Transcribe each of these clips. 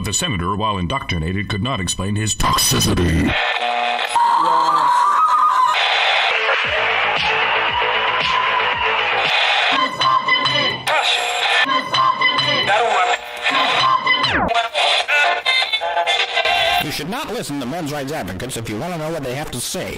the senator, while indoctrinated, could not explain his toxicity. You should not listen to men's rights advocates if you want to know what they have to say.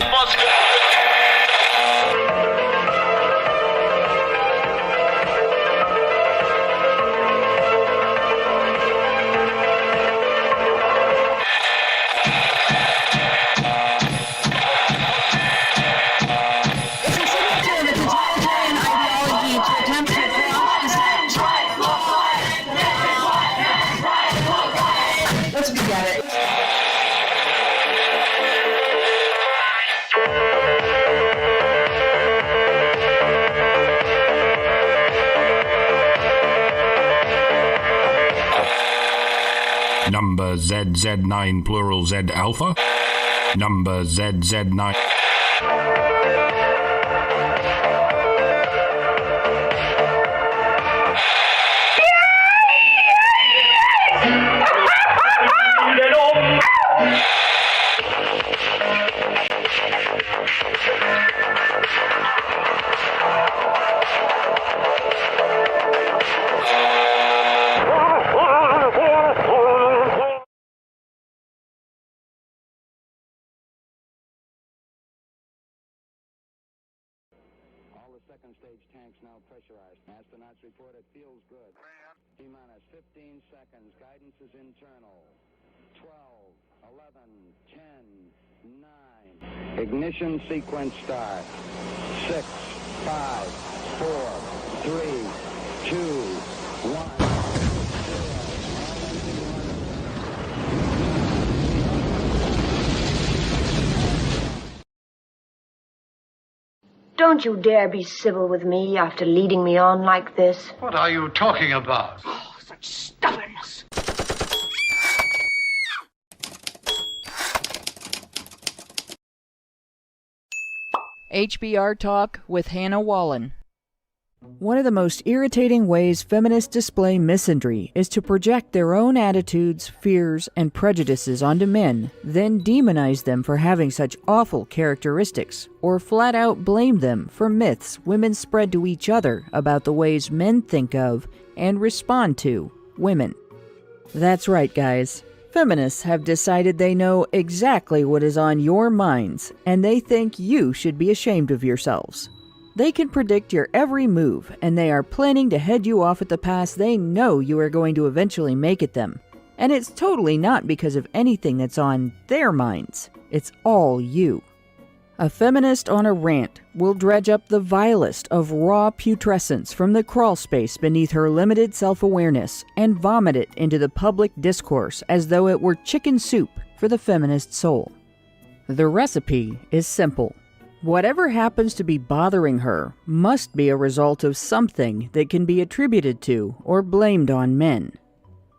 Number ZZ9 plural Z alpha. Number ZZ9. Second stage tanks now pressurized. Astronauts report it feels good. T-minus 15 seconds. Guidance is internal. 12, 11, 10, 9. Ignition sequence start. 6, 5, 4, 3, 2, 1. Don't you dare be civil with me after leading me on like this. What are you talking about? Oh, such stubbornness. HBR Talk with Hannah Wallen. One of the most irritating ways feminists display misandry is to project their own attitudes, fears, and prejudices onto men, then demonize them for having such awful characteristics, or flat out blame them for myths women spread to each other about the ways men think of and respond to women. That's right, guys. Feminists have decided they know exactly what is on your minds, and they think you should be ashamed of yourselves. They can predict your every move, and they are planning to head you off at the pass they know you are going to eventually make at them. And it's totally not because of anything that's on their minds. It's all you. A feminist on a rant will dredge up the vilest of raw putrescence from the crawl space beneath her limited self-awareness and vomit it into the public discourse as though it were chicken soup for the feminist soul. The recipe is simple. Whatever happens to be bothering her must be a result of something that can be attributed to or blamed on men.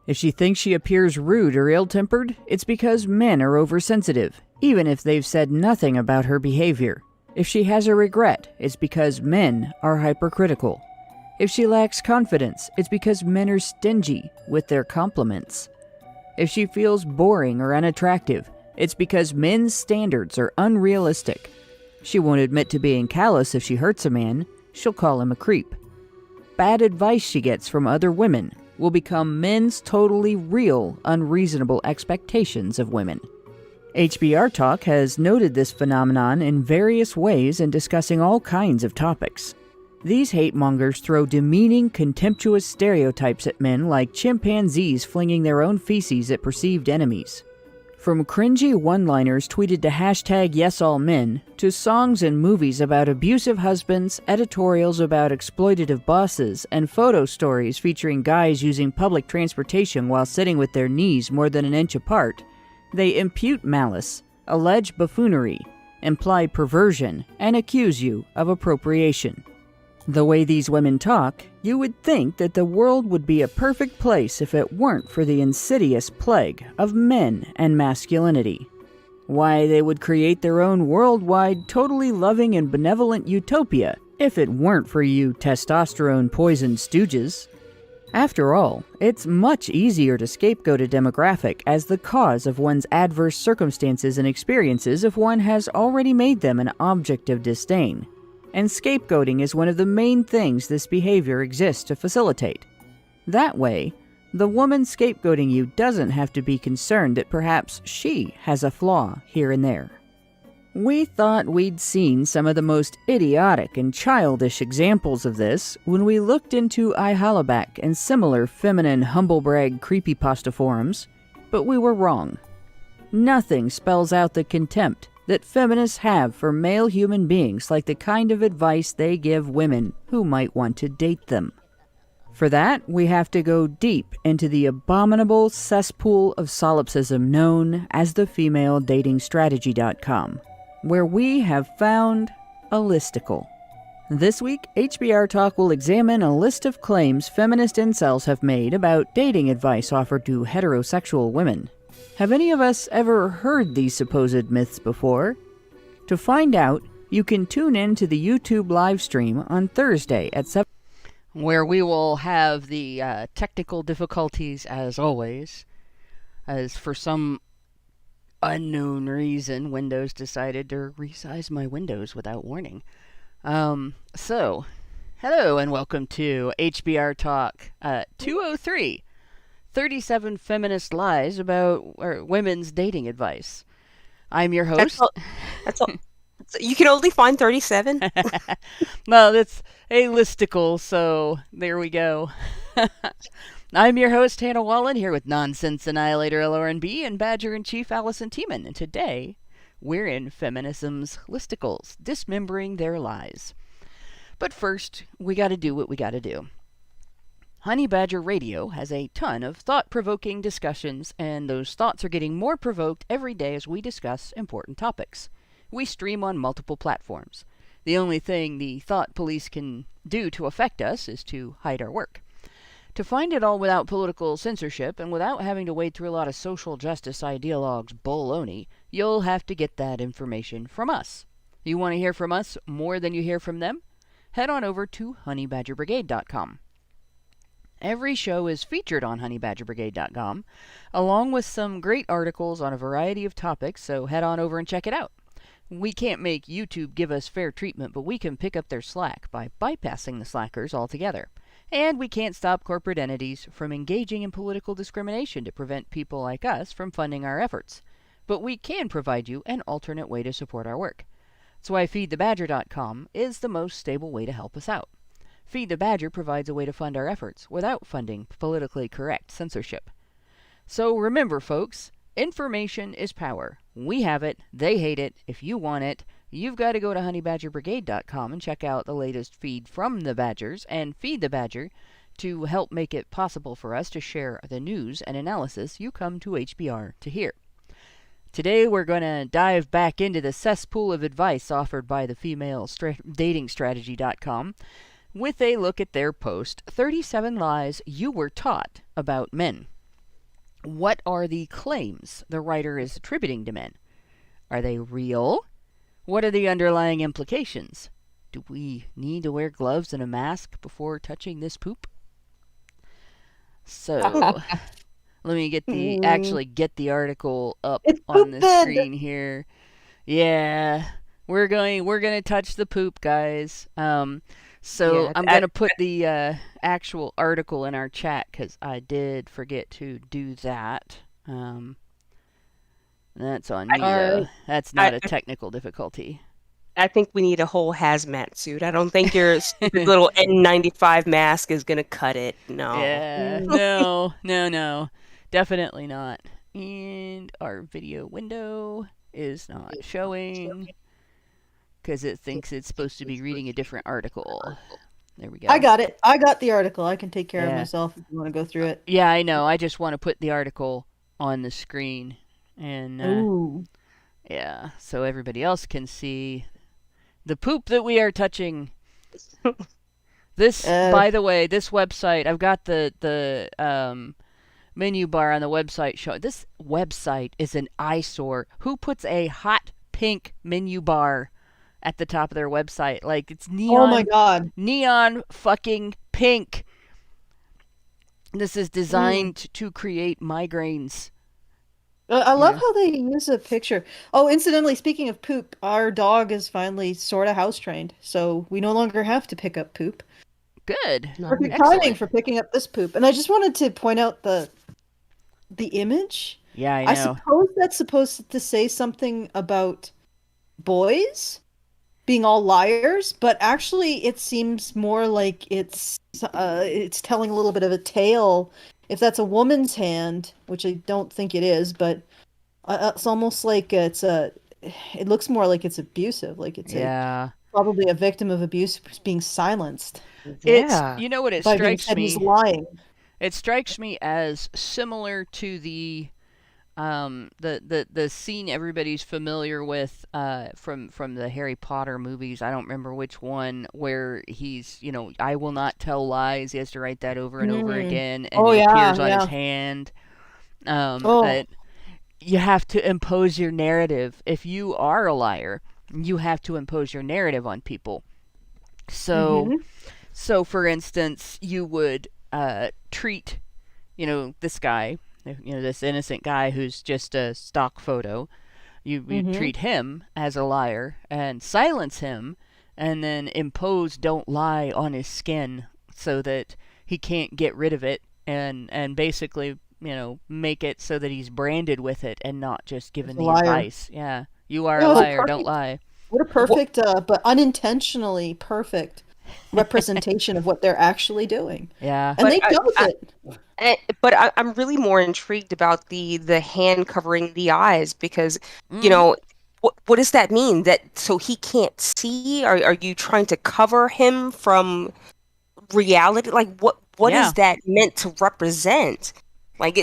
If she thinks she appears rude or ill-tempered, it's because men are oversensitive, even if they've said nothing about her behavior. If she has a regret, it's because men are hypercritical. If she lacks confidence, it's because men are stingy with their compliments. If she feels boring or unattractive, it's because men's standards are unrealistic. She won't admit to being callous if she hurts a man. She'll call him a creep. Bad advice she gets from other women will become men's totally real, unreasonable expectations of women. HBR Talk has noted this phenomenon in various ways in discussing all kinds of topics. These hate mongers throw demeaning, contemptuous stereotypes at men like chimpanzees flinging their own feces at perceived enemies. From cringy one-liners tweeted to #YesAllMen, to songs and movies about abusive husbands, editorials about exploitative bosses, and photo stories featuring guys using public transportation while sitting with their knees more than an inch apart, they impute malice, allege buffoonery, imply perversion, and accuse you of appropriation. The way these women talk, you would think that the world would be a perfect place if it weren't for the insidious plague of men and masculinity. Why, they would create their own worldwide, totally loving and benevolent utopia if it weren't for you testosterone-poisoned stooges. After all, it's much easier to scapegoat a demographic as the cause of one's adverse circumstances and experiences if one has already made them an object of disdain. And scapegoating is one of the main things this behavior exists to facilitate. That way, the woman scapegoating you doesn't have to be concerned that perhaps she has a flaw here and there. We thought we'd seen some of the most idiotic and childish examples of this when we looked into iHollaback and similar feminine humblebrag creepypasta forums, but we were wrong. Nothing spells out the contempt that feminists have for male human beings like the kind of advice they give women who might want to date them. For that, we have to go deep into the abominable cesspool of solipsism known as the FemaleDatingStrategy.com, where we have found a listicle. This week, HBR Talk will examine a list of claims feminist incels have made about dating advice offered to heterosexual women. Have any of us ever heard these supposed myths before? To find out, you can tune in to the YouTube livestream on Thursday at 7, where we will have the technical difficulties as always, as for some unknown reason, Windows decided to resize my windows without warning. So, hello and welcome to HBR Talk 203, 37 Feminist Lies About Women's Dating Advice. I'm your host. That's all. You can only find 37? Well, that's a listicle, so there we go. I'm your host, Hannah Wallen, here with Nonsense Annihilator LRNB and Badger-in-Chief Allison Tiemann, and today we're in Feminism's listicles, dismembering their lies. But first, we gotta do what we gotta do. Honey Badger Radio has a ton of thought-provoking discussions, and those thoughts are getting more provoked every day as we discuss important topics. We stream on multiple platforms. The only thing the thought police can do to affect us is to hide our work. To find it all without political censorship and without having to wade through a lot of social justice ideologues baloney, you'll have to get that information from us. You want to hear from us more than you hear from them? Head on over to honeybadgerbrigade.com. Every show is featured on honeybadgerbrigade.com, along with some great articles on a variety of topics, so head on over and check it out. We can't make YouTube give us fair treatment, but we can pick up their slack by bypassing the slackers altogether. And we can't stop corporate entities from engaging in political discrimination to prevent people like us from funding our efforts. But we can provide you an alternate way to support our work. That's why FeedTheBadger.com is the most stable way to help us out. Feed the Badger provides a way to fund our efforts without funding politically correct censorship. So remember, folks, information is power. We have it, they hate it. If you want it, you've got to go to honeybadgerbrigade.com and check out the latest feed from the Badgers and Feed the Badger to help make it possible for us to share the news and analysis you come to HBR to hear. Today we're going to dive back into the cesspool of advice offered by the FemaleDatingStrategy.com with a look at their post, 37 Lies You Were Taught About Men. What are the claims the writer is attributing to men? Are they real? What are the underlying implications? Do we need to wear gloves and a mask before touching this poop? So, let me get the article up on the screen here. Yeah, we're gonna touch the poop, guys. So I'm going to put the actual article in our chat because I did forget to do that. That's on me, though. That's not a technical difficulty. I think we need a whole hazmat suit. I don't think your stupid little N95 mask is going to cut it. No. Yeah, no. Definitely not. And our video window is not showing because it thinks it's supposed to be reading a different article. There we go. I got it. I got the article. I can take care of myself if you want to go through it. Yeah, I know. I just want to put the article on the screen. And yeah, so everybody else can see the poop that we are touching. This, by the way, this website, I've got the menu bar on the website show. This website is an eyesore. Who puts a hot pink menu bar at the top of their website? Like, it's neon. Oh my god. Neon fucking pink. This is designed to create migraines. I love how they use a picture. Oh, incidentally, speaking of poop, our dog is finally sort of house trained, so we no longer have to pick up poop. Good. Perfect timing for picking up this poop. And I just wanted to point out the image. Yeah, I I know. suppose that's supposed to say something about boys being all liars, but actually it seems more like it's telling a little bit of a tale. If that's a woman's hand, which I don't think it is, but it's almost like it looks more like it's abusive, like it's probably a victim of abuse being silenced. It's, you know what it by being strikes said me? he's lying. It strikes me as similar to the scene everybody's familiar with from the Harry Potter movies. I don't remember which one, where he's, I will not tell lies. He has to write that over and over again, and it appears on his hand. But you have to impose your narrative. If you are a liar, you have to impose your narrative on people. So, for instance, you would treat, this guy, this innocent guy who's just a stock photo. You treat him as a liar and silence him, and then impose "don't lie" on his skin so that he can't get rid of it, and basically, make it so that he's branded with it and not just given the advice. Yeah, you are a liar, don't lie. What a perfect, but unintentionally perfect representation of what they're actually doing. Yeah. And they chose it. But I'm really more intrigued about the hand covering the eyes, because, what does that mean? That so he can't see? Are you trying to cover him from reality? Like, what is that meant to represent? Like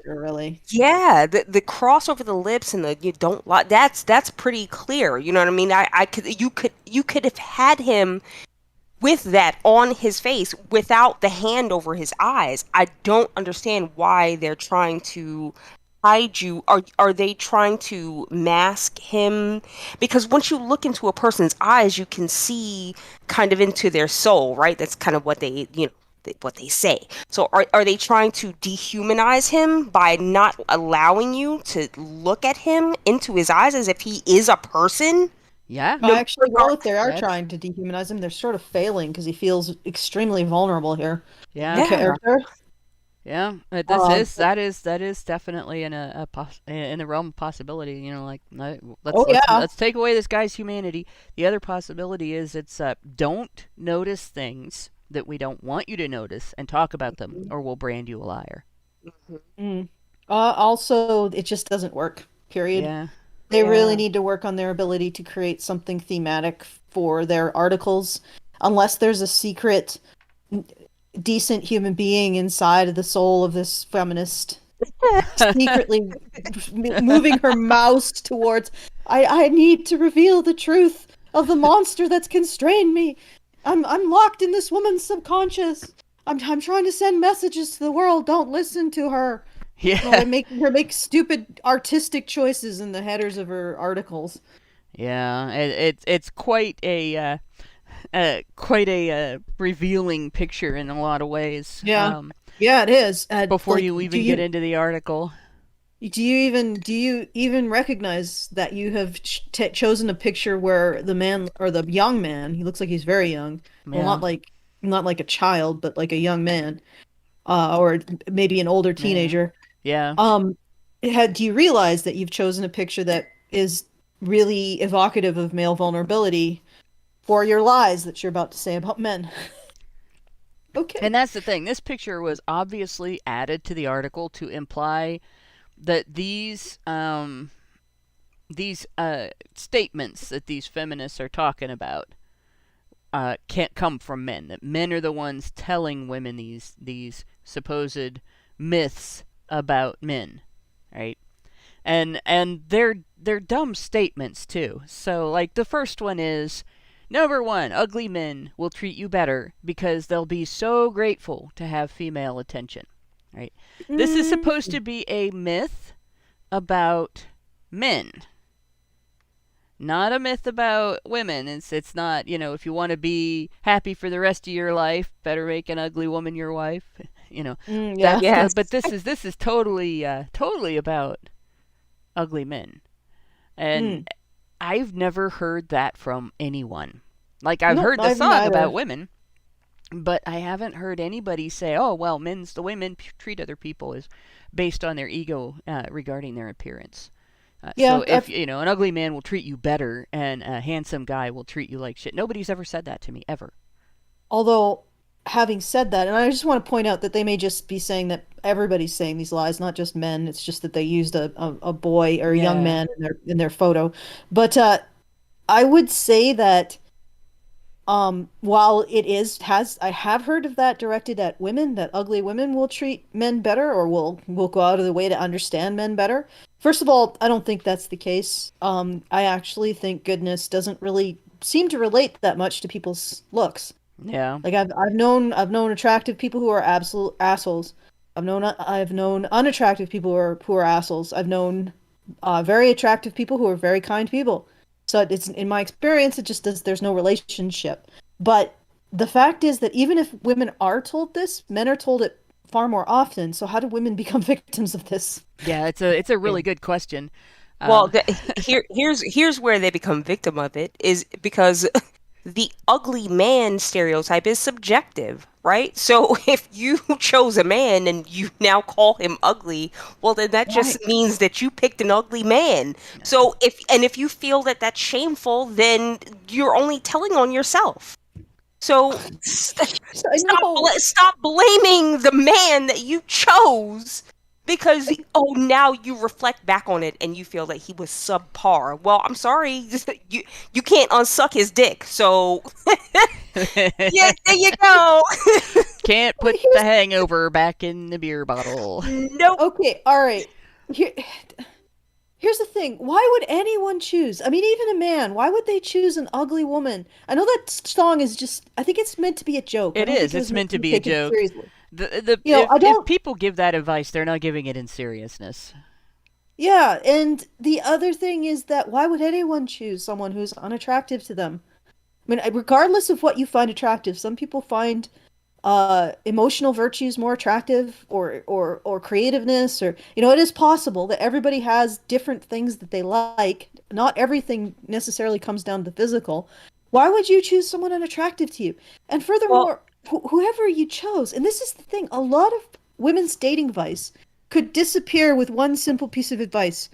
really. Yeah, the cross over the lips and the "you don't lie." That's pretty clear. You know what I mean? You could have had him with that on his face without the hand over his eyes. I don't understand why they're trying to hide you. Are they trying to mask him? Because once you look into a person's eyes, you can see kind of into their soul, right? That's kind of what they what they say. So are they trying to dehumanize him by not allowing you to look at him into his eyes as if he is a person? Yeah. Actually, if they are trying to dehumanize him, they're sort of failing because he feels extremely vulnerable here. Yeah. The character. Yeah, that is definitely in the realm of possibility. Let's take away this guy's humanity. The other possibility is it's don't notice things that we don't want you to notice and talk about them, or we'll brand you a liar. Also, it just doesn't work. Period. Yeah. They really need to work on their ability to create something thematic for their articles, unless there's a secret decent human being inside of the soul of this feminist secretly moving her mouse towards I need to reveal the truth of the monster that's constrained me. I'm locked in this woman's subconscious. I'm trying to send messages to the world. Don't listen to her. Yeah. Making her make stupid artistic choices in the headers of her articles. Yeah, it's quite a revealing picture in a lot of ways. Yeah, it is. Before you even get into the article, do you even recognize that you have chosen a picture where the man or the young man, he looks like he's very young, well, not like a child, but like a young man, or maybe an older teenager. Yeah. Do you realize that you've chosen a picture that is really evocative of male vulnerability for your lies that you're about to say about men? Okay. And that's the thing. This picture was obviously added to the article to imply that these statements that these feminists are talking about can't come from men. That men are the ones telling women these supposed myths about men, right? And they're dumb statements too. So like the first one is, number one, ugly men will treat you better because they'll be so grateful to have female attention, right? This is supposed to be a myth about men. Not a myth about women. It's not, if you want to be happy for the rest of your life, better make an ugly woman your wife. Yeah. Yes. But this is totally totally about ugly men. And I've never heard that from anyone. Like, I've heard the I've song neither. about women, but I haven't heard anybody say, "Oh, well, the way men treat other people is based on their ego regarding their appearance." Yeah, So if an ugly man will treat you better, and a handsome guy will treat you like shit. Nobody's ever said that to me ever. Although, having said that, and I just want to point out that they may just be saying that everybody's saying these lies, not just men. It's just that they used a boy or a young Yeah. man in their photo. But I would say that while I have heard of that directed at women, that ugly women will treat men better or will go out of the way to understand men better. First of all, I don't think that's the case. I actually think goodness doesn't really seem to relate that much to people's looks. Yeah. Like I've known attractive people who are absolute assholes. I've known unattractive people who are assholes. I've known very attractive people who are very kind people. So it's in my experience, it just does. There's no relationship. But the fact is that even if women are told this, men are told it far more often. So how do women become victims of this? Yeah, it's a really good question. Well, here's where they become victim of it, is because the ugly man stereotype is subjective, right? So if you chose a man and you now call him ugly, well, then that just means that you picked an ugly man. So if you feel that that's shameful, then you're only telling on yourself. So stop blaming the man that you chose, because now you reflect back on it and you feel that he was subpar. Well, I'm sorry, you can't unsuck his dick. So yeah, there you go. Can't put the hangover back in the beer bottle. Nope. Okay, all right. Here's the thing. Why would anyone choose? I mean, even a man. Why would they choose an ugly woman? I know that song is just. I think it's meant to be a joke. It is. It's meant to be a joke. Seriously. If people give that advice, they're not giving it in seriousness. Yeah, and the other thing is that why would anyone choose someone who's unattractive to them? I mean, regardless of what you find attractive, some people find emotional virtues more attractive, or creativeness, or it is possible that everybody has different things that they like. Not everything necessarily comes down to physical. Why would you choose someone unattractive to you? And furthermore, whoever you chose, and this is the thing, a lot of women's dating advice could disappear with one simple piece of advice.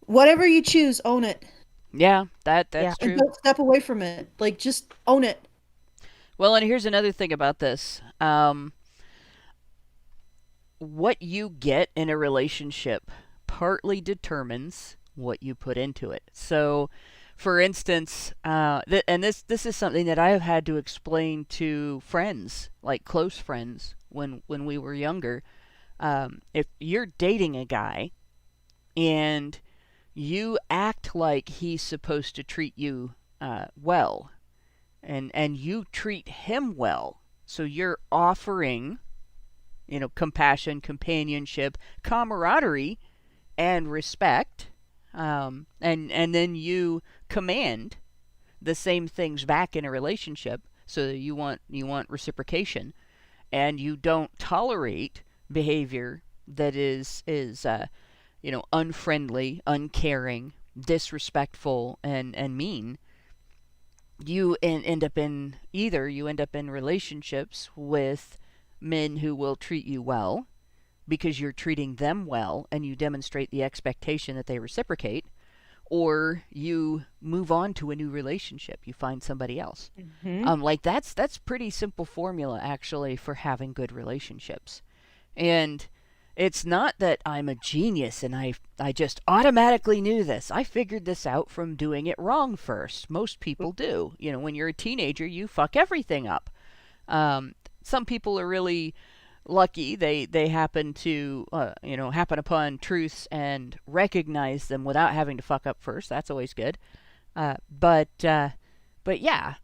Whatever you choose, own it. Yeah, that's true. And don't step away from it. Like, just own it. Well, and here's another thing about this. What you get in a relationship partly determines what you put into it. So, for instance, and this is something that I have had to explain to friends, like close friends, when we were younger. If you're dating a guy and you act like he's supposed to treat you well, and you treat him well, so you're offering, compassion, companionship, camaraderie, and respect, and then you command the same things back in a relationship, so that you want reciprocation, and you don't tolerate behavior that is unfriendly, uncaring, disrespectful, and mean. You end up in relationships with men who will treat you well because you're treating them well and you demonstrate the expectation that they reciprocate, or you move on to a new relationship, you find somebody else. Like that's pretty simple formula actually for having good relationships. And it's not that I'm a genius and I just automatically knew this. I figured this out from doing it wrong first. Most people do. When you're a teenager, you fuck everything up. Some people are really lucky. They happen to, happen upon truths and recognize them without having to fuck up first. That's always good. But yeah,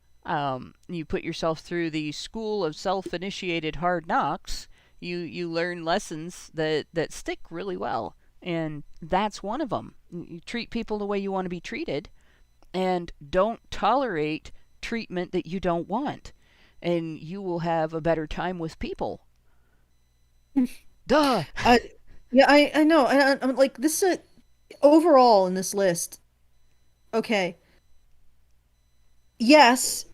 you put yourself through the school of self-initiated hard knocks. You learn lessons that stick really well, and that's one of them. You treat people the way you want to be treated, and don't tolerate treatment that you don't want, and you will have a better time with people. Duh. Yeah, I know. I'm like, this overall in this list. Okay. Yes,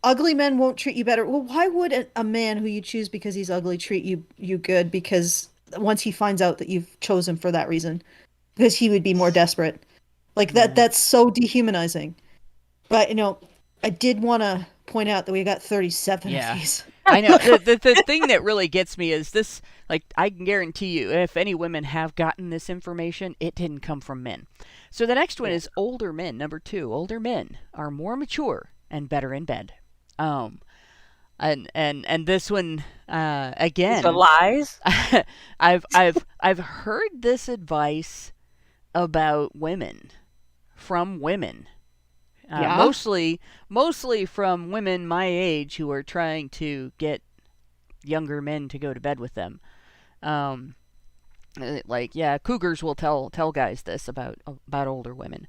ugly men won't treat you better. Well, why would a man who you choose because he's ugly treat you good? Because once he finds out that you've chosen for that reason, because he would be more desperate. Like that's so dehumanizing. But I did want to point out that we got 37 of these. I know. The thing that really gets me is this, like, I can guarantee you, if any women have gotten this information, it didn't come from men. So the next one is older men. Number 2, older men are more mature and better in bed. And this one, again, The lies. I've heard this advice about women from women. Mostly from women my age who are trying to get younger men to go to bed with them. Cougars will tell guys this about older women.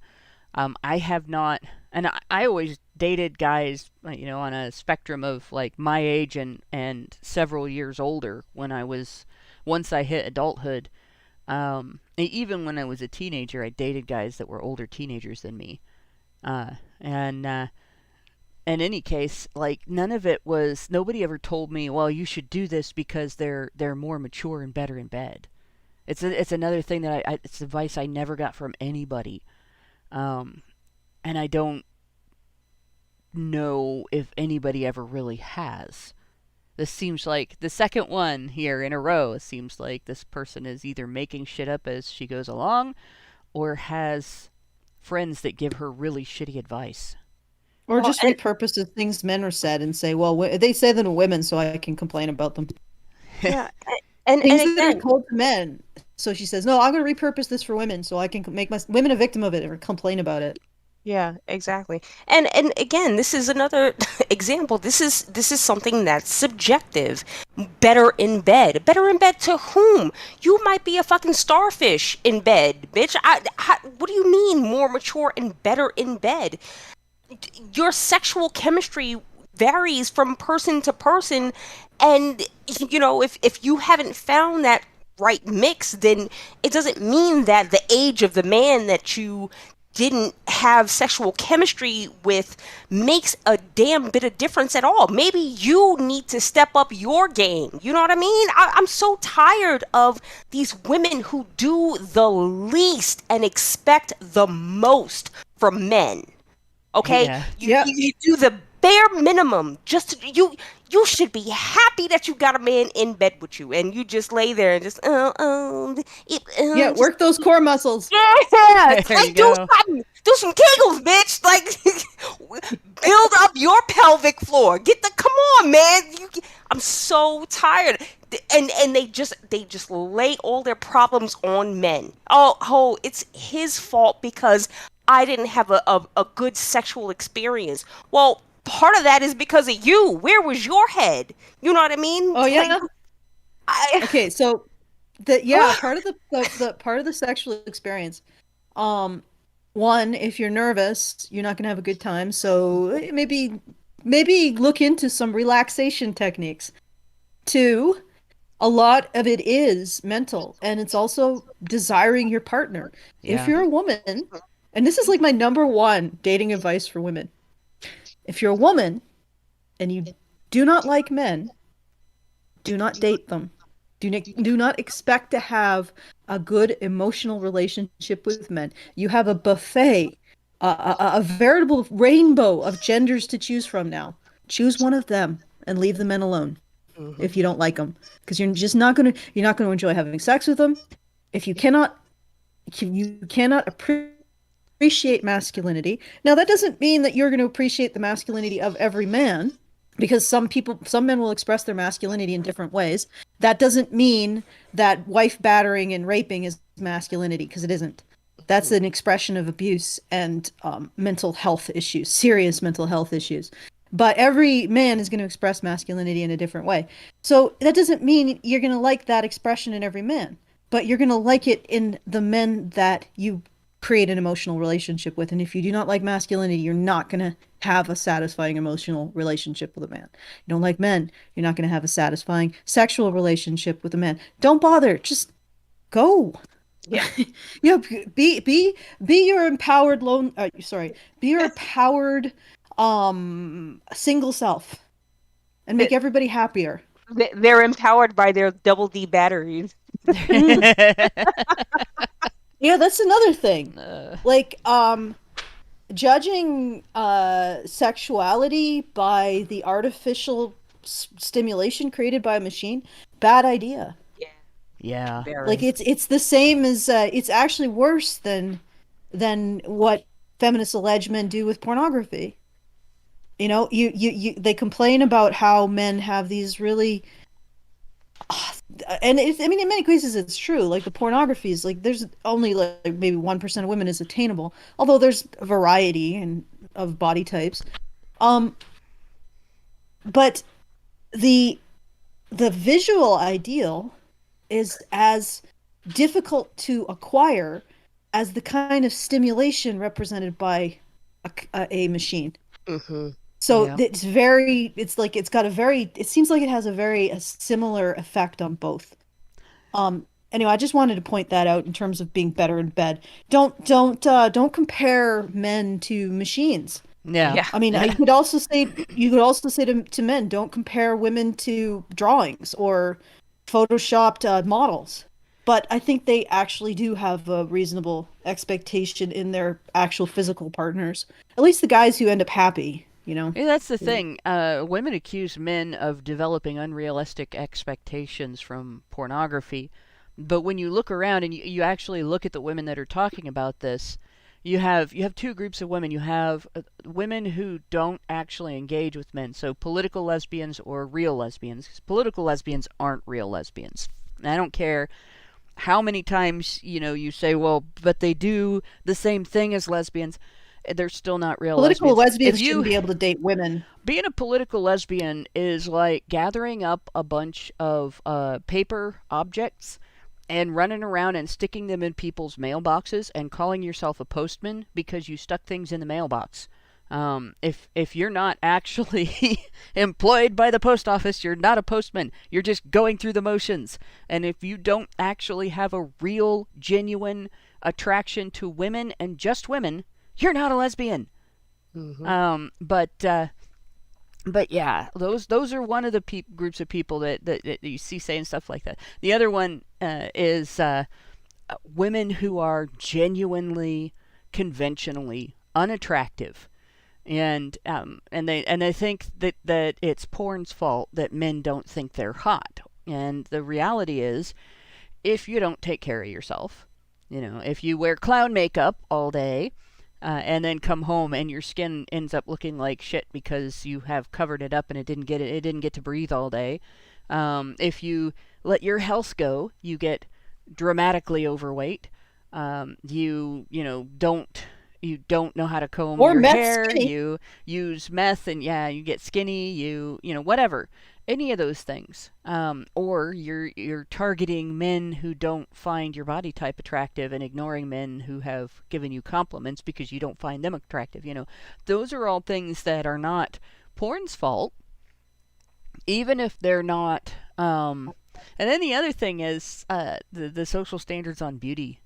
I have not, and I always dated guys, on a spectrum of like my age and several years older. Once I hit adulthood, even when I was a teenager, I dated guys that were older teenagers than me. In any case, like, nobody ever told me, well, you should do this because they're more mature and better in bed. It's another thing that it's advice I never got from anybody. And I don't know if anybody ever really has. This seems like the second one here in a row. It seems like this person is either making shit up as she goes along or has friends that give her really shitty advice. Or just repurpose the things men are said and say, well, they say them to women, so I can complain about them. Yeah, and things again, that are told to men. So she says, no, I'm going to repurpose this for women, so I can make my women a victim of it or complain about it. yeah, exactly. And again, this is another example. This is something that's subjective. Better in bed. Better in bed to whom? You might be a fucking starfish in bed, bitch. What do you mean more mature and better in bed? Your sexual chemistry varies from person to person, and if you haven't found that right mix, then it doesn't mean that the age of the man that you didn't have sexual chemistry with makes a damn bit of difference at all. Maybe you need to step up your game. You know what I mean? I'm so tired of these women who do the least and expect the most from men. Okay, you do the bare minimum. You should be happy that you got a man in bed with you, and you just lay there and just work those core muscles. Yeah, like do some Kegels, bitch. Like build up your pelvic floor. Come on, man. I'm so tired. And they just lay all their problems on men. Oh, it's his fault because I didn't have a good sexual experience. Well, part of that is because of you. Where was your head? You know what I mean? Oh yeah. Okay, so part of the part of the sexual experience. One, if you're nervous, you're not gonna have a good time. So maybe look into some relaxation techniques. 2, a lot of it is mental, and it's also desiring your partner. Yeah. If you're a woman, and this is like my number 1 dating advice for women. If you're a woman and you do not like men, do not date them. Do not expect to have a good emotional relationship with men. You have a buffet, a veritable rainbow of genders to choose from now. Choose one of them and leave the men alone if you don't like them, because you're not going to enjoy having sex with them. If you cannot appreciate masculinity. Now, that doesn't mean that you're going to appreciate the masculinity of every man, because some men will express their masculinity in different ways. That doesn't mean that wife battering and raping is masculinity, because it isn't. That's an expression of abuse and mental health issues, serious mental health issues. But every man is going to express masculinity in a different way. So that doesn't mean you're going to like that expression in every man, but you're going to like it in the men that you create an emotional relationship with. And if you do not like masculinity, you're not going to have a satisfying emotional relationship with a man. You don't like men, you're not going to have a satisfying sexual relationship with a man. Don't bother. Just go. Yeah. Be your empowered be your empowered single self and make everybody happier. They're empowered by their double D batteries. Yeah, that's another thing. Like judging sexuality by the artificial stimulation created by a machine, bad idea. Yeah. Very. Like it's the same as it's actually worse than what feminists allege men do with pornography. You know, you they complain about how men have these really and I mean in many cases it's true. Like the pornography is like there's only like maybe 1% of women is attainable, although there's a variety of body types. But the visual ideal is as difficult to acquire as the kind of stimulation represented by a machine. Mm-hmm. So Yeah. it seems like it has a similar effect on both. Anyway, I just wanted to point that out in terms of being better in bed. Don't compare men to machines. Yeah. I mean, you could also say to men, don't compare women to drawings or photoshopped models. But I think they actually do have a reasonable expectation in their actual physical partners. At least the guys who end up happy, you know. Yeah, that's the thing. Women accuse men of developing unrealistic expectations from pornography. But when you look around and you actually look at the women that are talking about this, you have two groups of women. You have women who don't actually engage with men, so political lesbians or real lesbians. 'Cause political lesbians aren't real lesbians. And I don't care how many times you say, well, but they do the same thing as lesbians. They're still not real Political lesbians. lesbians shouldn't be able to date women. Being a political lesbian is like gathering up a bunch of paper objects and running around and sticking them in people's mailboxes and calling yourself a postman because you stuck things in the mailbox. If you're not actually employed by the post office, you're not a postman. You're just going through the motions. And if you don't actually have a real, genuine attraction to women and just women, you're not a lesbian. Mm-hmm. But yeah, those are one of the groups of people that you see saying stuff like that. The other one is women who are genuinely, conventionally unattractive, and they think that it's porn's fault that men don't think they're hot. And the reality is, if you don't take care of yourself, if you wear clown makeup all day, and then come home and your skin ends up looking like shit because you have covered it up and it didn't get to breathe all day. If you let your health go, you get dramatically overweight. You don't know how to comb Or your meth hair. skinny. You use meth and you get skinny. Whatever. Any of those things, or you're targeting men who don't find your body type attractive and ignoring men who have given you compliments because you don't find them attractive. Those are all things that are not porn's fault, even if they're not. And then the other thing is the social standards on beauty.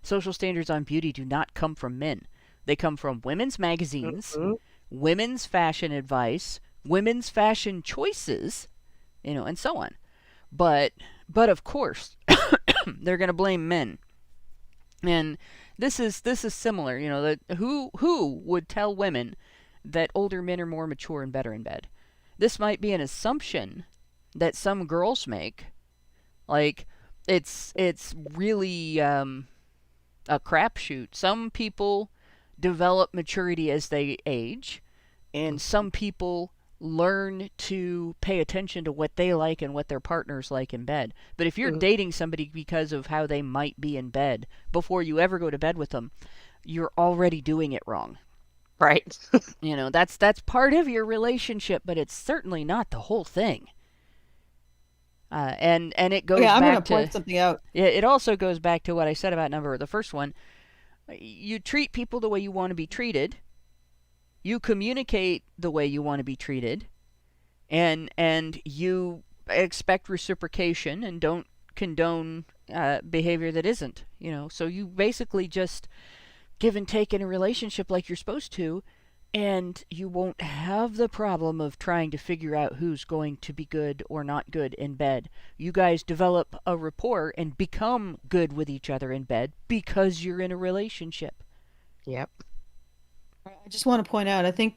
Social standards on beauty do not come from men. They come from women's magazines, women's fashion advice, women's fashion choices, and so on. But of course, they're going to blame men. And this is similar, that who would tell women that older men are more mature and better in bed? This might be an assumption that some girls make. Like it's really a crapshoot. Some people develop maturity as they age, and some people learn to pay attention to what they like and what their partners like in bed. But if you're dating somebody because of how they might be in bed before you ever go to bed with them, you're already doing it wrong. Right. That's part of your relationship, but it's certainly not the whole thing. And it goes I'm back gonna point to something out. it also goes back to what I said about the first one. You treat people the way you want to be treated. You communicate the way you want to be treated, and you expect reciprocation and don't condone behavior that isn't. So you basically just give and take in a relationship like you're supposed to, and you won't have the problem of trying to figure out who's going to be good or not good in bed. You guys develop a rapport and become good with each other in bed because you're in a relationship. Yep. I just want to point out, I think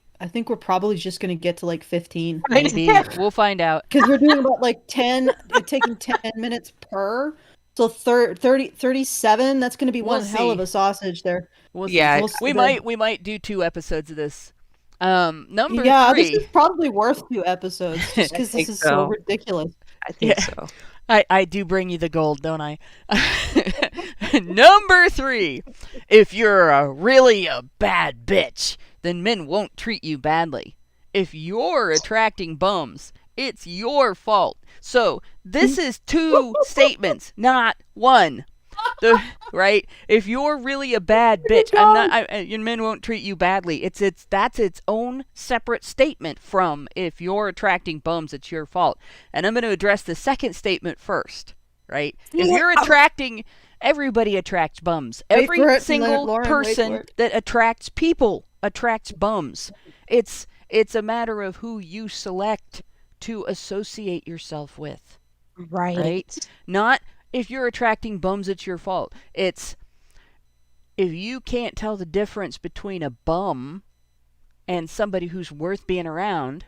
we're probably just going to get to like 15. Maybe. We'll find out. Because we're doing about like 10, taking 10 minutes per. So 37, that's going to be one hell of a sausage there. We'll see. We might do 2 episodes of this. Number 3. This is probably worth 2 episodes just because this is so ridiculous. I think so. I do bring you the gold, don't I? Number 3. If you're really a bad bitch, then men won't treat you badly. If you're attracting bums, it's your fault. So this is 2 statements, not 1. Right? If you're really a bad bitch, your men won't treat you badly. That's its own separate statement from if you're attracting bums, it's your fault. And I'm going to address the second statement first, right? If you're attracting, everybody attracts bums. Every single person that attracts people attracts bums. It's a matter of who you select to associate yourself with. Right? Not if you're attracting bums, it's your fault. It's if you can't tell the difference between a bum and somebody who's worth being around,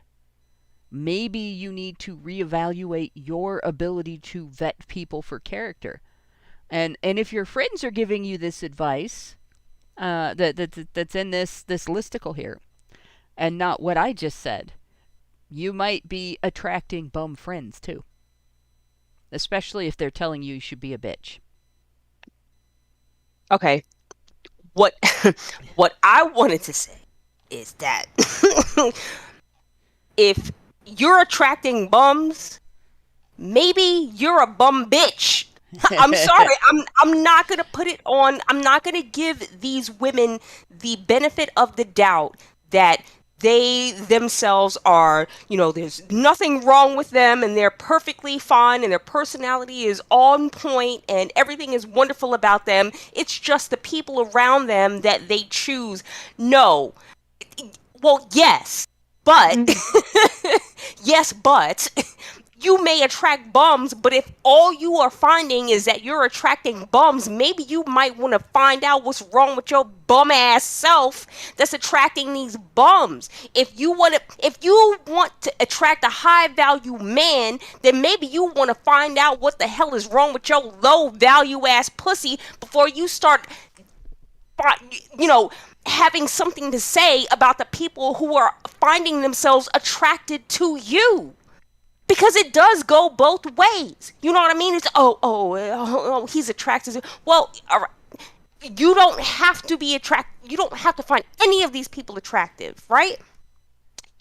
maybe you need to reevaluate your ability to vet people for character. And if your friends are giving you this advice that's in this listicle here, and not what I just said, you might be attracting bum friends too. Especially if they're telling you should be a bitch. Okay. What I wanted to say is that if you're attracting bums, maybe you're a bum bitch. I'm sorry. I'm not going to put it on. I'm not going to give these women the benefit of the doubt that they themselves are, there's nothing wrong with them and they're perfectly fine and their personality is on point and everything is wonderful about them. It's just the people around them that they choose. No. Well, yes, but yes, but you may attract bums, but if all you are finding is that you're attracting bums, maybe you might want to find out what's wrong with your bum ass self that's attracting these bums. If you want to attract a high value man, then maybe you want to find out what the hell is wrong with your low value ass pussy before you start having something to say about the people who are finding themselves attracted to you. Because it does go both ways. You know what I mean? It's, he's attracted. Well, all right. You don't have to be attracted. You don't have to find any of these people attractive, right?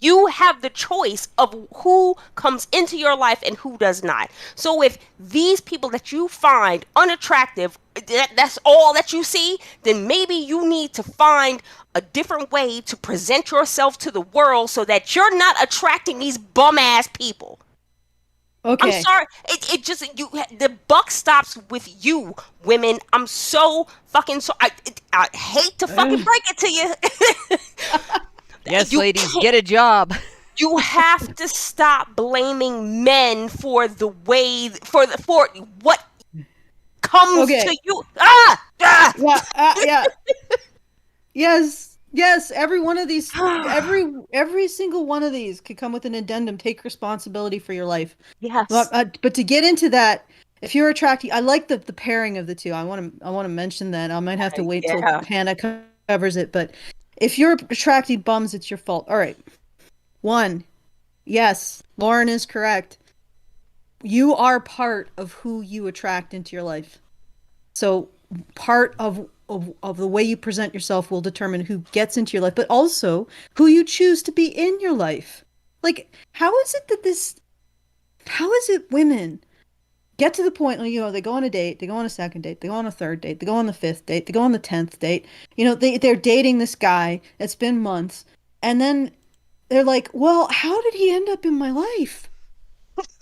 You have the choice of who comes into your life and who does not. So if these people that you find unattractive, that's all that you see, then maybe you need to find a different way to present yourself to the world so that you're not attracting these bum-ass people. Okay. I'm sorry. The buck stops with you, women. I'm so fucking sorry. I hate to fucking break it to you. Yes, ladies, get a job. You have to stop blaming men for the way for what comes to you. Yeah. Yes, every one of these, every single one of these could come with an addendum. Take responsibility for your life. Yes. But to get into that, if you're attracting, I like the pairing of the two. I want to mention that. I might have to wait till Hannah covers it. But if you're attracting bums, it's your fault. All right. 1, yes, Lauren is correct. You are part of who you attract into your life. So part of the way you present yourself will determine who gets into your life, but also who you choose to be in your life. Like, how is it women get to the point where, they go on a date, they go on a second date, they go on a third date, they go on the fifth date, they go on the 10th date. They're dating this guy. It's been months. And then they're like, well, how did he end up in my life?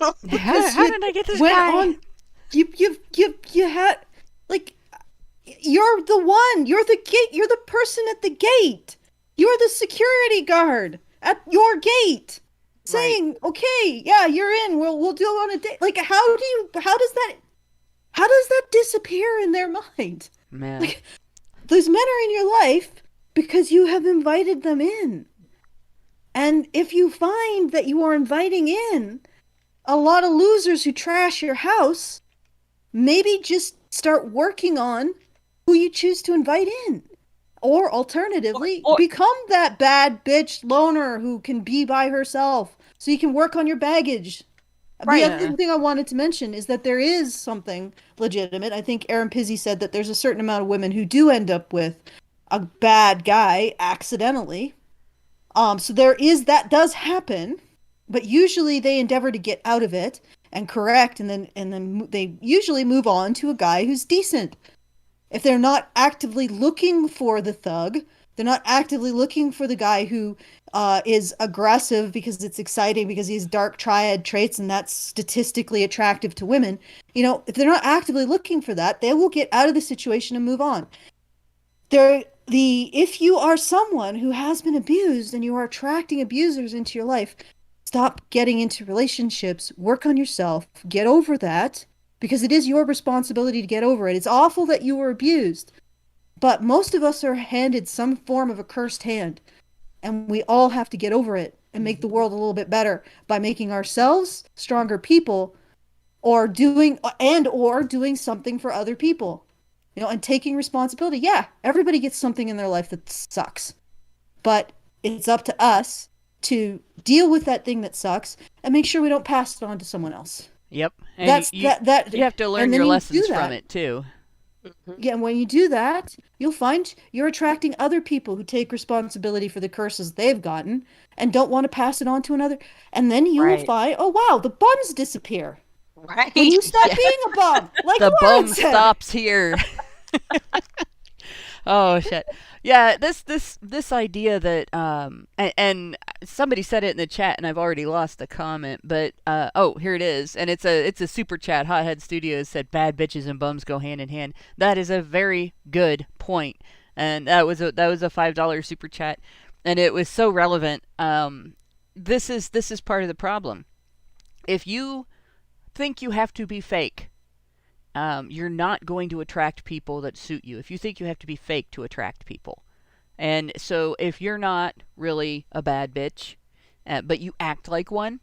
How did I get this guy? You had, like, you're the one. You're the gate. You're the person at the gate. You're the security guard at your gate, saying, "Okay, yeah, you're in. We'll do it on a date." Like, how does that disappear in their mind? Man, like, those men are in your life because you have invited them in, and if you find that you are inviting in a lot of losers who trash your house, maybe just start working on who you choose to invite in. Or alternatively, become that bad bitch loner who can be by herself so you can work on your baggage. Right. The other thing I wanted to mention is that there is something legitimate. I think Aaron Pizzi said that there's a certain amount of women who do end up with a bad guy accidentally. So that does happen, but usually they endeavor to get out of it and correct, and then they usually move on to a guy who's decent. If they're not actively looking for the thug, they're not actively looking for the guy who is aggressive because it's exciting, because he has dark triad traits and that's statistically attractive to women. If they're not actively looking for that, they will get out of the situation and move on. If you are someone who has been abused and you are attracting abusers into your life, stop getting into relationships, work on yourself, get over that. Because it is your responsibility to get over it. It's awful that you were abused, but most of us are handed some form of a cursed hand, and we all have to get over it and make the world a little bit better by making ourselves stronger people, or doing something for other people, and taking responsibility. Yeah, everybody gets something in their life that sucks, but it's up to us to deal with that thing that sucks and make sure we don't pass it on to someone else. Yep. And you have to learn your lessons from it too. Yeah, and when you do that, you'll find you're attracting other people who take responsibility for the curses they've gotten and don't want to pass it on to another. And then you will find, oh wow, the bums disappear. Right. When you stop being a bum, like the Lauren bum said. stops here. Oh shit. Yeah, this idea that and somebody said it in the chat and I've already lost the comment, but here it is, and it's a super chat. Hothead Studios said bad bitches and bums go hand in hand. That is a very good point, and that was a $5 super chat, and it was so relevant. This is part of the problem. If you think you have to be fake, you're not going to attract people that suit you. If you think you have to be fake to attract people. And so if you're not really a bad bitch, but you act like one,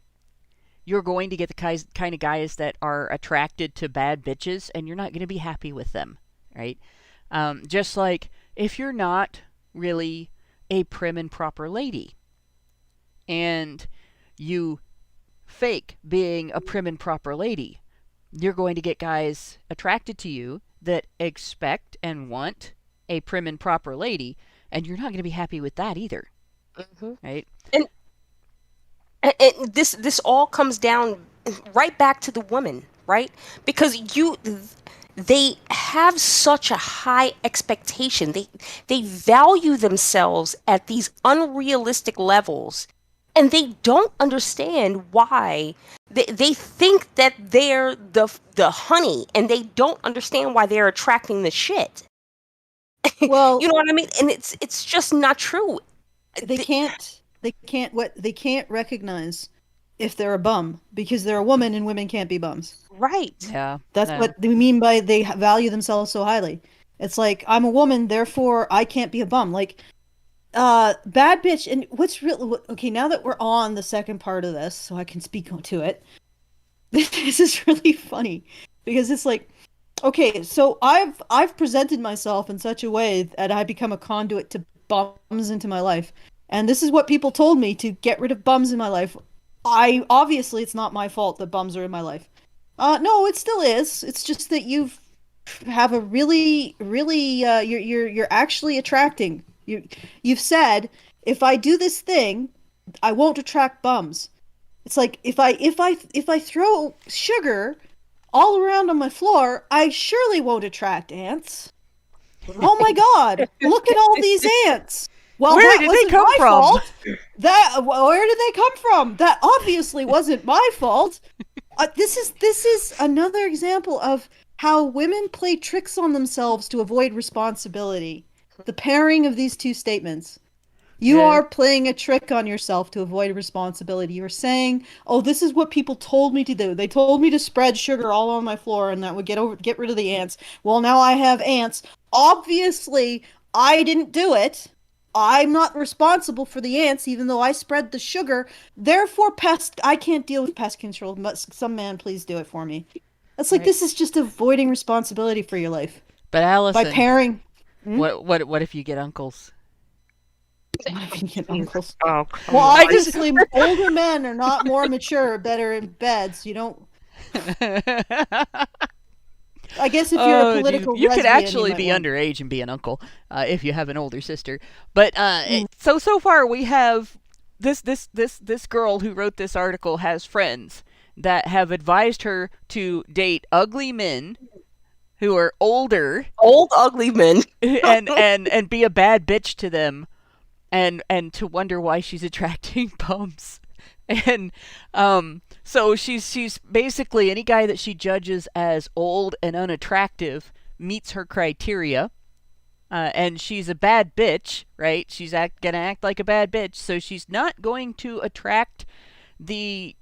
you're going to get the kind of guys that are attracted to bad bitches, and you're not going to be happy with them, right? Just like if you're not really a prim and proper lady, and you fake being a prim and proper lady, you're going to get guys attracted to you that expect and want a prim and proper lady, and you're not going to be happy with that either. Mm-hmm. Right? And this all comes down right back to the woman, right? Because they have such a high expectation. They value themselves at these unrealistic levels. And they don't understand why. They think that they're the honey, and they don't understand why they're attracting the shit. Well, you know what I mean? And it's just not true. They can't recognize if they're a bum because they're a woman and women can't be bums. Right. Yeah. That's what they mean by they value themselves so highly. It's like, I'm a woman, therefore I can't be a bum. Like, bad bitch. And what's real? Okay, now that we're on the second part of this, so I can speak to it. This is really funny because it's like, okay, so I've presented myself in such a way that I become a conduit to bums into my life, and this is what people told me to get rid of bums in my life. Obviously it's not my fault that bums are in my life. No, it still is. It's just that have a really, you're actually attracting. You've said, if I do this thing, I won't attract bums. It's like if I throw sugar all around on my floor, I surely won't attract ants. Oh my god, look at all these ants. Well, Where that did they wasn't come my from? fault. Where did they come from? That obviously wasn't my fault. This is another example of how women play tricks on themselves to avoid responsibility. The pairing of these two statements. You are playing a trick on yourself to avoid responsibility. You're saying, "Oh, this is what people told me to do. They told me to spread sugar all on my floor, and that would get rid of the ants. Well, now I have ants. Obviously, I didn't do it. I'm not responsible for the ants, even though I spread the sugar. Therefore, I can't deal with pest control. Some man, please do it for me." It's like this is just avoiding responsibility for your life But by Allison, pairing. what if you get uncles? Uncles. Oh, Well, come on. obviously, older men are not more mature, better in bed, so you don't. I guess if you're a political you could lesbian, actually you be might want- underage and be an uncle if you have an older sister. But so far we have this girl who wrote this article has friends that have advised her to date ugly men who are older, Old ugly men. and be a bad bitch to them, and to wonder why she's attracting bums. And so she's basically any guy that she judges as old and unattractive meets her criteria, and she's a bad bitch, right? She's gonna act like a bad bitch, so she's not going to attract the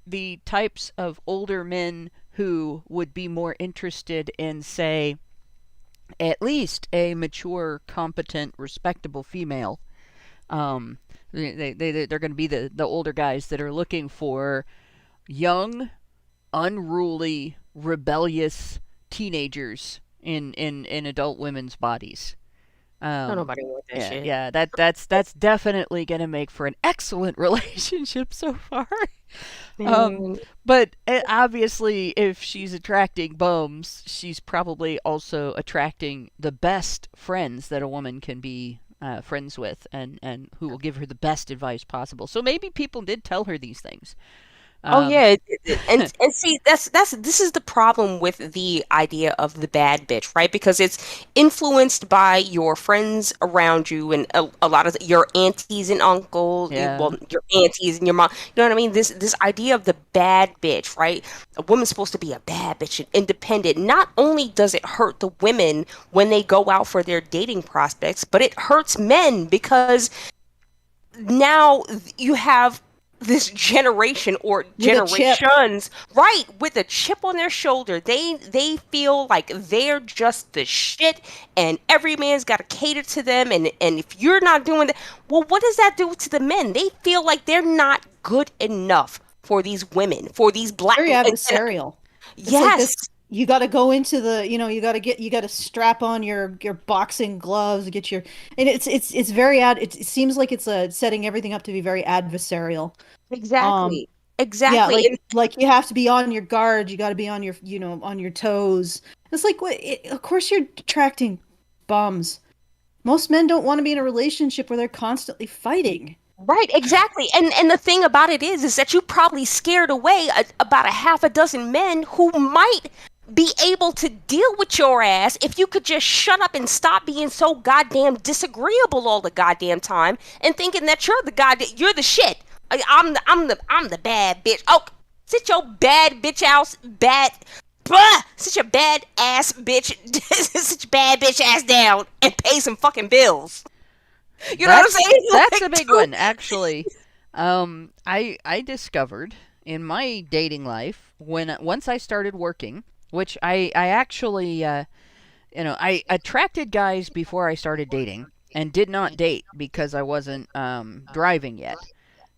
types of older men who would be more interested in, say, at least a mature, competent, respectable female. They're going to be the older guys that are looking for young, unruly, rebellious teenagers in adult women's bodies. Don't nobody want that shit. Yeah, that's definitely going to make for an excellent relationship so far. But obviously, if she's attracting bums, she's probably also attracting the best friends that a woman can be friends with, and who will give her the best advice possible. So maybe people did tell her these things. Oh yeah, and see this is the problem with the idea of the bad bitch, right? Because it's influenced by your friends around you and a lot of your aunties and uncles, well, your aunties and your mom. You know what I mean? This idea of the bad bitch, right? A woman's supposed to be a bad bitch and independent. Not only does it hurt the women when they go out for their dating prospects, but it hurts men because now you have this generation or generations, right, with a chip on their shoulder. They feel like they're just the shit, and every man's got to cater to them. And if you're not doing that, well, what does that do to the men? They feel like they're not good enough for these women, for these black. Very adversarial. Yes. Like you got to go into the, you got to strap on your boxing gloves, get your, and it's very it seems like it's setting everything up to be very adversarial. Exactly. Yeah, like you have to be on your guard. You got to be on your, on your toes. It's like, of course you're attracting bums. Most men don't want to be in a relationship where they're constantly fighting. Right, exactly. And the thing about it is that you probably scared away about a half a dozen men who might be able to deal with your ass if you could just shut up and stop being so goddamn disagreeable all the goddamn time and thinking that you're the shit. I'm the bad bitch. Oh, sit your bad bitch ass sit your bad ass bitch sit your bad bitch ass down and pay some fucking bills. You know what I'm saying? That's a big one, actually. I discovered in my dating life once I started working, which I actually I attracted guys before I started dating and did not date because I wasn't driving yet.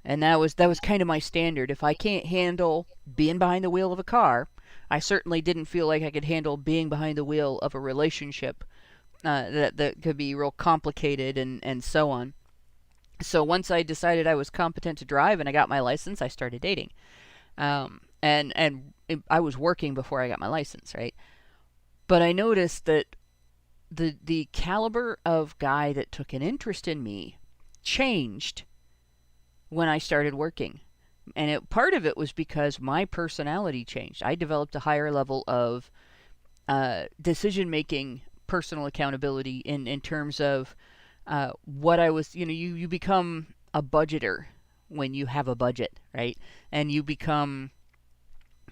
And that was kind of my standard. If I can't handle being behind the wheel of a car, I certainly didn't feel like I could handle being behind the wheel of a relationship that could be real complicated and so on. So once I decided I was competent to drive and I got my license, I started dating. And I was working before I got my license, right? But I noticed that the caliber of guy that took an interest in me changed when I started working. And part of it was because my personality changed. I developed a higher level of decision-making, personal accountability in terms of what I was, you become a budgeter when you have a budget, right? And you become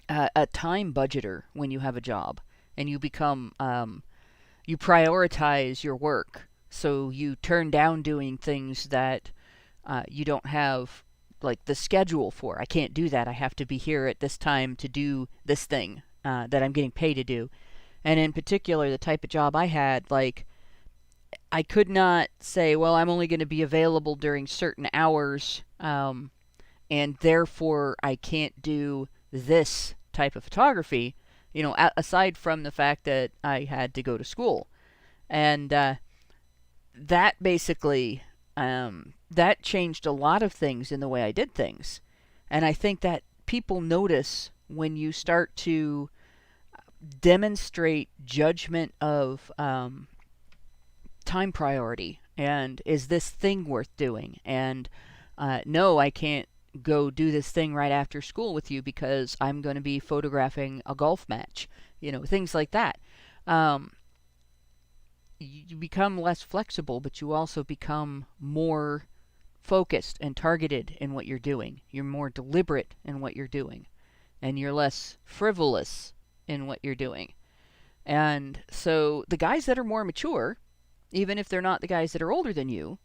a time budgeter when you have a job. And you become, you prioritize your work. So you turn down doing things that you don't have like the schedule for. I can't do that. I have to be here at this time to do this thing that I'm getting paid to do. And in particular, the type of job I had, like, I could not say, well, I'm only going to be available during certain hours, and therefore I can't do this type of photography, aside from the fact that I had to go to school. And that basically, that changed a lot of things in the way I did things. And I think that people notice when you start to demonstrate judgment of time priority, and is this thing worth doing, and no, I can't go do this thing right after school with you because I'm going to be photographing a golf match, things like that. You become less flexible, but you also become more focused and targeted in what you're doing. You're more deliberate in what you're doing, and you're less frivolous in what you're doing. And so the guys that are more mature, even if they're not the guys that are older than you,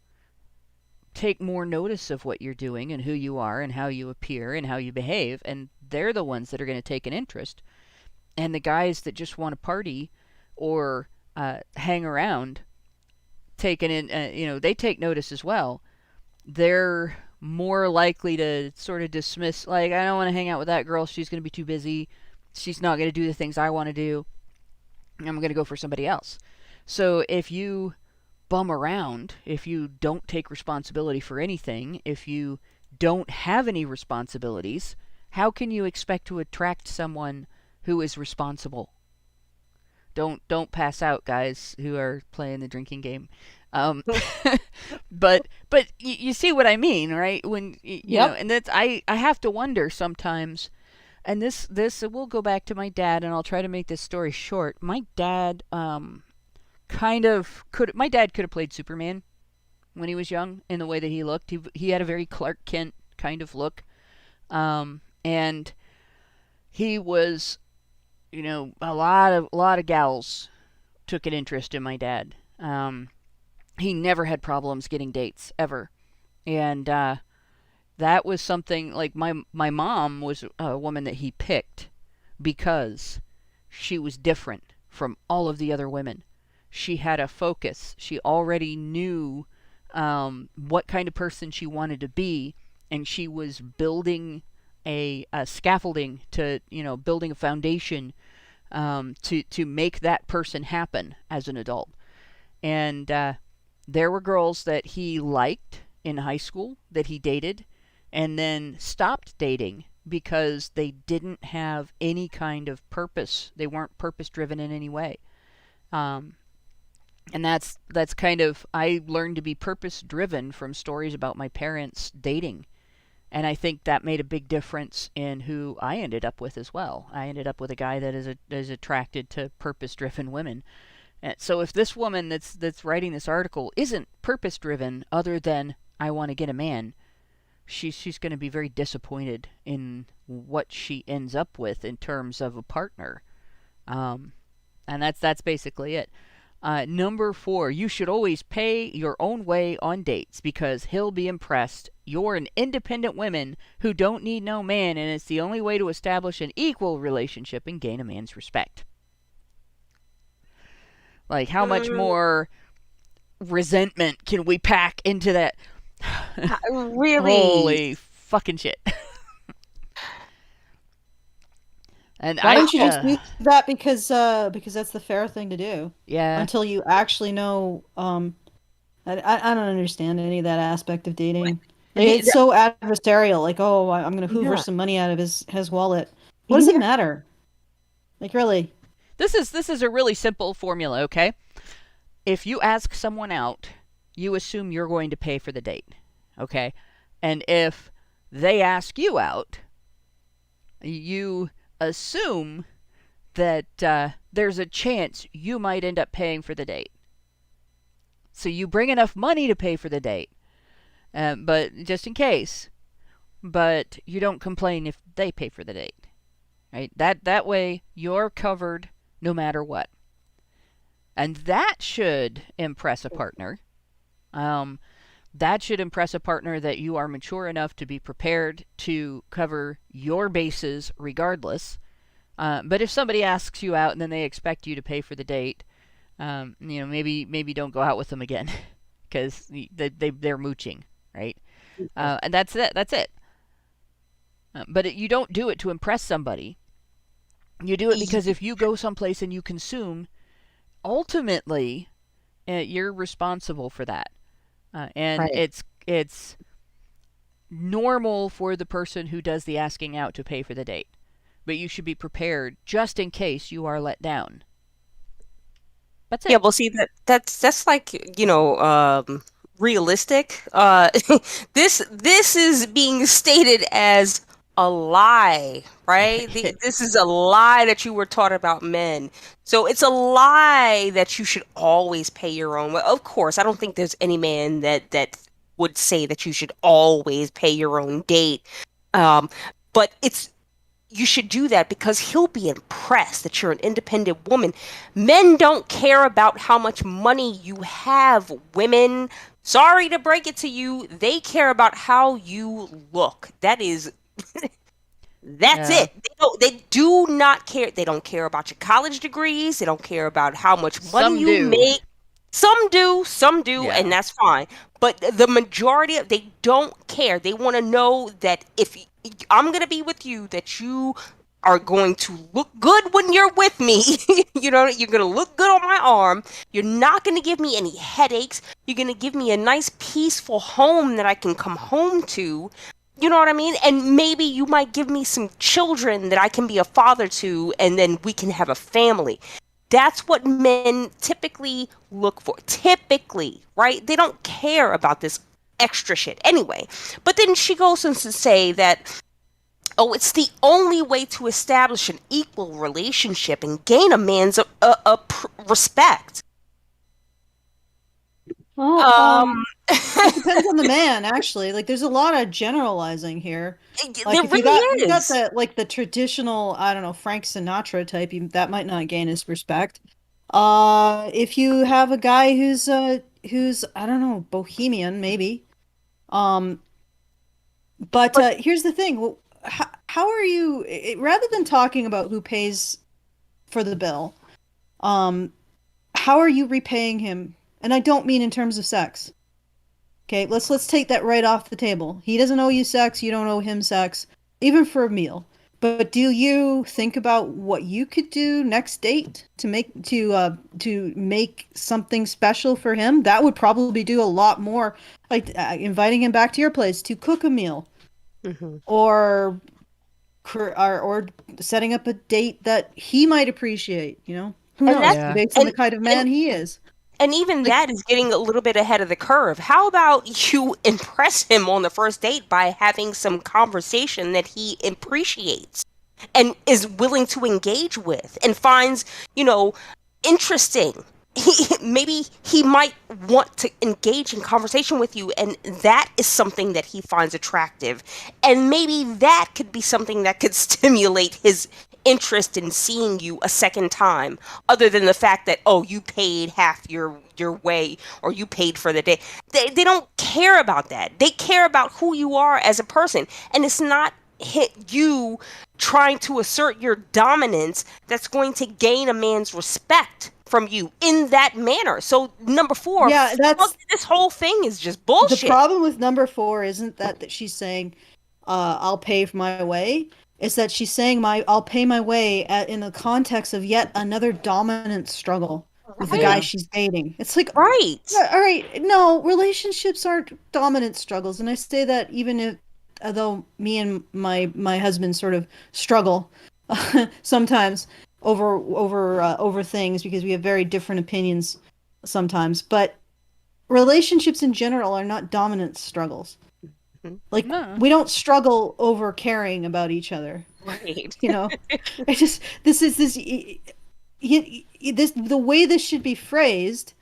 take more notice of what you're doing and who you are and how you appear and how you behave, and they're the ones that are going to take an interest. And the guys that just want to party or hang around, they take notice as well. They're more likely to sort of dismiss, like, I don't want to hang out with that girl, she's going to be too busy, she's not going to do the things I want to do, I'm going to go for somebody else. So if you bum around, if you don't take responsibility for anything, if you don't have any responsibilities, how can you expect to attract someone who is responsible? Don't pass out, guys who are playing the drinking game. But you see what I mean, right? When and that's I have to wonder sometimes. And this we'll go back to my dad, and I'll try to make this story short. My dad could have played Superman when he was young in the way that he looked. He had a very Clark Kent kind of look, and he was, a lot of gals took an interest in my dad. He never had problems getting dates ever, and that was something like my mom was a woman that he picked because she was different from all of the other women. She had a focus. She already knew what kind of person she wanted to be, and she was building a scaffolding to, building a foundation to make that person happen as an adult. And there were girls that he liked in high school that he dated and then stopped dating because they didn't have any kind of purpose. They weren't purpose-driven in any way. And that's kind of, I learned to be purpose-driven from stories about my parents dating. And I think that made a big difference in who I ended up with as well. I ended up with a guy that is attracted to purpose-driven women. And so if this woman that's writing this article isn't purpose-driven other than I want to get a man, she's going to be very disappointed in what she ends up with in terms of a partner. And that's basically it. Number 4, you should always pay your own way on dates because he'll be impressed. You're an independent woman who don't need no man, and it's the only way to establish an equal relationship and gain a man's respect. Like, how much more resentment can we pack into that? Really? Holy fucking shit. And Why don't you just do that because that's the fair thing to do? Yeah. Until you actually know. I don't understand any of that aspect of dating. It's so adversarial. Like, oh, I'm going to hoover some money out of his wallet. What does it matter? Like, really? This is a really simple formula, okay? If you ask someone out, you assume you're going to pay for the date, okay? And if they ask you out, you assume that there's a chance you might end up paying for the date. So you bring enough money to pay for the date, but just in case. But you don't complain if they pay for the date, right? That way you're covered no matter what, and that should impress a partner. That should impress a partner that you are mature enough to be prepared to cover your bases regardless. But if somebody asks you out and then they expect you to pay for the date, maybe don't go out with them again because they're mooching, right? And that's it. That's it. But you don't do it to impress somebody. You do it because if you go someplace and you consume, ultimately, you're responsible for that. And Right. it's normal for the person who does the asking out to pay for the date. But you should be prepared just in case you are let down. That's it. Yeah, well, see that's like, realistic. This is being stated as a lie, right? This is a lie that you were taught about men. So it's a lie that you should always pay your own. Well, of course, I don't think there's any man that would say that you should always pay your own date. But you should do that because he'll be impressed that you're an independent woman. Men don't care about how much money you have, women. Sorry to break it to you, they care about how you look. That's Yeah. it. They do not care. They don't care about your college degrees. They don't care about how much money Some you do. make. Some do, Yeah. and that's fine. But the majority of they don't care. They want to know that if I'm going to be with you, that you are going to look good when you're with me. You're going to look good on my arm. You're not going to give me any headaches. You're going to give me a nice, peaceful home that I can come home to. You know what I mean? And maybe you might give me some children that I can be a father to, and then we can have a family. That's what men typically look for. Typically, right? They don't care about this extra shit anyway. But then she goes on to say that, it's the only way to establish an equal relationship and gain a man's respect. Well, it depends on the man, actually. Like, there's a lot of generalizing here. Like, There if you really got is. the traditional, I don't know, Frank Sinatra type, that might not gain his respect. If you have a guy who's I don't know, bohemian maybe. But here's the thing. Well, how are you, rather than talking about who pays for the bill, how are you repaying him? And I don't mean in terms of sex. Okay, let's take that right off the table. He doesn't owe you sex, you don't owe him sex, even for a meal. But do you think about what you could do next date to make something special for him? That would probably do a lot more, like inviting him back to your place to cook a meal, or setting up a date that he might appreciate. Who And knows? Yeah. Based on the kind of man he is. And even Like, that is getting a little bit ahead of the curve. How about you impress him on the first date by having some conversation that he appreciates and is willing to engage with and finds, interesting? Maybe he might want to engage in conversation with you, and that is something that he finds attractive. And maybe that could be something that could stimulate his interest in seeing you a second time, other than the fact that, you paid half your way, or you paid for the day. They don't care about that. They care about who you are as a person, and it's not you trying to assert your dominance that's going to gain a man's respect from you in that manner. So number 4, yeah, this whole thing is just bullshit. the problem with number 4 isn't that she's saying, I'll pay for my way. It's that she's saying I'll pay my way in the context of yet another dominant struggle with the guy she's dating. It's like, Right. all right, no, relationships aren't dominant struggles, and I say that even if, although me and my husband sort of struggle sometimes over things because we have very different opinions sometimes, but relationships in general are not dominant struggles. Like, No. we don't struggle over caring about each other. Right. You know, I just the way this should be phrased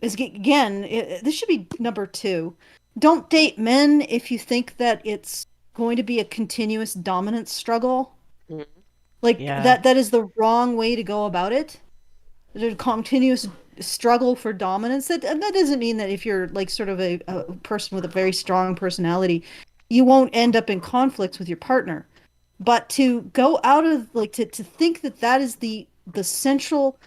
is, again, this should be number 2. Don't date men if you think that it's going to be a continuous dominance struggle. Mhm. Like, Yeah. that is the wrong way to go about it. The continuous struggle for dominance. That doesn't mean that if you're like sort of a person with a very strong personality, you won't end up in conflicts with your partner. But to go out of, like, to think that that is the central,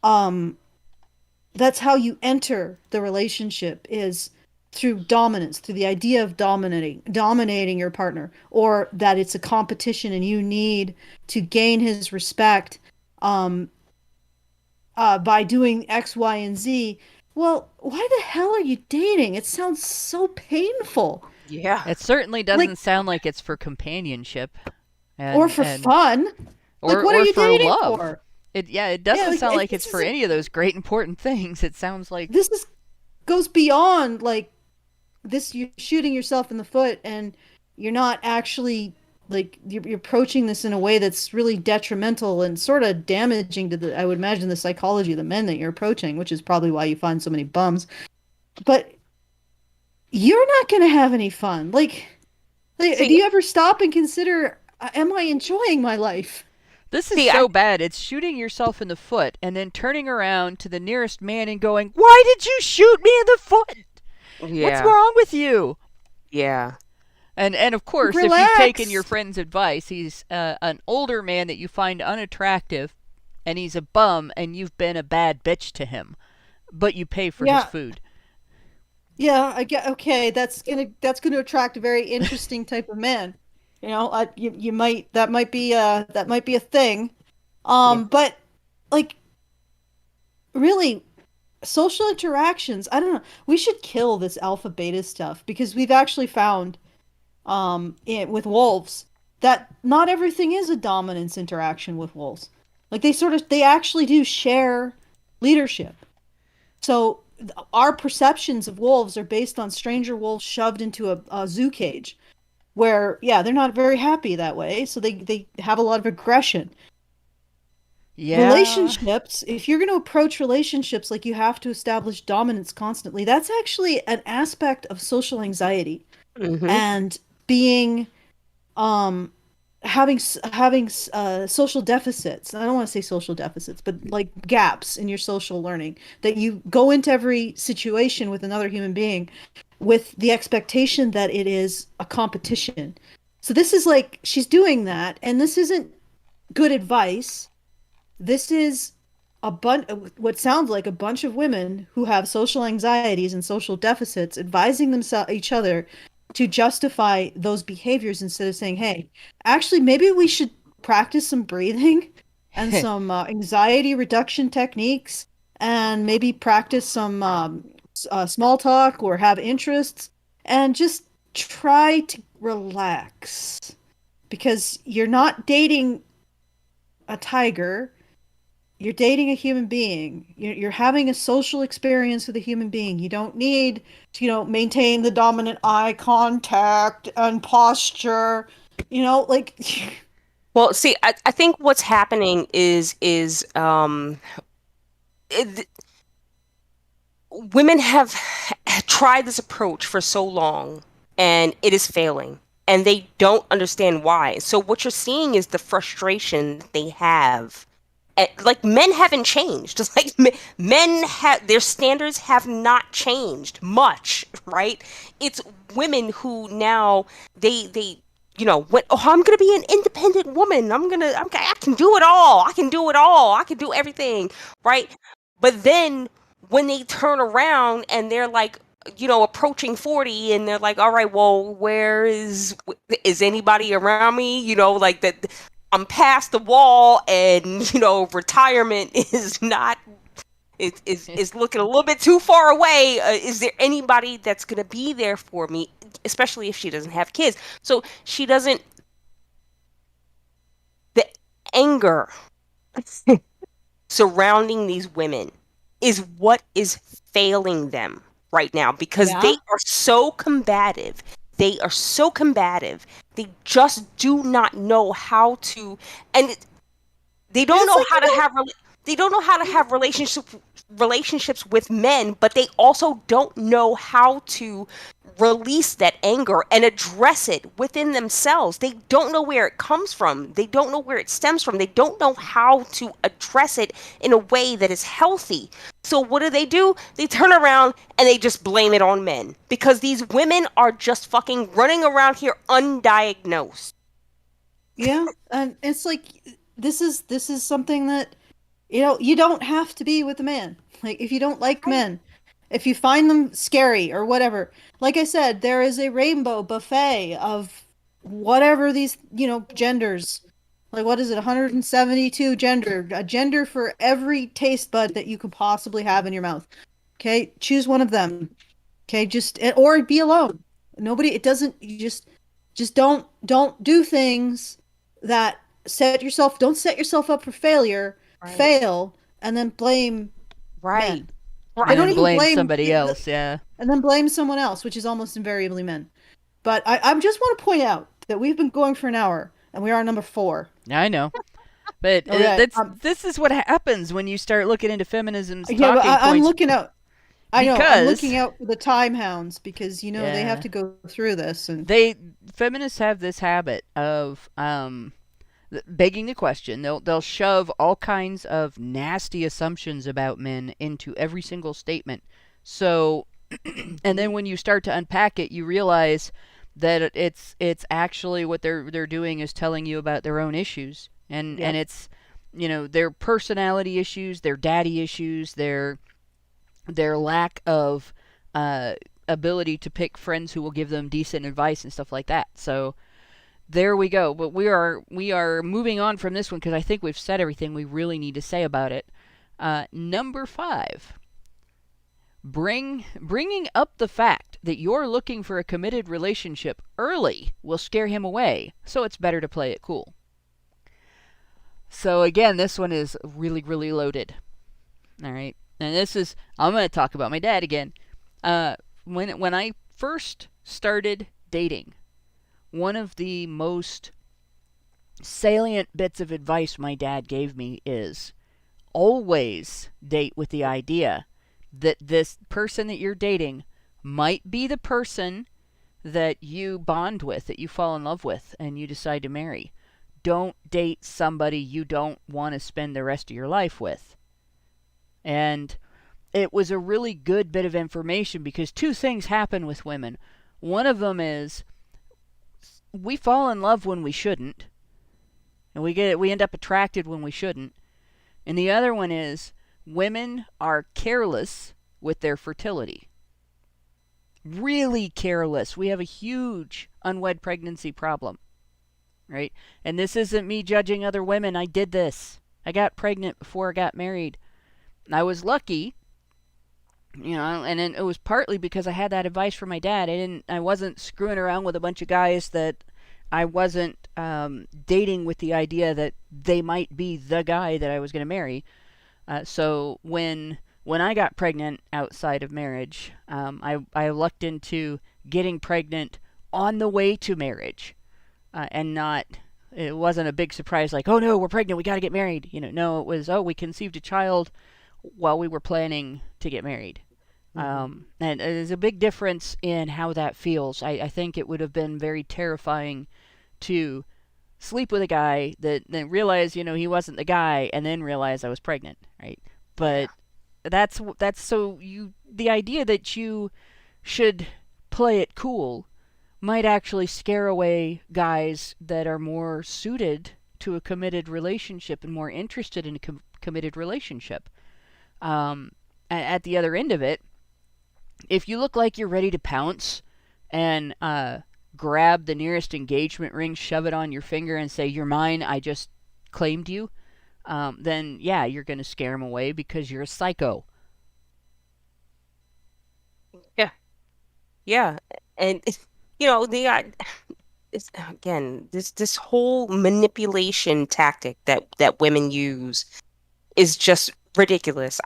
that's how you enter the relationship, is through dominance, through the idea of dominating your partner, or that it's a competition and you need to gain his respect by doing X, Y, and Z. Well, why the hell are you dating? It sounds so painful. Yeah. It certainly doesn't Like, sound like it's for companionship. or for fun. Like, what are or you for dating love. for? It doesn't like, sound like it's this for any of those great important things. It sounds like This goes beyond, like, this. You're shooting yourself in the foot, and you're not actually, like, you're approaching this in a way that's really detrimental and sort of damaging to the, I would imagine, the psychology of the men that you're approaching, which is probably why you find so many bums. But you're not going to have any fun. Like, do you ever stop and consider, am I enjoying my life? this is so bad. It's shooting yourself in the foot and then turning around to the nearest man and going, "Why did you shoot me in the foot? Yeah. What's wrong with you?" Yeah. And of course, if Relax. you've taken your friend's advice, he's an older man that you find unattractive, and he's a bum, and you've been a bad bitch to him, but you pay for his food. Yeah, I get. Okay, that's gonna attract a very interesting type of man. You know, you might, that might be a thing. But, like, really, social interactions, I don't know. We should kill this alpha beta stuff, because we've actually found, with wolves, that not everything is a dominance interaction with wolves. Like, they actually do share leadership. So our perceptions of wolves are based on stranger wolves shoved into a zoo cage, where, yeah, they're not very happy that way, so they have a lot of aggression. Yeah. Relationships, if you're going to approach relationships like you have to establish dominance constantly, that's actually an aspect of social anxiety. Mm-hmm. And being, having social deficits. I don't want to say social deficits, but, like, gaps in your social learning, that you go into every situation with another human being with the expectation that it is a competition. So this is, like, she's doing that, and this isn't good advice. This is what sounds like a bunch of women who have social anxieties and social deficits advising each other to justify those behaviors, instead of saying, hey, actually, maybe we should practice some breathing and some anxiety reduction techniques, and maybe practice some small talk, or have interests, and just try to relax. Because you're not dating a tiger. You're dating a human being. You're having a social experience with a human being. You don't need to, maintain the dominant eye contact and posture. Like. Well, see, I think what's happening is women have tried this approach for so long, and it is failing, and they don't understand why. So what you're seeing is the frustration they have. Like, men haven't changed. Just like men have, their standards have not changed much, right? It's women who now they went, oh, I'm gonna be an independent woman. I can do it all. I can do it all. I can do everything, right? But then when they turn around and they're like, approaching 40, and they're like, all right, well, where is anybody around me? Like that. I'm past the wall, and retirement is not. Is looking a little bit too far away. Is there anybody that's gonna be there for me, especially if she doesn't have kids? So she doesn't. The anger surrounding these women is what is failing them right now, because they are so combative. They are so combative. They just do not know how to, and they don't know how to have. They don't know how to have relationships with men, but they also don't know how to release that anger and address it within themselves. They don't know where it comes from. They don't know where it stems from. They don't know how to address it in a way that is healthy. So what do? They turn around and they just blame it on men because these women are just fucking running around here undiagnosed. Yeah, and it's like this is something that you don't have to be with a man. Like if you don't like men, if you find them scary or whatever, like I said, there is a rainbow buffet of whatever these, genders. Like what is it, 172 a gender for every taste bud that you could possibly have in your mouth. Okay, choose one of them. Okay, or be alone. Nobody, it doesn't, you just don't do things that don't set yourself up for failure, fail, and then blame men. I don't even blame somebody else, yeah. And then blame someone else, which is almost invariably men. But I just want to point out that we've been going for an hour, and we are on number 4. I know. But this is what happens when you start looking into feminism's talking points. I'm looking out. I know. I'm looking out for the time hounds because they have to go through this, and feminists have this habit of begging the question. They'll shove all kinds of nasty assumptions about men into every single statement. So, and then when you start to unpack it, you realize that it's actually what they're doing is telling you about their own issues, and it's their personality issues, their daddy issues, their lack of ability to pick friends who will give them decent advice and stuff like that. So there we go. But we are moving on from this one because I think we've said everything we really need to say about it. Number 5. Bringing up the fact that you're looking for a committed relationship early will scare him away, so it's better to play it cool. So again, this one is really, really loaded. All right. And I'm going to talk about my dad again. When I first started dating, one of the most salient bits of advice my dad gave me is always date with the idea that this person that you're dating might be the person that you bond with, that you fall in love with, and you decide to marry. Don't date somebody you don't want to spend the rest of your life with. And it was a really good bit of information because 2 things happen with women. One of them is we fall in love when we shouldn't, and we end up attracted when we shouldn't. And the other one is women are careless with their fertility. Really careless. We have a huge unwed pregnancy problem, right? And this isn't me judging other women. I did this. I got pregnant before I got married. I was lucky, and then it was partly because I had that advice from my dad. I wasn't screwing around with a bunch of guys that I wasn't dating with the idea that they might be the guy that I was going to marry. So when I got pregnant outside of marriage, I lucked into getting pregnant on the way to marriage, and it wasn't a big surprise like, oh no, we're pregnant, we got to get married. No, it was, we conceived a child while we were planning to get married. And there's a big difference in how that feels. I think it would have been very terrifying to sleep with a guy that then realize, he wasn't the guy, and then realize I was pregnant, right? But that's the idea that you should play it cool might actually scare away guys that are more suited to a committed relationship and more interested in a committed relationship. At the other end of it, if you look like you're ready to pounce and grab the nearest engagement ring, shove it on your finger, and say, "You're mine, I just claimed you," then yeah, you're going to scare them away because you're a psycho. Yeah, and it's again this whole manipulation tactic that women use is just ridiculous.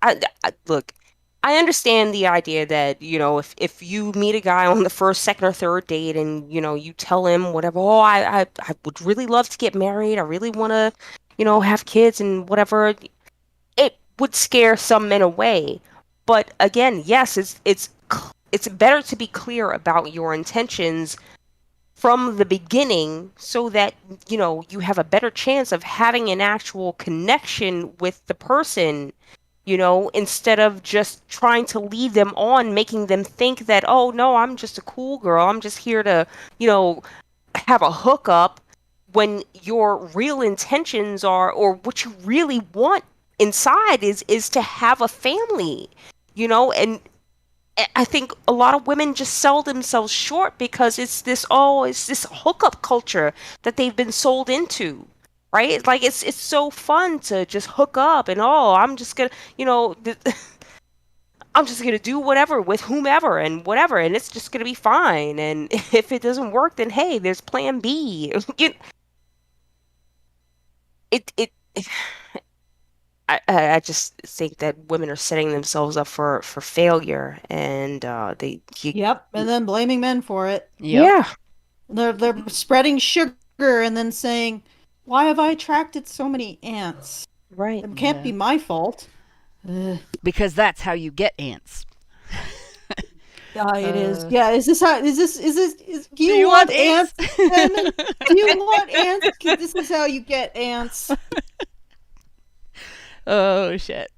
Look, I understand the idea that, if you meet a guy on the first, second, or third date and, you tell him whatever, oh, I would really love to get married. I really want to, have kids and whatever. It would scare some men away. But again, yes, it's better to be clear about your intentions from the beginning so that, you have a better chance of having an actual connection with the person, instead of just trying to lead them on, making them think that, oh, no, I'm just a cool girl. I'm just here to, have a hookup, when your real intentions are, or what you really want inside is to have a family, and I think a lot of women just sell themselves short because it's this hookup culture that they've been sold into, right? Like it's so fun to just hook up and, oh, I'm just gonna, I'm just gonna do whatever with whomever and whatever, and it's just gonna be fine. And if it doesn't work, then hey, there's Plan B. It I just think that women are setting themselves up for failure, and Yep, and then blaming men for it. Yep. yeah. They're spreading sugar and then saying, "Why have I attracted so many ants? Right. It can't be my fault." Ugh. Because that's how you get ants. It is. Yeah, is this how? Do you, you want want ants? ants? Simon? Do you want ants? 'Cause this is how you get ants. Oh shit.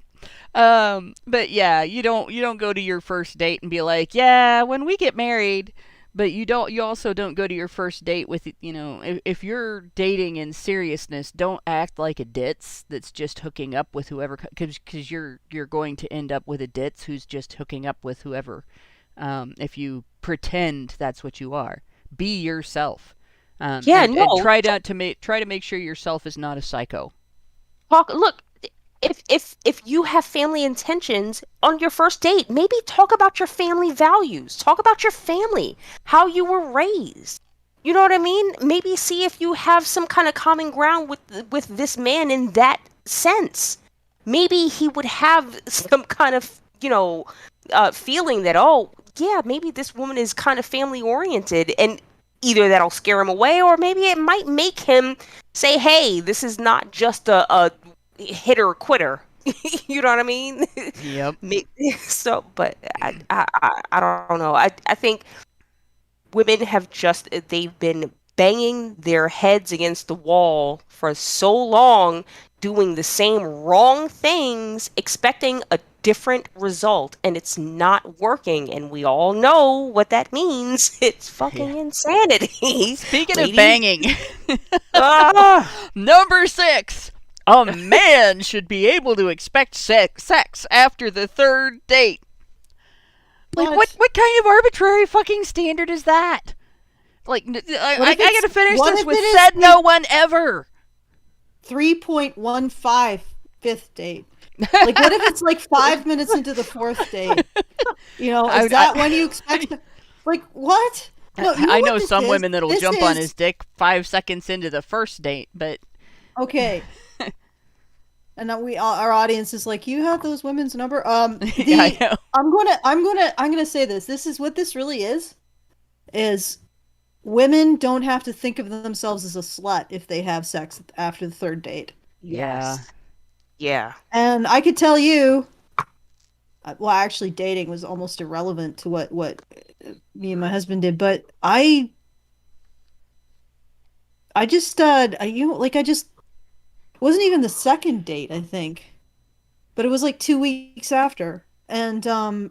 But yeah, you don't go to your first date and be like, yeah, when we get married. But you also don't go to your first date with, if you're dating in seriousness, don't act like a ditz that's just hooking up with whoever, because you're going to end up with a ditz who's just hooking up with whoever. If you pretend that's what you are, be yourself. Yeah, and no. try to make sure yourself is not a psycho. Look, if you have family intentions on your first date, maybe talk about your family values. Talk about your family, how you were raised. You know what I mean? Maybe see if you have some kind of common ground with this man in that sense. Maybe he would have some kind of, feeling that, oh, yeah, maybe this woman is kind of family oriented, and either that'll scare him away, or maybe it might make him say, hey, this is not just a hitter quitter. You know what I mean? Yep. So, but I don't know. I think women they've been banging their heads against the wall for so long, doing the same wrong things, expecting a different result, and it's not working, and we all know what that means. It's fucking insanity. Speaking Ladies. of banging, Ah! number 6. A man should be able to expect sex after the third date. Like, what kind of arbitrary fucking standard is that? Like, I gotta finish this with said no one ever. 3.15 fifth date. Like, what if it's like 5 minutes into the fourth date? Is that when you expect? Like, what? No, I know some women that'll jump on his dick 5 seconds into the first date, but okay. And now our audience is like, you have those women's number. Yeah, I know. I'm gonna say this. This is what this really is women don't have to think of themselves as a slut if they have sex after the third date. Yes. Yeah. And I could tell you, well, actually, dating was almost irrelevant to what me and my husband did, but I just it wasn't even the second date, I think, but it was like 2 weeks after, and I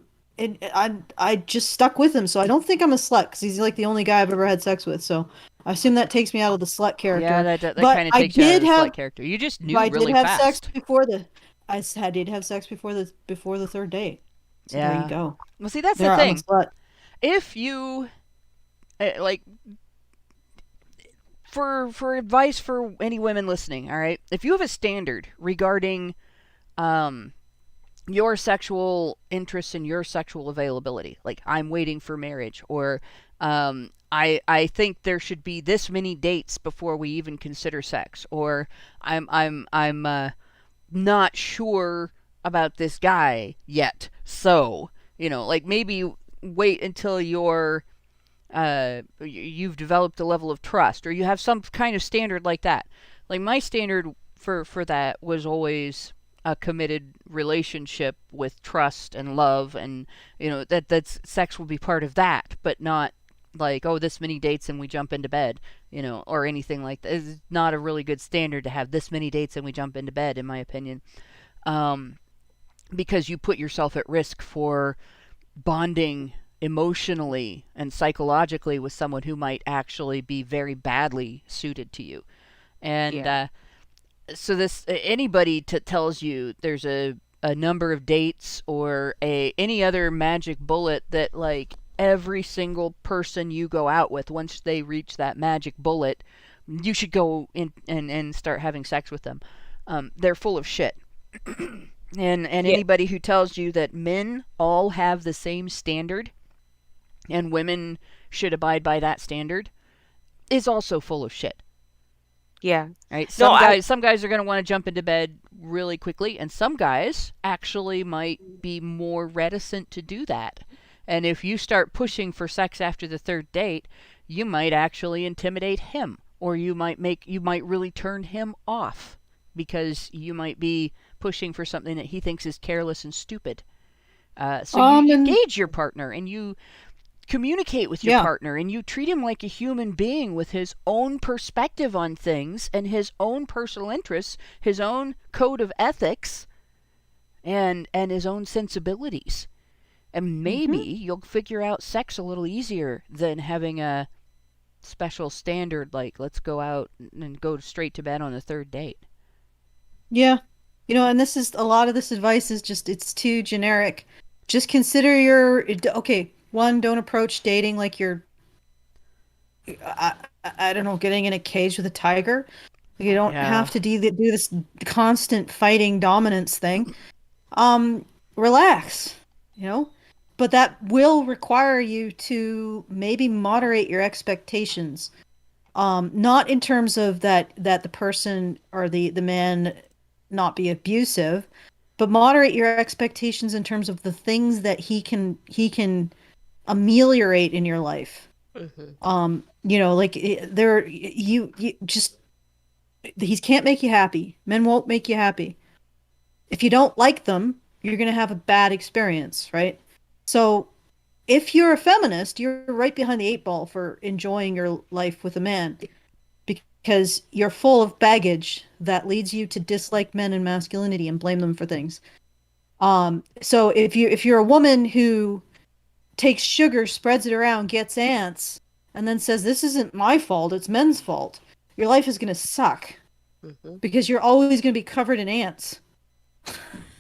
just stuck with him. So I don't think I'm a slut because he's like the only guy I've ever had sex with. So I assume that takes me out of the slut character. Yeah, that kind of takes you out of the slut character. You just knew really fast. I did have sex before I did have sex before the third date. So yeah. There you go. Well, see, that's there, the thing. I'm a slut. If you for advice for any women listening, all right? If you have a standard regarding your sexual interests and your sexual availability, like I'm waiting for marriage, or I think there should be this many dates before we even consider sex, or I'm not sure about this guy yet. So, like maybe wait until you've developed a level of trust, or you have some kind of standard like that. Like my standard for that was always a committed relationship with trust and love, and that's sex will be part of that, but not like, oh, this many dates and we jump into bed, or anything like that. It's not a really good standard to have this many dates and we jump into bed, in my opinion, because you put yourself at risk for bonding emotionally and psychologically with someone who might actually be very badly suited to you. And so this anybody tells you there's a number of dates or any other magic bullet that like every single person you go out with, once they reach that magic bullet, you should go in and start having sex with them. They're full of shit. And anybody who tells you that men all have the same standard and women should abide by that standard is also full of shit. Yeah. Right? Some guys are going to want to jump into bed really quickly, and some guys actually might be more reticent to do that. And if you start pushing for sex after the third date, you might actually intimidate him, or you might really turn him off because you might be pushing for something that he thinks is careless and stupid. So you engage your partner, and you communicate with your partner, and you treat him like a human being with his own perspective on things and his own personal interests, his own code of ethics, and his own sensibilities. And maybe you'll figure out sex a little easier than having a special standard like, let's go out and go straight to bed on the third date. Yeah. And this is, a lot of this advice is just, it's too generic. Just consider one, don't approach dating like you're, I don't know, getting in a cage with a tiger. You don't have to do this constant fighting dominance thing. Relax, but that will require you to maybe moderate your expectations. Not in terms of that the person or the man not be abusive, but moderate your expectations in terms of the things that he can ameliorate in your life. Like he can't make you happy. Men won't make you happy. If you don't like them, you're going to have a bad experience, right? So if you're a feminist, you're right behind the 8 ball for enjoying your life with a man, because you're full of baggage that leads you to dislike men and masculinity and blame them for things. So if you're a woman who takes sugar, spreads it around, gets ants, and then says, this isn't my fault, it's men's fault, your life is going to suck, because you're always going to be covered in ants.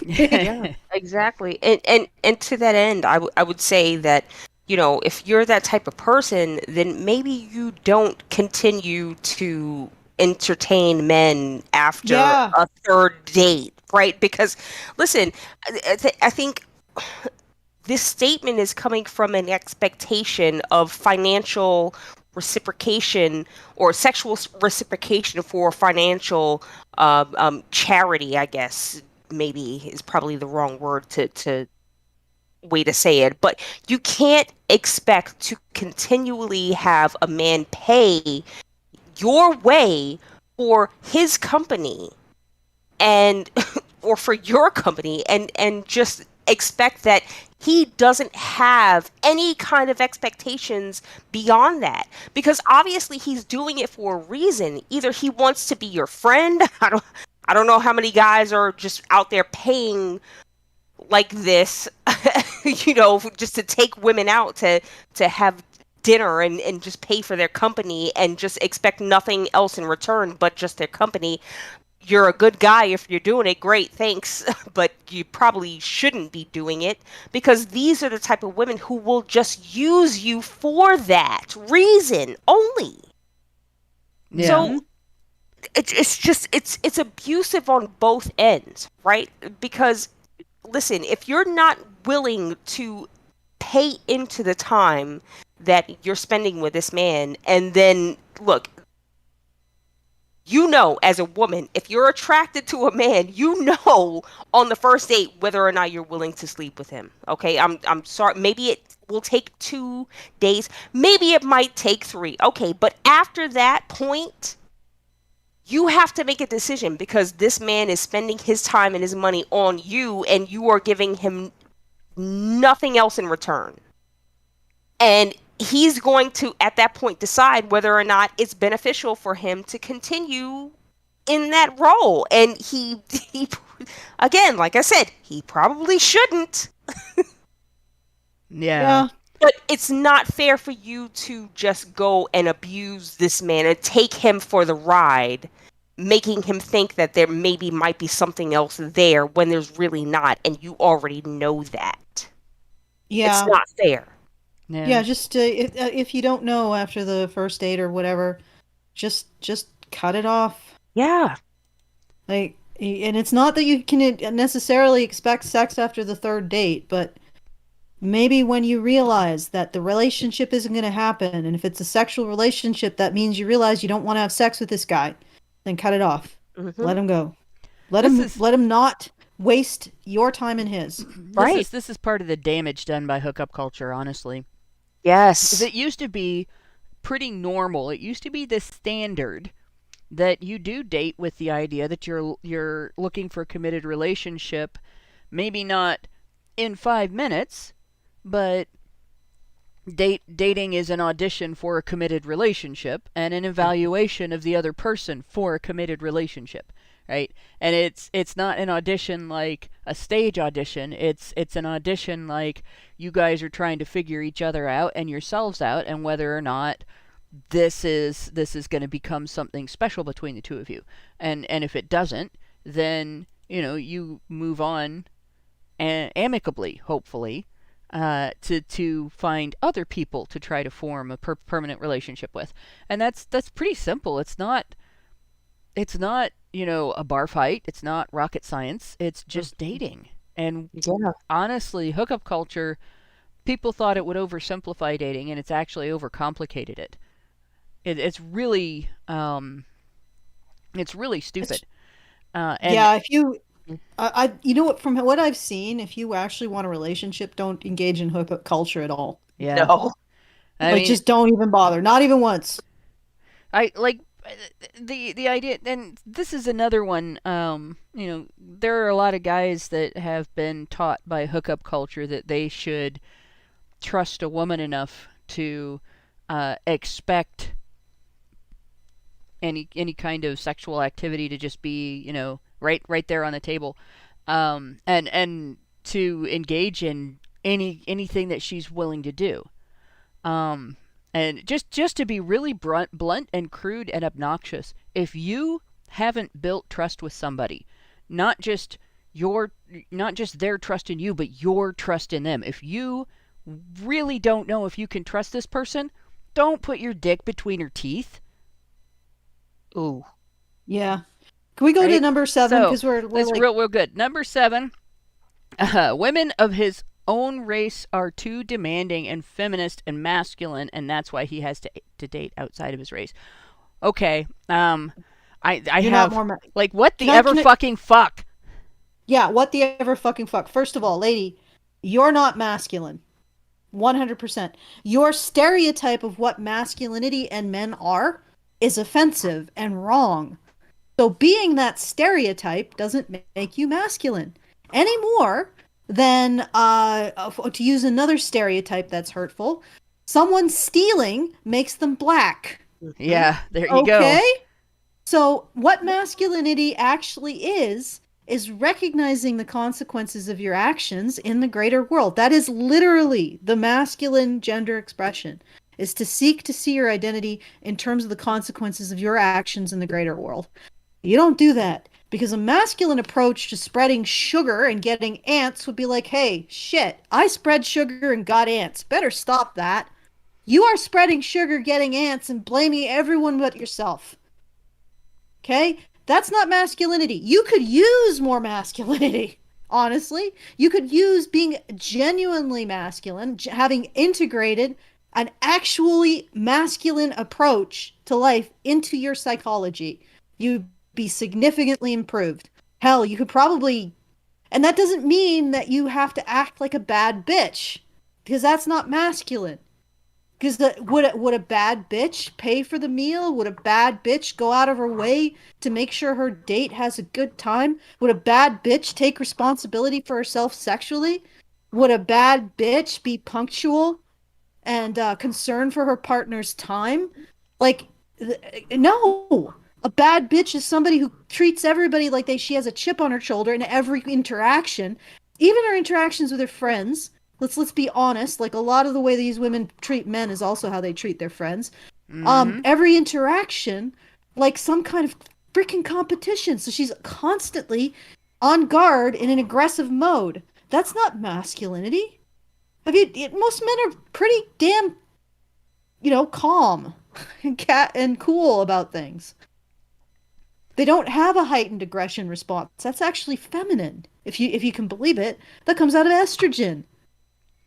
Yeah, exactly. And to that end, I would say that, if you're that type of person, then maybe you don't continue to entertain men after a third date, right? Because, listen, I think this statement is coming from an expectation of financial reciprocation or sexual reciprocation for financial charity, I guess. Maybe is probably the wrong word to way to say it, but you can't expect to continually have a man pay your way for his company and or for your company and just expect that he doesn't have any kind of expectations beyond that, because obviously he's doing it for a reason. Either he wants to be your friend. I don't know how many guys are just out there paying like this, just to take women out to have dinner and just pay for their company and just expect nothing else in return but just their company. You're a good guy if you're doing it, great, thanks, but you probably shouldn't be doing it, because these are the type of women who will just use you for that reason only. Yeah. So it's abusive on both ends, right? Because listen, if you're not willing to pay into the time that you're spending with this man, and then look, You know, as a woman, if you're attracted to a man, you know on the first date whether or not you're willing to sleep with him. Okay, I'm sorry. Maybe it will take 2 days. Maybe it might take 3. Okay, but after that point, you have to make a decision because this man is spending his time and his money on you, and you are giving him nothing else in return. And he's going to, at that point, decide whether or not it's beneficial for him to continue in that role. And he again, like I said, he probably shouldn't. Yeah. But it's not fair for you to just go and abuse this man and take him for the ride, making him think that there maybe might be something else there when there's really not, and you already know that. Yeah. It's not fair. Yeah, just if you don't know after the first date or whatever, just cut it off. Yeah. Like, and it's not that you can necessarily expect sex after the third date, but maybe when you realize that the relationship isn't going to happen, and if it's a sexual relationship, that means you realize you don't want to have sex with this guy, then cut it off. Mm-hmm. Let him go. Let him not waste your time and his. Right. This is part of the damage done by hookup culture, honestly. Yes. It used to be pretty normal. It used to be the standard that you do date with the idea that you're looking for a committed relationship, maybe not in 5 minutes, but dating is an audition for a committed relationship and an evaluation of the other person for a committed relationship, right? And it's not an audition like a stage audition. It's an audition like you guys are trying to figure each other out and yourselves out, and whether or not this is going to become something special between the two of you. And if it doesn't, then you move on amicably, hopefully, to find other people to try to form a permanent relationship with. And that's pretty simple. It's not a bar fight. It's not rocket science. It's just dating. And honestly, hookup culture, people thought it would oversimplify dating, and it's actually overcomplicated it. It's really stupid. If you from what I've seen, if you actually want a relationship, don't engage in hookup culture at all. Yeah. No. I mean, just don't even bother. Not even once. I like the idea, and this is another one. There are a lot of guys that have been taught by hookup culture that they should trust a woman enough to expect any kind of sexual activity to just be, right there on the table, and to engage in anything that she's willing to do. And just to be really blunt and crude and obnoxious, if you haven't built trust with somebody, not just their trust in you, but your trust in them, if you really don't know if you can trust this person, don't put your dick between her teeth. Ooh. Yeah. Can we go to number 7? Because we're like... real good. Number 7, women of his own race are too demanding and feminist and masculine, and that's why he has to date outside of his race. Okay. I have what the ever fucking fuck? Yeah, what the ever fucking fuck? First of all, lady, you're not masculine. 100%. Your stereotype of what masculinity and men are is offensive and wrong. So being that stereotype doesn't make you masculine any more than, to use another stereotype that's hurtful, someone stealing makes them black. Yeah, there you go. Okay? So what masculinity actually is recognizing the consequences of your actions in the greater world. That is literally the masculine gender expression, is to seek to see your identity in terms of the consequences of your actions in the greater world. You don't do that, because a masculine approach to spreading sugar and getting ants would be like, hey, shit, I spread sugar and got ants. Better stop that. You are spreading sugar, getting ants, and blaming everyone but yourself. Okay? That's not masculinity. You could use more masculinity, honestly. You could use being genuinely masculine, having integrated an actually masculine approach to life into your psychology. you'd be significantly improved. Hell, you could probably, and that doesn't mean that you have to act like a bad bitch, because that's not masculine. Because would a bad bitch pay for the meal? Would a bad bitch go out of her way to make sure her date has a good time? Would a bad bitch take responsibility for herself sexually? Would a bad bitch be punctual and concerned for her partner's time? Like, no. A bad bitch is somebody who treats everybody like she has a chip on her shoulder in every interaction, even her interactions with her friends. Let's be honest. Like, a lot of the way these women treat men is also how they treat their friends. Every interaction, like some kind of freaking competition. So she's constantly on guard in an aggressive mode. That's not masculinity. Most men are pretty damn, calm and cool about things. They don't have a heightened aggression response. That's actually feminine, if you can believe it. That comes out of estrogen.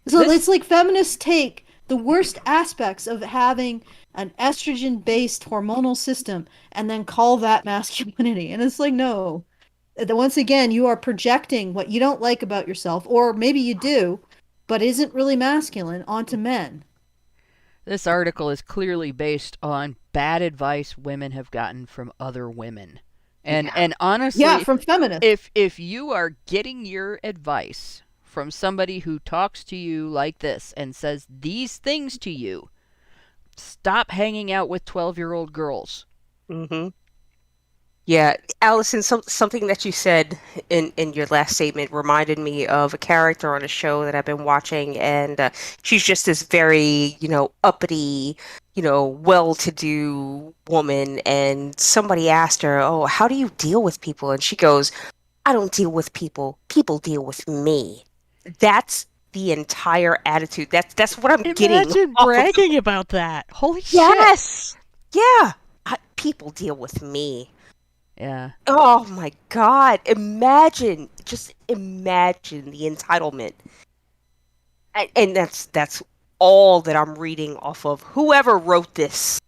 So it's like feminists take the worst aspects of having an estrogen-based hormonal system and then call that masculinity. And it's like, no. Once again, you are projecting what you don't like about yourself, or maybe you do, but isn't really masculine, onto men. This article is clearly based on bad advice women have gotten from other women. And honestly, from feminists. If you are getting your advice from somebody who talks to you like this and says these things to you, stop hanging out with 12-year-old girls. Mm-hmm. Yeah, Allison, something that you said in your last statement reminded me of a character on a show that I've been watching, and she's just this very, uppity, well-to-do woman, and somebody asked her, "Oh, how do you deal with people?" And she goes, "I don't deal with people. People deal with me." That's the entire attitude. That's what I'm getting. Imagine bragging about that. Holy shit. Yes. Yeah. People deal with me. Yeah. Oh my God. Just imagine the entitlement. And that's all that I'm reading off of whoever wrote this.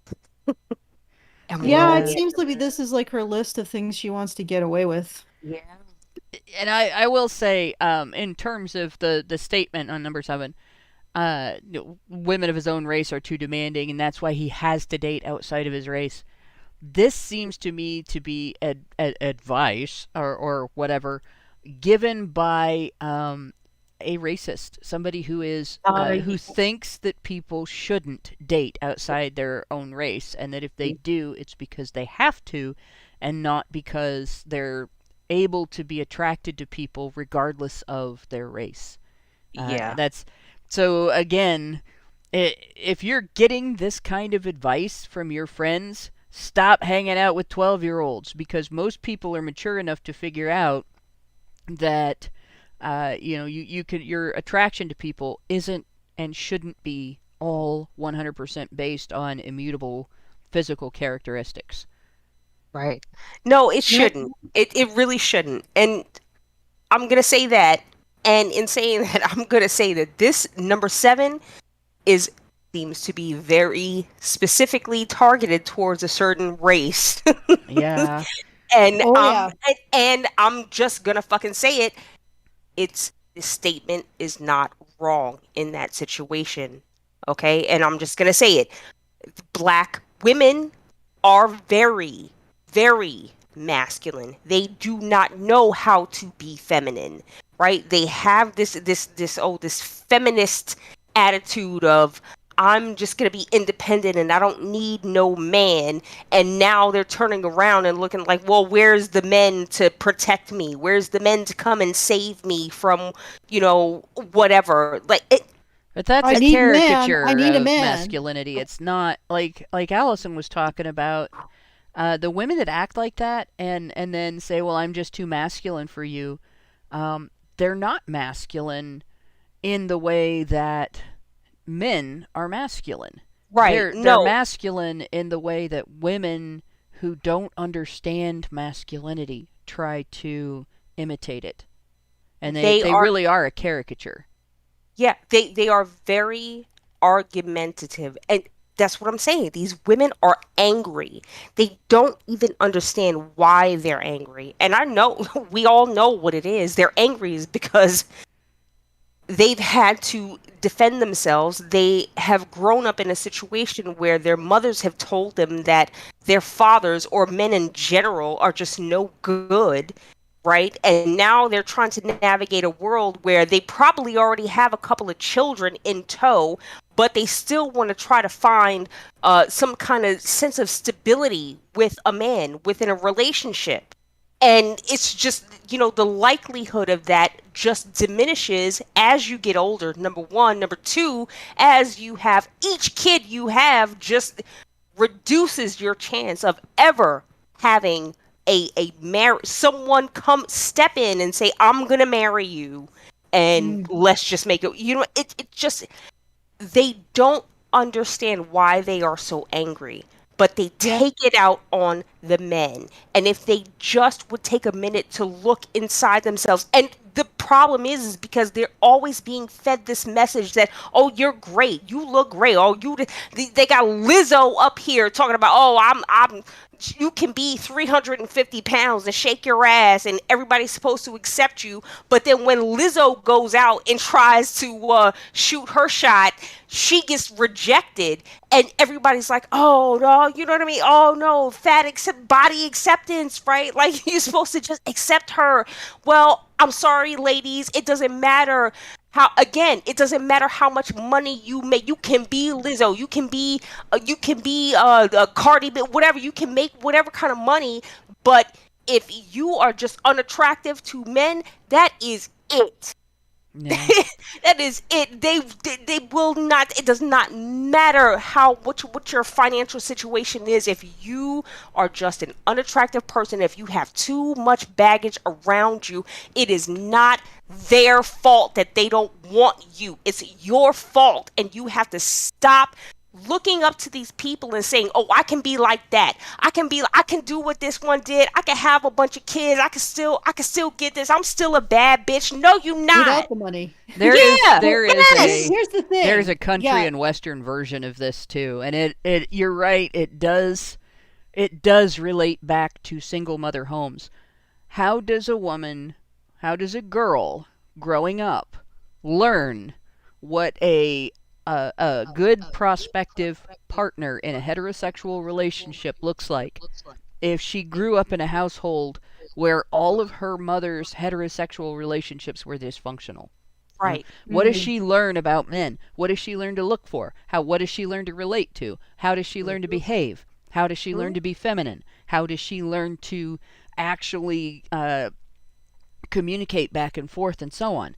Yeah, it seems to be this is like her list of things she wants to get away with. Yeah. And I will say, in terms of the statement on number 7, women of his own race are too demanding, and that's why he has to date outside of his race. This seems to me to be advice or whatever given by a racist, somebody who is who thinks that people shouldn't date outside their own race, and that if they do, it's because they have to, and not because they're able to be attracted to people regardless of their race. That's so. Again, if you're getting this kind of advice from your friends, stop hanging out with 12-year-olds, because most people are mature enough to figure out that your attraction to people isn't and shouldn't be all 100% based on immutable physical characteristics. Right. No, it shouldn't. It really shouldn't. And I'm going to say that. And in saying that, I'm going to say that this number 7 seems to be very specifically targeted towards a certain race. Yeah. And and I'm just going to fucking say it. This statement is not wrong in that situation. Okay? And I'm just going to say it. Black women are very, very masculine. They do not know how to be feminine, right? They have this feminist attitude of, I'm just going to be independent and I don't need no man. And now they're turning around and looking like, well, where's the men to protect me? Where's the men to come and save me from, whatever? Like it. But that's a caricature of masculinity. It's not like Allison was talking about. The women that act like that and then say, well, I'm just too masculine for you, they're not masculine in the way that men are masculine. Right. They're masculine in the way that women who don't understand masculinity try to imitate it. And they really are a caricature. Yeah, they are very argumentative. And That's what I'm saying. These women are angry. They don't even understand why they're angry. And I know, we all know what it is. They're angry is because they've had to defend themselves. They have grown up in a situation where their mothers have told them that their fathers or men in general are just no good, right? And now they're trying to navigate a world where they probably already have a couple of children in tow, but they still want to try to find some kind of sense of stability with a man within a relationship. And it's just, the likelihood of that just diminishes as you get older, number one. Number two, as you have each kid you have just reduces your chance of ever having a marriage, someone come step in and say, I'm gonna marry you, and let's just make it, it just, they don't understand why they are so angry, but they take it out on the men. And if they just would take a minute to look inside themselves, and the problem is because they're always being fed this message that, oh, you're great, you look great, oh, they got Lizzo up here talking about, oh, I'm you can be 350 pounds and shake your ass and everybody's supposed to accept you. But then when Lizzo goes out and tries to shoot her shot, she gets rejected and everybody's like, oh no, you know what I mean? Oh no, body acceptance, right? Like, you're supposed to just accept her. Well, I'm sorry, ladies, it doesn't matter it doesn't matter how much money you make. You can be Lizzo, you can be Cardi B, whatever. You can make whatever kind of money, but if you are just unattractive to men, that is it. Yeah. That is it. They will not. It does not matter what your financial situation is. If you are just an unattractive person, if you have too much baggage around you, it is not their fault that they don't want you. It's your fault, and you have to stop looking up to these people and saying, oh, I can be like that, I can do what this one did, I can have a bunch of kids, I can still get this, I'm still a bad bitch. No, you not. Without the money. There is Here's the thing. There's a country and western version of this too, and it you're right, it does relate back to single mother homes. How does a girl growing up learn what a good prospective partner in a heterosexual relationship looks like if she grew up in a household where all of her mother's heterosexual relationships were dysfunctional? Right. What does she learn about men? What does she learn to look for? What does she learn to relate to? How does she learn to behave? How does she learn to be feminine? How does she learn to actually communicate back and forth and so on?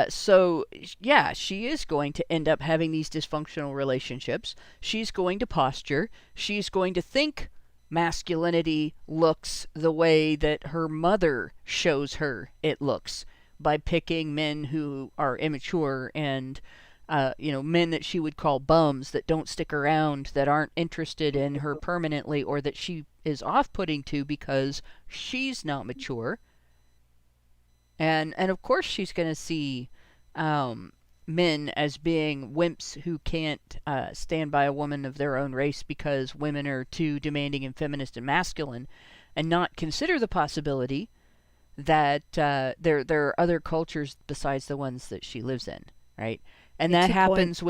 So, yeah, she is going to end up having these dysfunctional relationships. She's going to posture. She's going to think masculinity looks the way that her mother shows her it looks, by picking men who are immature and, men that she would call bums, that don't stick around, that aren't interested in her permanently, or that she is off-putting to because she's not mature. And of course she's going to see men as being wimps who can't stand by a woman of their own race because women are too demanding and feminist and masculine, and not consider the possibility that there are other cultures besides the ones that she lives in, right? And that happens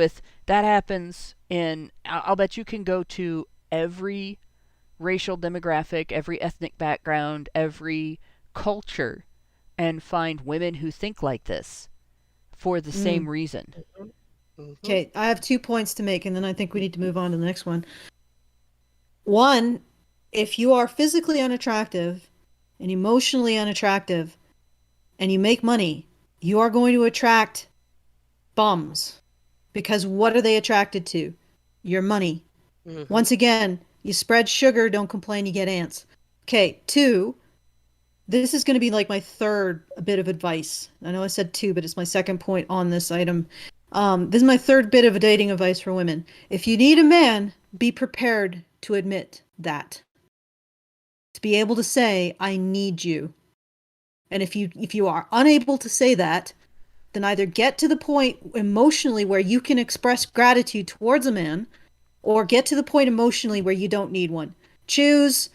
in, I'll bet you can go to every racial demographic, every ethnic background, every culture, and find women who think like this for the same reason. Okay, I have 2 points to make, and then I think we need to move on to the next one. One, if you are physically unattractive and emotionally unattractive and you make money, you are going to attract bums. Because what are they attracted to? Your money. Once again, you spread sugar, don't complain, you get ants. Okay, 2, this is going to be like my third bit of advice. I know I said 2, but it's my second point on this item. This is my third bit of dating advice for women. If you need a man, be prepared to admit that. To be able to say, I need you. And if you are unable to say that, then either get to the point emotionally where you can express gratitude towards a man, or get to the point emotionally where you don't need one. Choose,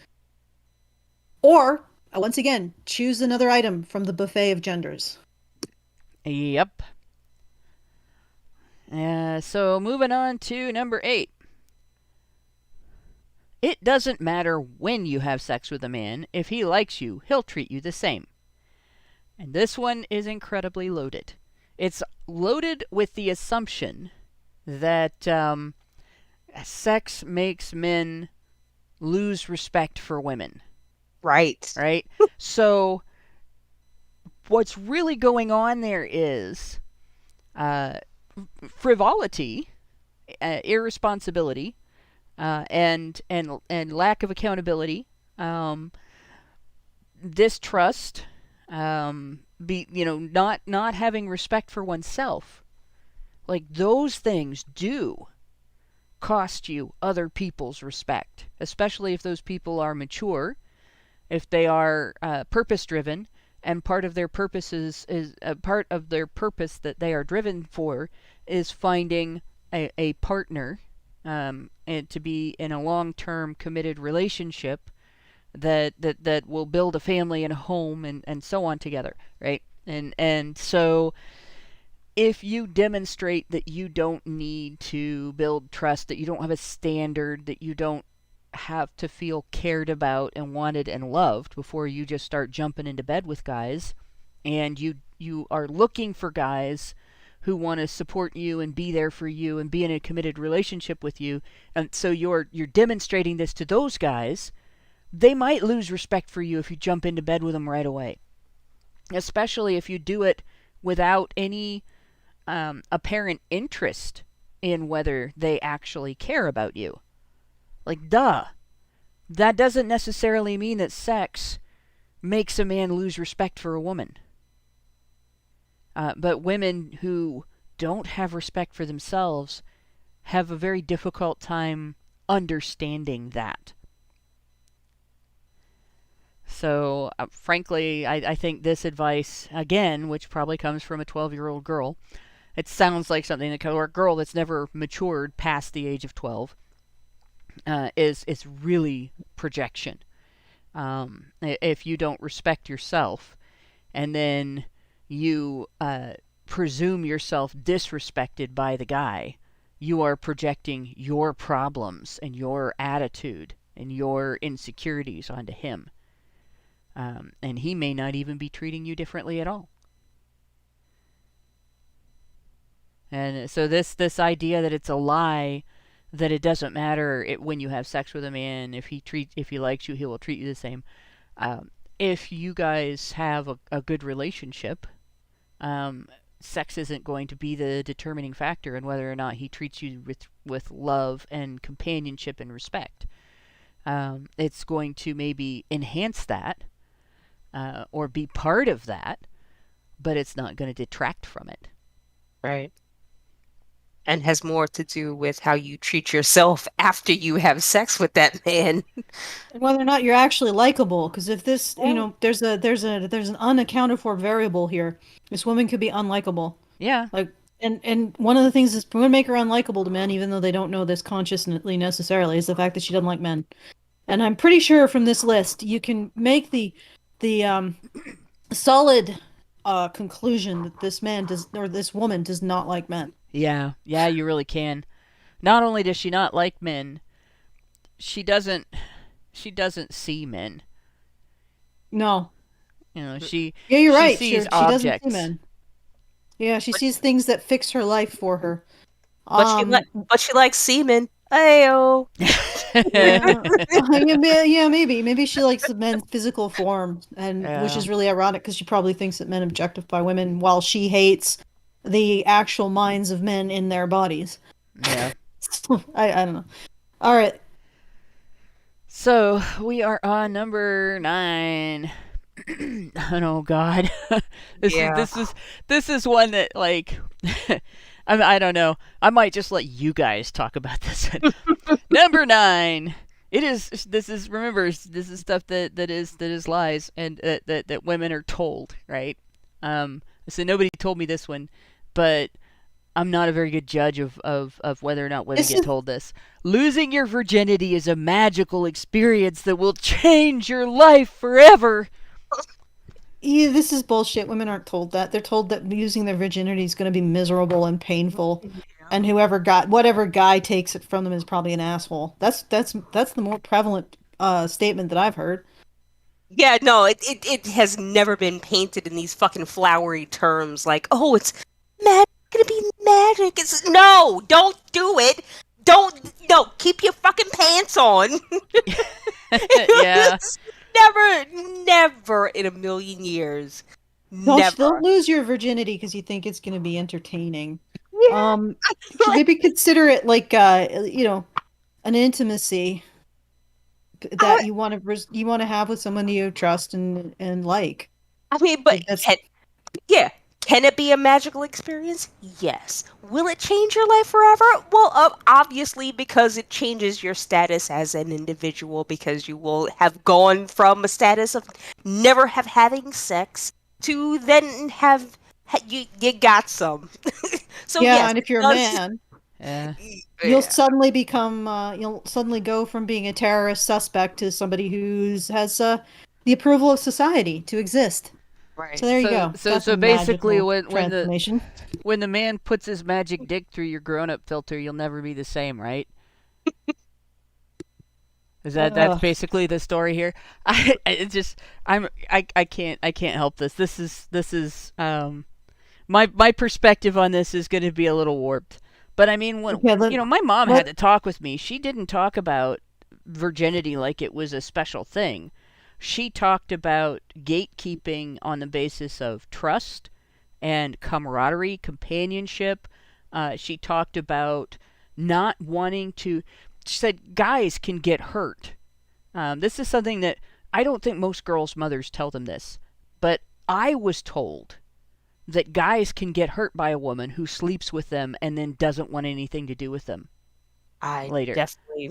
or once again, choose another item from the buffet of genders. Yep. So moving on to number 8. It doesn't matter when you have sex with a man. If he likes you, he'll treat you the same. And this one is incredibly loaded. It's loaded with the assumption that sex makes men lose respect for women. Right. Right? So what's really going on there is frivolity, irresponsibility, and lack of accountability, distrust, not having respect for oneself. Like, those things do cost you other people's respect, especially if those people are mature, if they are purpose driven, and part of their purpose that they are driven for is finding a partner, and to be in a long-term committed relationship that will build a family and a home and so on together, right? And so if you demonstrate that you don't need to build trust, that you don't have a standard, that you don't have to feel cared about and wanted and loved before you just start jumping into bed with guys, and you are looking for guys who want to support you and be there for you and be in a committed relationship with you, and so you're demonstrating this to those guys, they might lose respect for you if you jump into bed with them right away, especially if you do it without any apparent interest in whether they actually care about you. Like, duh. That doesn't necessarily mean that sex makes a man lose respect for a woman. But women who don't have respect for themselves have a very difficult time understanding that. So, frankly, I think this advice, again, which probably comes from a 12-year-old girl, it sounds like something that, or a girl that's never matured past the age of 12, is really projection. If you don't respect yourself, and then you presume yourself disrespected by the guy, you are projecting your problems and your attitude and your insecurities onto him. And he may not even be treating you differently at all. And so this idea that it's a lie, that it doesn't matter when you have sex with a man, if he likes you, he will treat you the same. If you guys have a good relationship, sex isn't going to be the determining factor in whether or not he treats you with love and companionship and respect. It's going to maybe enhance that, or be part of that, but it's not going to detract from it. Right. And has more to do with how you treat yourself after you have sex with that man. And whether or not you're actually likable, because if this, there's an unaccounted for variable here. This woman could be unlikable. Yeah. Like, and one of the things that's going to make her unlikable to men, even though they don't know this consciously necessarily, is the fact that she doesn't like men. And I'm pretty sure from this list you can make the solid conclusion that this man does, or this woman does not like men. Yeah, you really can. Not only does she not like men, she doesn't see men. No. She Yeah, you're she right. sees She objects. doesn't see men. Yeah, she sees things that fix her life for her. But she likes semen. Ayo. Yeah, maybe she likes the men's physical form, which is really ironic because she probably thinks that men objectify women while she hates the actual minds of men in their bodies. Yeah. I don't know. All right. So we are on number 9. Oh God, this is one that, like, I don't know. I might just let you guys talk about this one. Number 9. This is stuff that is lies, and that women are told, right? So nobody told me this one, but I'm not a very good judge of whether or not women This get is- told this. Losing your virginity is a magical experience that will change your life forever. Yeah, this is bullshit. Women aren't told that. They're told that using their virginity is going to be miserable and painful, and whatever guy takes it from them is probably an asshole. That's the more prevalent statement that I've heard. Yeah, no, it has never been painted in these fucking flowery terms like, oh, it's gonna be magic. It's no, don't do it. No, keep your fucking pants on. Yeah. It's never in a million years. Never. Don't lose your virginity because you think it's going to be entertaining. Yeah. Maybe consider it like an intimacy that you want to have with someone you trust and like. I mean, but Like, that's- can it be a magical experience? Yes. Will it change your life forever? Well, obviously, because it changes your status as an individual, because you will have gone from a status of never have having sex to then have you got some. So yeah, yes, and if you're a does- man, Yeah. you'll suddenly you'll suddenly go from being a terrorist suspect to somebody has the approval of society to exist. Right. So there you go. That's So a basically, magical transformation. when the man puts his magic dick through your grown-up filter, you'll never be the same, right? That's basically the story here? I can't help this. This is my perspective on this is going to be a little warped. But I mean, when my mom had to talk with me, she didn't talk about virginity like it was a special thing. She talked about gatekeeping on the basis of trust and camaraderie, companionship. She talked about not wanting to. She said guys can get hurt. This is something that I don't think most girls' mothers tell them this, but I was told that guys can get hurt by a woman who sleeps with them and then doesn't want anything to do with them. I later. definitely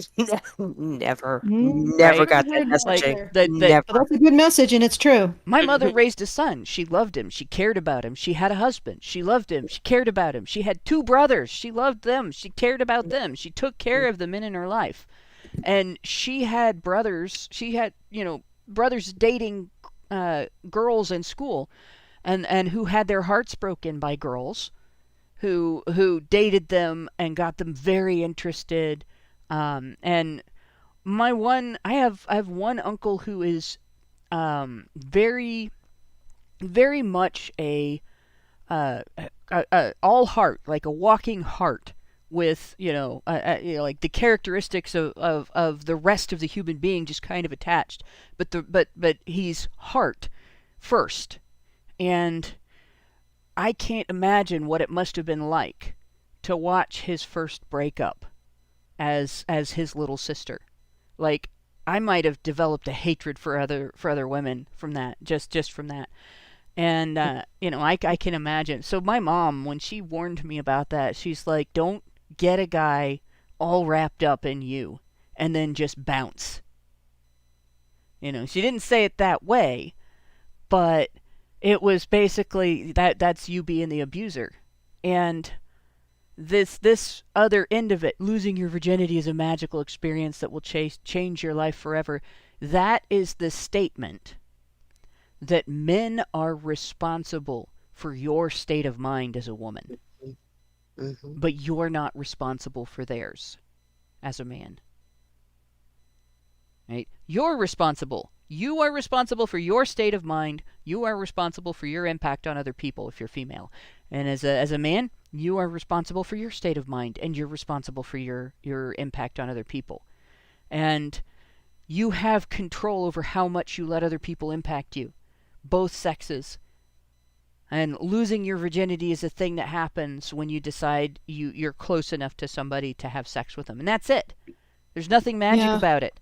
never Right? got that messaging. Never. But that's a good message, and it's true. My mother raised a son. She loved him. She cared about him. She had a husband. She loved him. She cared about him. She had 2 brothers. She loved them. She cared about them. She took care of the men in her life. And she had brothers. She had, brothers dating girls in school and who had their hearts broken by girls who dated them and got them very interested. And I have one uncle who is very, very much a all heart, like a walking heart, with like the characteristics of the rest of the human being just kind of attached, but he's heart first, and I can't imagine what it must have been like to watch his first breakup as his little sister. Like, I might have developed a hatred for other women from that, just from that. And I can imagine. So my mom, when she warned me about that, she's like, "Don't get a guy all wrapped up in you and then just bounce." She didn't say it that way, but it was basically that's you being the abuser. And this other end of it, losing your virginity is a magical experience that will change your life forever. That is the statement that men are responsible for your state of mind as a woman. Mm-hmm. But you're not responsible for theirs as a man. Right? You're responsible. You are responsible for your state of mind. You are responsible for your impact on other people if you're female. And as a man, you are responsible for your state of mind, and you're responsible for your impact on other people. And you have control over how much you let other people impact you, both sexes. And losing your virginity is a thing that happens when you decide you're close enough to somebody to have sex with them. And that's it. There's nothing magic about it.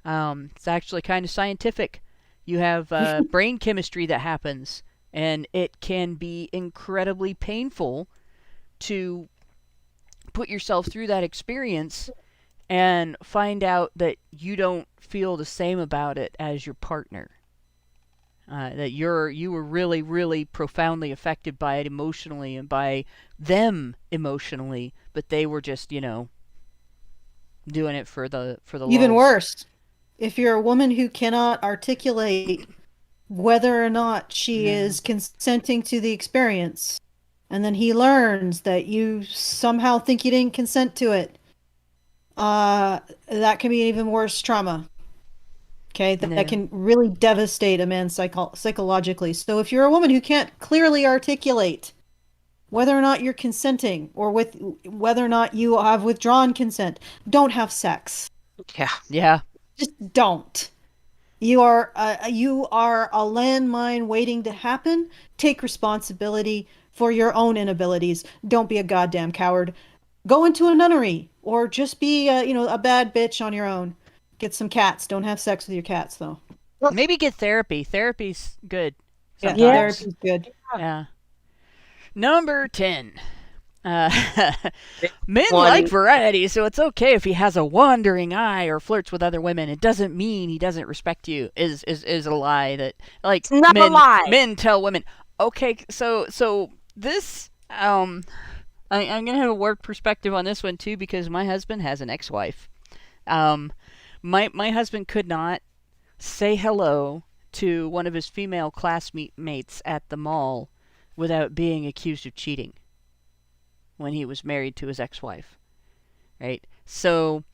It's actually kind of scientific. You have brain chemistry that happens, and it can be incredibly painful to put yourself through that experience and find out that you don't feel the same about it as your partner. that you were really, really profoundly affected by it emotionally and by them emotionally, but they were just, doing it for the Even lulz. worse, if you're a woman who cannot articulate whether or not she is consenting to the experience, and then he learns that you somehow think you didn't consent to it, that can be even worse trauma. Okay, that can really devastate a man psychologically. So if you're a woman who can't clearly articulate whether or not you're consenting or with whether or not you have withdrawn consent, don't have sex. Yeah. Just don't. You are a landmine waiting to happen. Take responsibility for your own inabilities. Don't be a goddamn coward. Go into a nunnery or just be a bad bitch on your own. Get some cats. Don't have sex with your cats though. Maybe get therapy. Therapy's good. Yeah, Sometimes. therapy's good. Yeah. Number 10. Men like variety, so it's okay if he has a wandering eye or flirts with other women. It doesn't mean he doesn't respect you. Is a lie that It's not a lie. Men tell women. Okay, so this I'm gonna have a work perspective on this one too because my husband has an ex-wife. My husband could not say hello to one of his female classmates at the mall without being accused of cheating when he was married to his ex-wife, right? So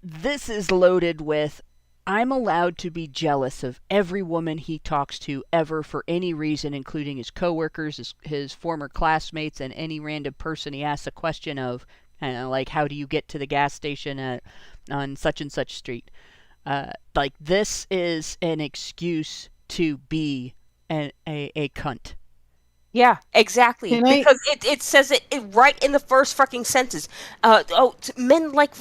this is loaded with, I'm allowed to be jealous of every woman he talks to ever for any reason, including his coworkers, his former classmates, and any random person he asks a question of, like, how do you get to the gas station on such and such street? Like, this is an excuse to be a cunt. Yeah, exactly. Because it says it right in the first fucking sentence. Men like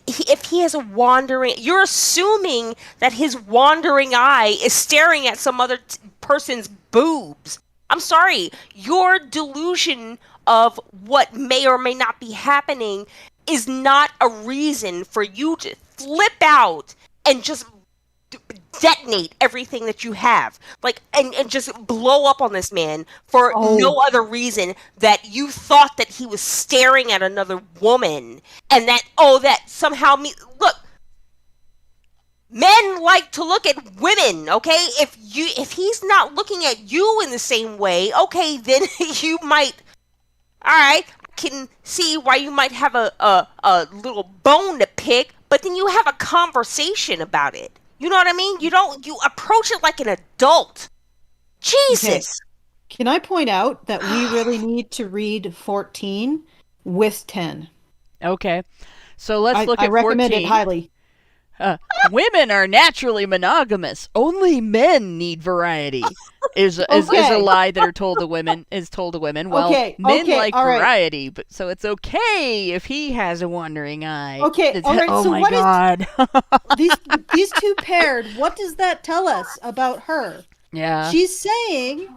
if he has a wandering, you're assuming that his wandering eye is staring at some other person's boobs. I'm sorry, your delusion of what may or may not be happening is not a reason for you to flip out and just detonate everything that you have, like, and just blow up on this man for no other reason that you thought that he was staring at another woman, and that somehow look, men like to look at women, okay? If he's not looking at you in the same way, okay, then you might, all right, I can see why you might have a little bone to pick, but then you have a conversation about it. You know what I mean? You approach it like an adult. Jesus. Okay. Can I point out that we really need to read 14 with 10? Okay. So let's look at 14. I recommend it highly. Women are naturally monogamous. Only men need variety. Is a lie that told to women. Well, men like variety, but so it's okay if he has a wandering eye. Okay, all right. Oh so my what God. these two paired? What does that tell us about her? Yeah. She's saying,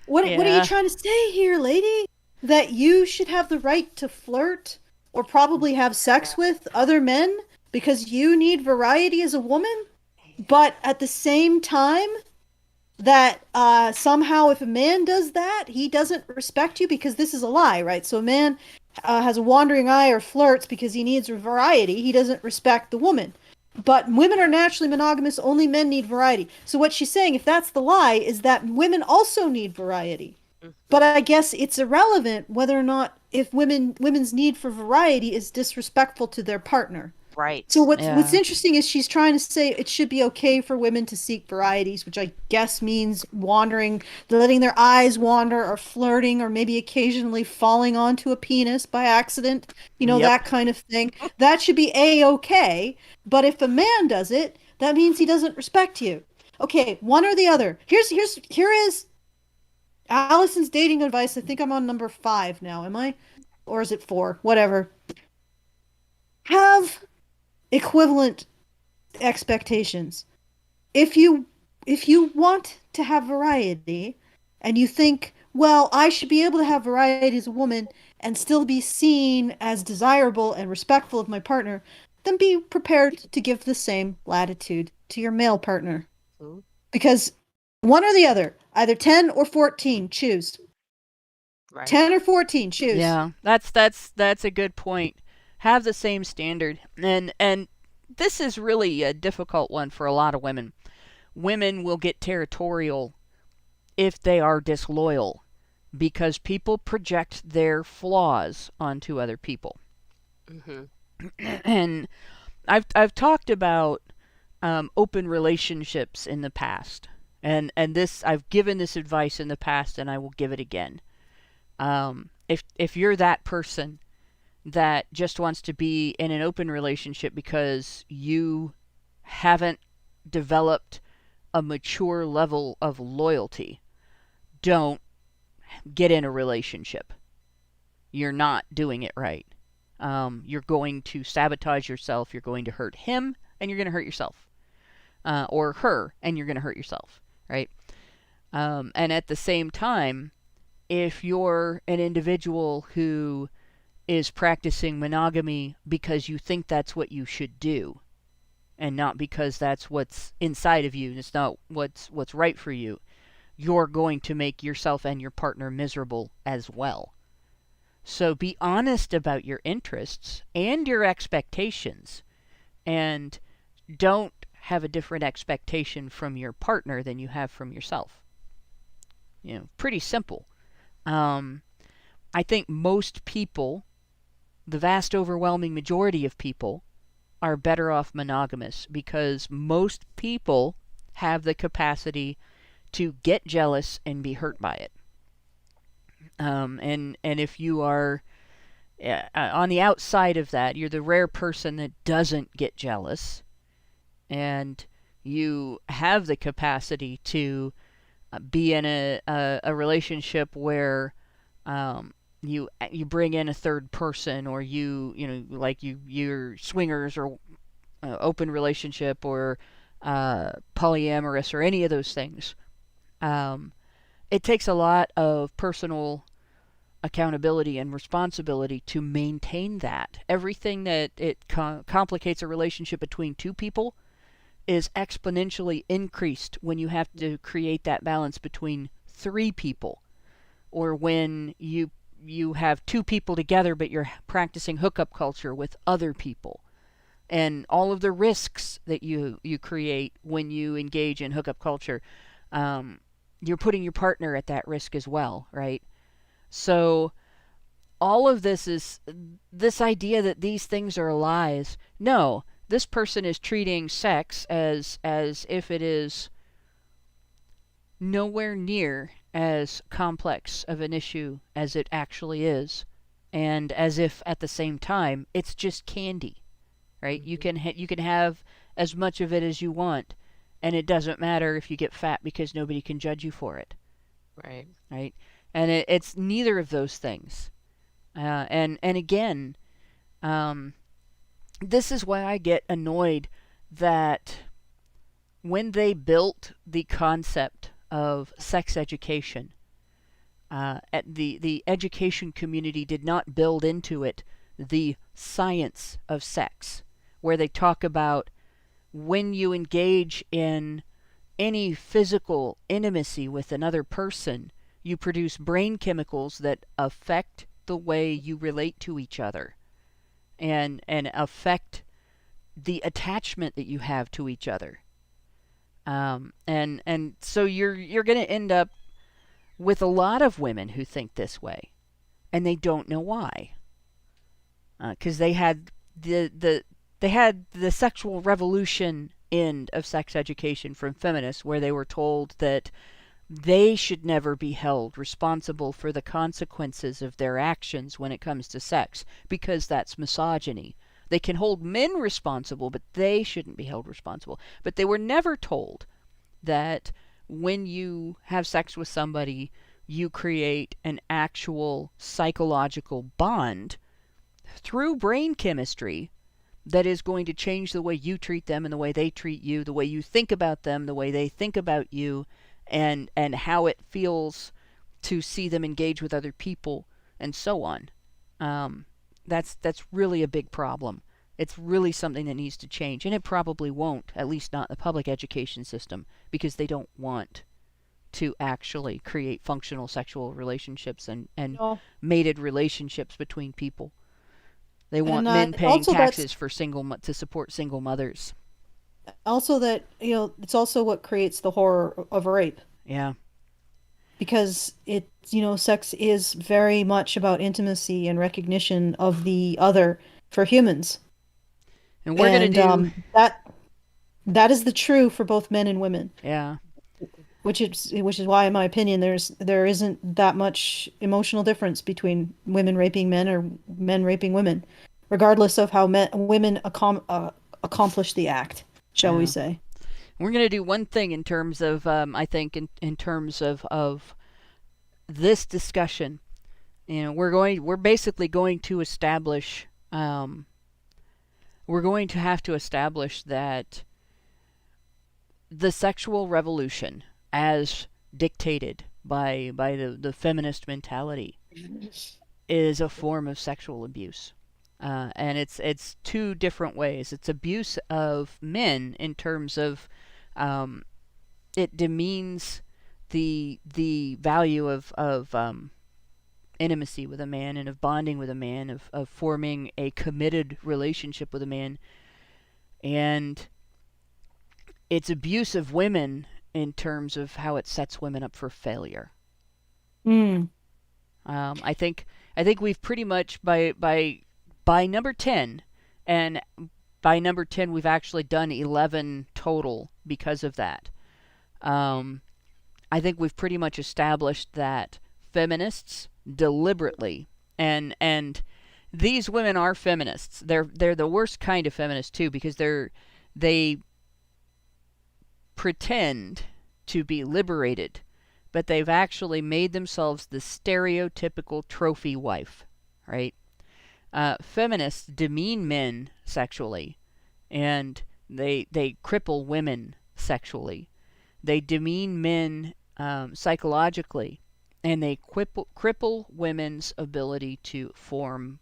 what are you trying to say here, lady? That you should have the right to flirt or probably have sex with other men because you need variety as a woman, but at the same time that somehow if a man does that, he doesn't respect you because this is a lie, right? So a man has a wandering eye or flirts because he needs variety. He doesn't respect the woman. But women are naturally monogamous. Only men need variety. So what she's saying, if that's the lie, is that women also need variety. But I guess it's irrelevant whether or not if women's need for variety is disrespectful to their partner. Right. So what's interesting is she's trying to say it should be okay for women to seek varieties, which I guess means wandering, letting their eyes wander or flirting or maybe occasionally falling onto a penis by accident, that kind of thing. That should be A-okay. But if a man does it, that means he doesn't respect you. Okay, one or the other. Here is Allison's dating advice. I think I'm on number 5 now. Am I? Or is it 4? Whatever. Have equivalent expectations. If you want to have variety and you think, well, I should be able to have variety as a woman and still be seen as desirable and respectful of my partner, then be prepared to give the same latitude to your male partner. Because One or the other. Either 10 or 14. Choose. Right. 10 or 14. Choose. Yeah, that's a good point. Have the same standard. And this is really a difficult one for a lot of women. Women will get territorial if they are disloyal because people project their flaws onto other people. And I've talked about open relationships in the past, and this I've given this advice in the past, and I will give it again. If you're that person that just wants to be in an open relationship because you haven't developed a mature level of loyalty, don't get in a relationship. You're not doing it right. You're going to sabotage yourself. You're going to hurt him, and you're going to hurt yourself. Or her, and you're going to hurt yourself, right? And at the same time, if you're an individual who is practicing monogamy because you think that's what you should do, and not because that's what's inside of you, and it's not what's right for you, you're going to make yourself and your partner miserable as well. So be honest about your interests and your expectations, and don't have a different expectation from your partner than you have from yourself. You know, pretty simple. I think most people, the vast overwhelming majority of people, are better off monogamous because most people have the capacity to get jealous and be hurt by it. And if you are on the outside of that, you're the rare person that doesn't get jealous, and you have the capacity to be in a relationship where you bring in a third person, or you're swingers or open relationship or polyamorous or any of those things. It takes a lot of personal accountability and responsibility to maintain that. Everything that it complicates a relationship between two people is exponentially increased when you have to create that balance between three people, or when you have two people together but you're practicing hookup culture with other people, and all of the risks that you create when you engage in hookup culture. You're putting your partner at that risk as well, right? So all of this is this idea that these things are lies. No, this person is treating sex as if it is nowhere near as complex of an issue as it actually is, and as if at the same time it's just candy, right? You can have as much of it as you want, and it doesn't matter if you get fat because nobody can judge you for it. Right? And it's neither of those things. And again, this is why I get annoyed that when they built the concept of sex education, the education community did not build into it the science of sex, where they talk about when you engage in any physical intimacy with another person, you produce brain chemicals that affect the way you relate to each other, and affect the attachment that you have to each other. And so you're going to end up with a lot of women who think this way, and they don't know why, because they had the sexual revolution end of sex education from feminists, where they were told that they should never be held responsible for the consequences of their actions when it comes to sex, because that's misogyny. They can hold men responsible, but they shouldn't be held responsible. But they were never told that when you have sex with somebody, you create an actual psychological bond through brain chemistry that is going to change the way you treat them and the way they treat you, the way you think about them, the way they think about you, and how it feels to see them engage with other people, and so on. That's really a big problem. It's really something that needs to change, and it probably won't, at least not in the public education system, because they don't want to actually create functional sexual relationships and No. mated relationships between people. They want And men paying also that's taxes for to support single mothers. also that, it's also what creates the horror of rape. Yeah. Because sex is very much about intimacy and recognition of the other for humans. And we're going to do that is the true for both men and women. Yeah. Which is why, in my opinion, there isn't that much emotional difference between women raping men or men raping women, regardless of how women accomplish the act, shall we say. We're going to do one thing in terms of, I think, in terms of this discussion. We're basically going to establish, we're going to have to establish that the sexual revolution, as dictated by the feminist mentality, is a form of sexual abuse. And it's two different ways. It's abuse of men in terms of it demeans the value of intimacy with a man and of bonding with a man, of forming a committed relationship with a man. And it's abuse of women in terms of how it sets women up for failure. I think we've pretty much by number 10, and by number 10 we've actually done 11 total because of that. I think we've pretty much established that feminists deliberately, and these women are feminists. They're the worst kind of feminists too, because they pretend to be liberated, but they've actually made themselves the stereotypical trophy wife, right? Feminists demean men sexually, and they cripple women sexually. They demean men psychologically, and they cripple women's ability to form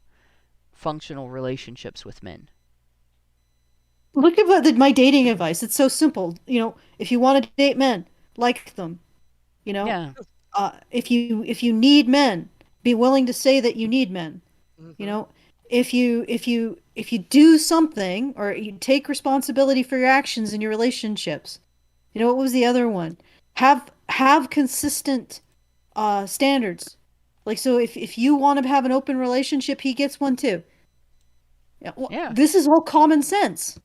functional relationships with men. Look at my dating advice. It's so simple. If you want to date men, like them. Yeah. If you need men, be willing to say that you need men. If you do something, or you take responsibility for your actions in your relationships. What was the other one? Have consistent standards. Like, so if you want to have an open relationship, he gets one too. Yeah. This is all common sense.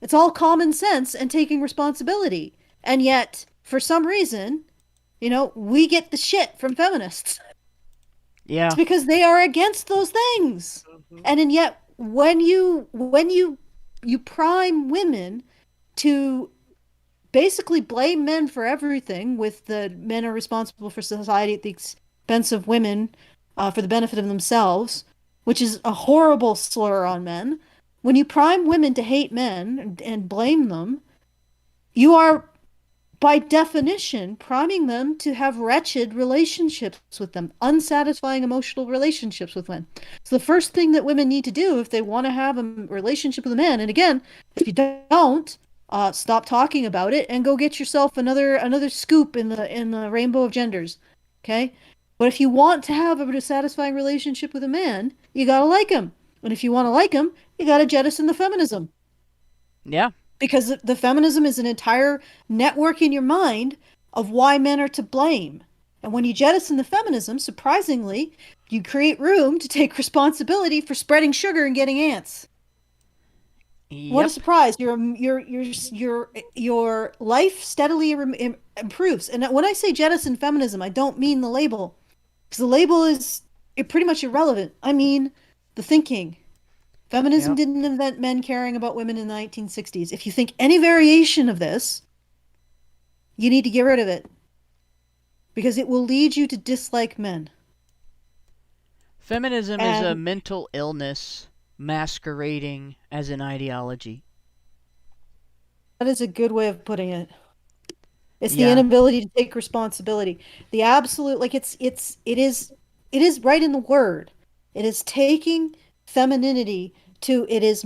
It's all common sense and taking responsibility. And yet, for some reason, we get the shit from feminists. Yeah. It's because they are against those things. And yet, when you prime women to basically blame men for everything, with the men are responsible for society at the expense of women, for the benefit of themselves, which is a horrible slur on men. When you prime women to hate men and blame them, you are, by definition, priming them to have wretched relationships with them, unsatisfying emotional relationships with men. So the first thing that women need to do if they want to have a relationship with a man, and again, if you don't, stop talking about it and go get yourself another scoop in the rainbow of genders, okay? But if you want to have a satisfying relationship with a man, you gotta like him. And if you want to like him, you gotta jettison the feminism. Yeah. Because the feminism is an entire network in your mind of why men are to blame. And when you jettison the feminism, surprisingly, you create room to take responsibility for spreading sugar and getting ants. Yep. What a surprise! Your life steadily improves. And when I say jettison feminism, I don't mean the label, because the label is pretty much irrelevant. I mean the thinking. Feminism didn't invent men caring about women in the 1960s. If you think any variation of this, you need to get rid of it, because it will lead you to dislike men. Feminism is a mental illness masquerading as an ideology. That is a good way of putting it. It's the inability to take responsibility. The absolute, like, it is right in the word. It is taking femininity to it's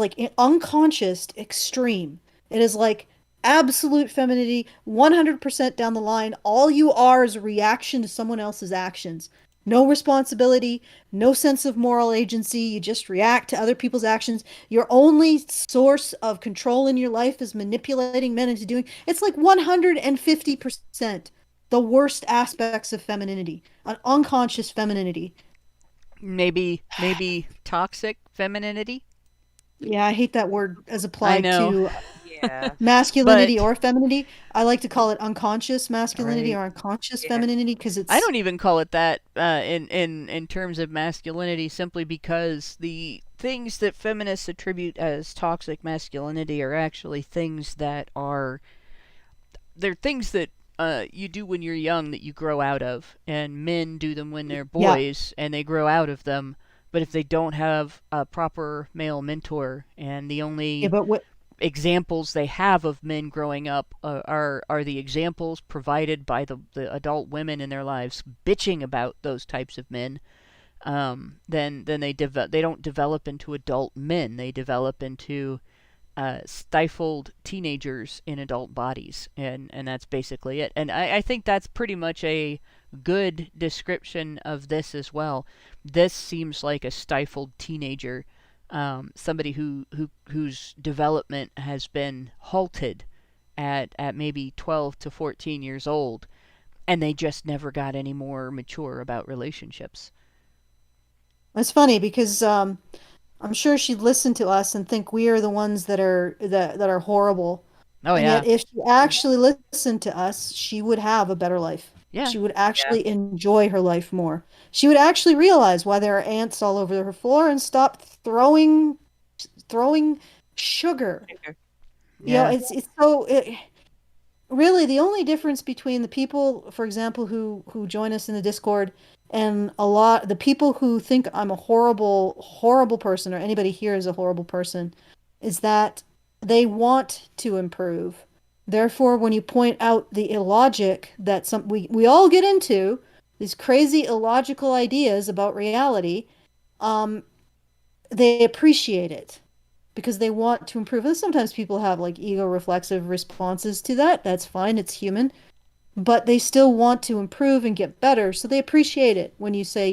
like unconscious extreme. It is like absolute femininity, 100% down the line. All you are is a reaction to someone else's actions. No responsibility, no sense of moral agency. You just react to other people's actions. Your only source of control in your life is manipulating men into doing. It's like 150% the worst aspects of femininity, an unconscious femininity. Maybe toxic femininity. Yeah, I hate that word as I applied know. to Yeah. masculinity But or femininity. I like to call it unconscious masculinity right. or unconscious Yeah. femininity because I it's don't even call it that in terms of masculinity, simply because the things that feminists attribute as toxic masculinity are actually things that are they're things that you do when you're young that you grow out of, and men do them when they're yeah. boys and they grow out of them. But if they don't have a proper male mentor, and the Yeah, only but what examples they have of men growing up are the examples provided by the adult women in their lives bitching about those types of men, then they don't develop into adult men. They develop into stifled teenagers in adult bodies, and that's basically it. And I think that's pretty much a good description of this as well. This seems like a stifled teenager, somebody whose development has been halted at maybe 12 to 14 years old, and they just never got any more mature about relationships. it's funny because I'm sure she'd listen to us and think we are the ones that are horrible. Oh And yet yeah, if she actually listened to us, she would have a better life. yeah, She would Yeah. actually enjoy her life more. She would actually realize why there are ants all over her floor and stop throwing sugar. yeah, It's so really the only difference between the people, for example, who join us in the Discord and the people who think I'm a horrible person, or anybody here is a horrible person, is that they want to improve. Therefore, when you point out the illogic that we all get into, these crazy illogical ideas about reality, um, they appreciate it because they want to improve. And sometimes people have like ego reflexive responses to that. That's fine, it's human. But they still want to improve and get better, so they appreciate it when you say,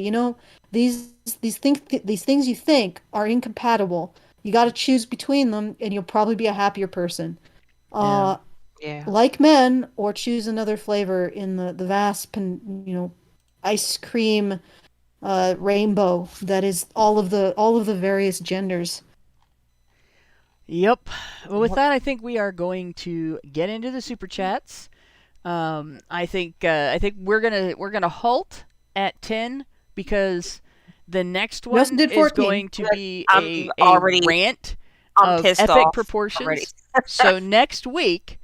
these these things you think are incompatible. You got to choose between them, and you'll probably be a happier person. yeah. Uh, Yeah. like men, or choose another flavor in the vast, ice cream rainbow that is all of the various genders. Yep. Well, with that, I think we are going to get into the super chats. I think we're gonna halt at 10, because the next We also one did is 14. going to be I'm a already rant I'm of pissed epic off already. proportions. So next week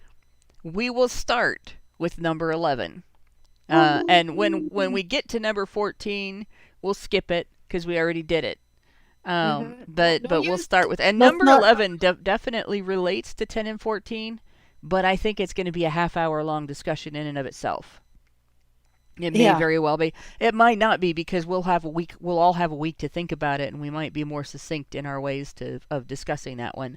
we will start with number 11. And when we get to number 14, we'll skip it because we already did it. But we'll start with, and Let's number not 11 definitely relates to 10 and 14, but I think it's going to be a half-hour long discussion in and of itself. It may Yeah. very well be. It might not be, because we'll have a week. We'll all have a week to think about it, and we might be more succinct in our ways of discussing that one.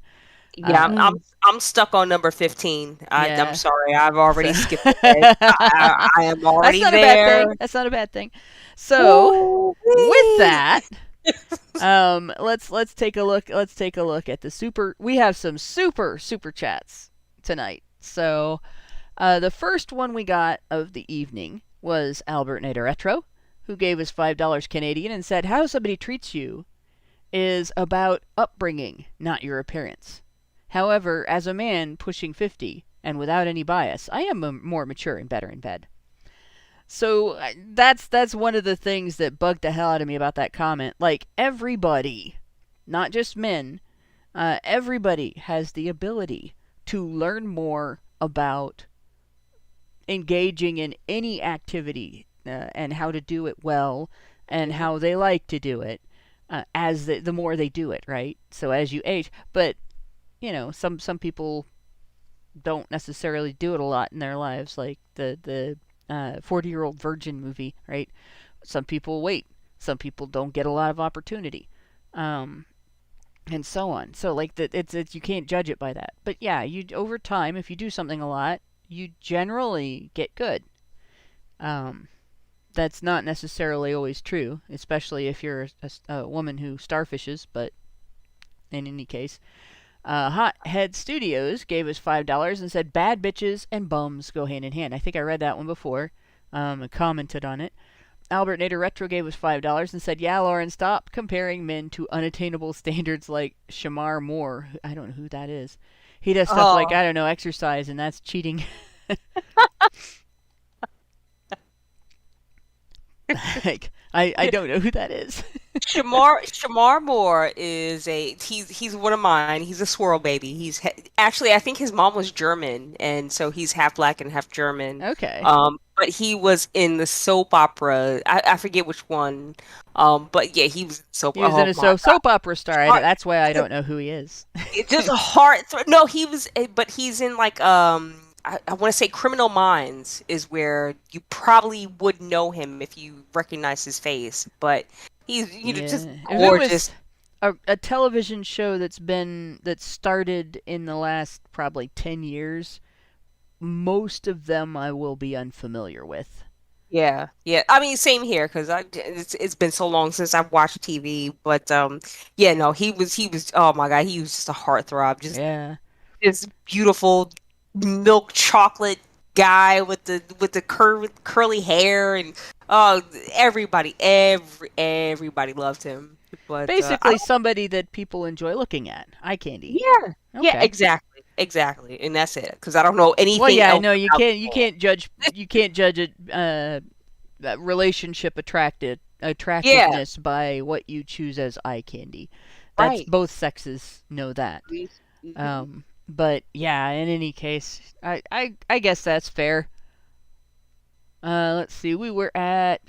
Yeah, Uh, I'm stuck on number 15. Yeah. I'm sorry, I've already So- skipped ahead. I am That's already not a bad there. thing. That's not a bad thing. So with that, let's take a look. Let's take a look at the super. We have some super chats tonight. So, the first one we got of the evening was Albert Nader who gave us $5 Canadian and said, "How somebody treats you is about upbringing, not your appearance. However, as a man pushing 50 and without any bias, I am more mature and better in bed." So that's one of the things that bugged the hell out of me about that comment. Like, everybody, not just men, everybody has the ability to learn more about engaging in any activity, and how to do it well, and how they like to do it, as the more they do it, right? So as you age, but some people don't necessarily do it a lot in their lives, like the 40-year-old virgin movie, right? Some people wait. Some people don't get a lot of opportunity. and so on. So like that, it's you can't judge it by that. But yeah, you over time, if you do something a lot, you generally get good. Um, that's not necessarily always true, especially if you're a woman who starfishes. But in any case, Hothead Studios gave us $5 and said bad bitches and bums go hand in hand. I think I read that one before. And commented on it. Albert Nader Retro gave us $5 and said, yeah, Lauren, stop comparing men to unattainable standards like Shamar Moore. I don't know who that is. He does stuff like, I don't know, exercise, and that's cheating. Like, I don't know who that is. Shamar Moore is he's one of mine. He's a swirl baby. Actually, I think his mom was German, and so he's half black and half German. Okay. But he was in the soap opera. I forget which one. But yeah, he was in soap. He was in a soap opera star. That's why I don't know who he is. It's just a heart. No, he was, but he's in like I want to say Criminal Minds is where you probably would know him if you recognize his face. But he's just gorgeous. A television show that started in the last probably 10 years, most of them I will be unfamiliar with. Yeah. I mean, same here because it's been so long since I've watched TV. But yeah, no, he was. Oh my God, he was just a heartthrob. Just beautiful milk chocolate guy with the curly hair, and everybody loved him. But basically somebody that people enjoy looking at. Eye candy. Yeah. Okay. Yeah, exactly, and that's it. Because I don't know anything. Well, yeah, else no, you can't judge it. Relationship attractiveness by what you choose as eye candy. That's right. Both sexes know that. Mm-hmm. But yeah, in any case, I guess that's fair. Let's see. We were at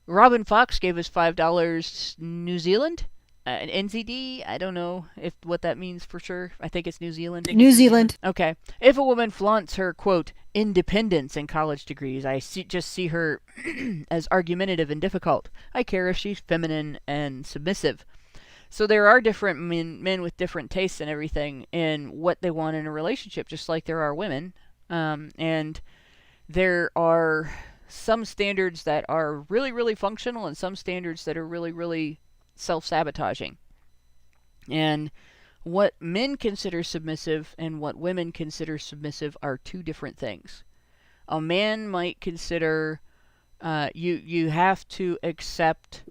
Robin Fox gave us $5 New Zealand. NZD, I don't know what that means for sure. I think it's New Zealand. New Zealand. Okay. If a woman flaunts her, quote, independence and college degrees, I just see her as argumentative and difficult. I care if she's feminine and submissive. So there are different men with different tastes and everything in what they want in a relationship, just like there are women. And there are some standards that are really, really functional and some standards that are really, really self-sabotaging. And what men consider submissive and what women consider submissive are two different things. A man might consider you have to accept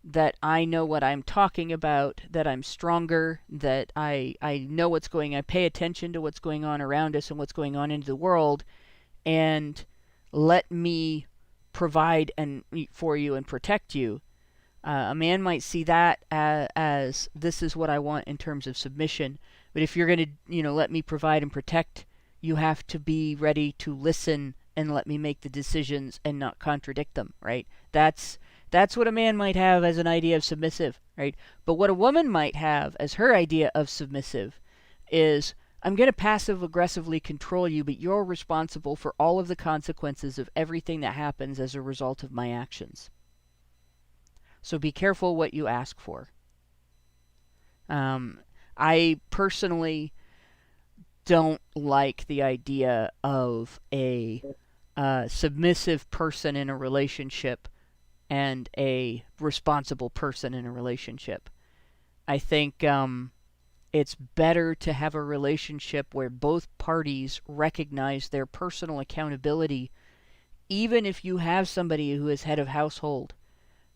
that I know what I'm talking about, that I'm stronger, that I know what's going on, I pay attention to what's going on around us and what's going on into the world, and let me provide for you and protect you. A man might see that as this is what I want in terms of submission, but if you're going to, let me provide and protect, you have to be ready to listen and let me make the decisions and not contradict them, right? That's what a man might have as an idea of submissive, right? But what a woman might have as her idea of submissive is, I'm going to passive-aggressively control you, but you're responsible for all of the consequences of everything that happens as a result of my actions. So be careful what you ask for. I personally don't like the idea of a submissive person in a relationship and a responsible person in a relationship. I think it's better to have a relationship where both parties recognize their personal accountability, even if you have somebody who is head of household,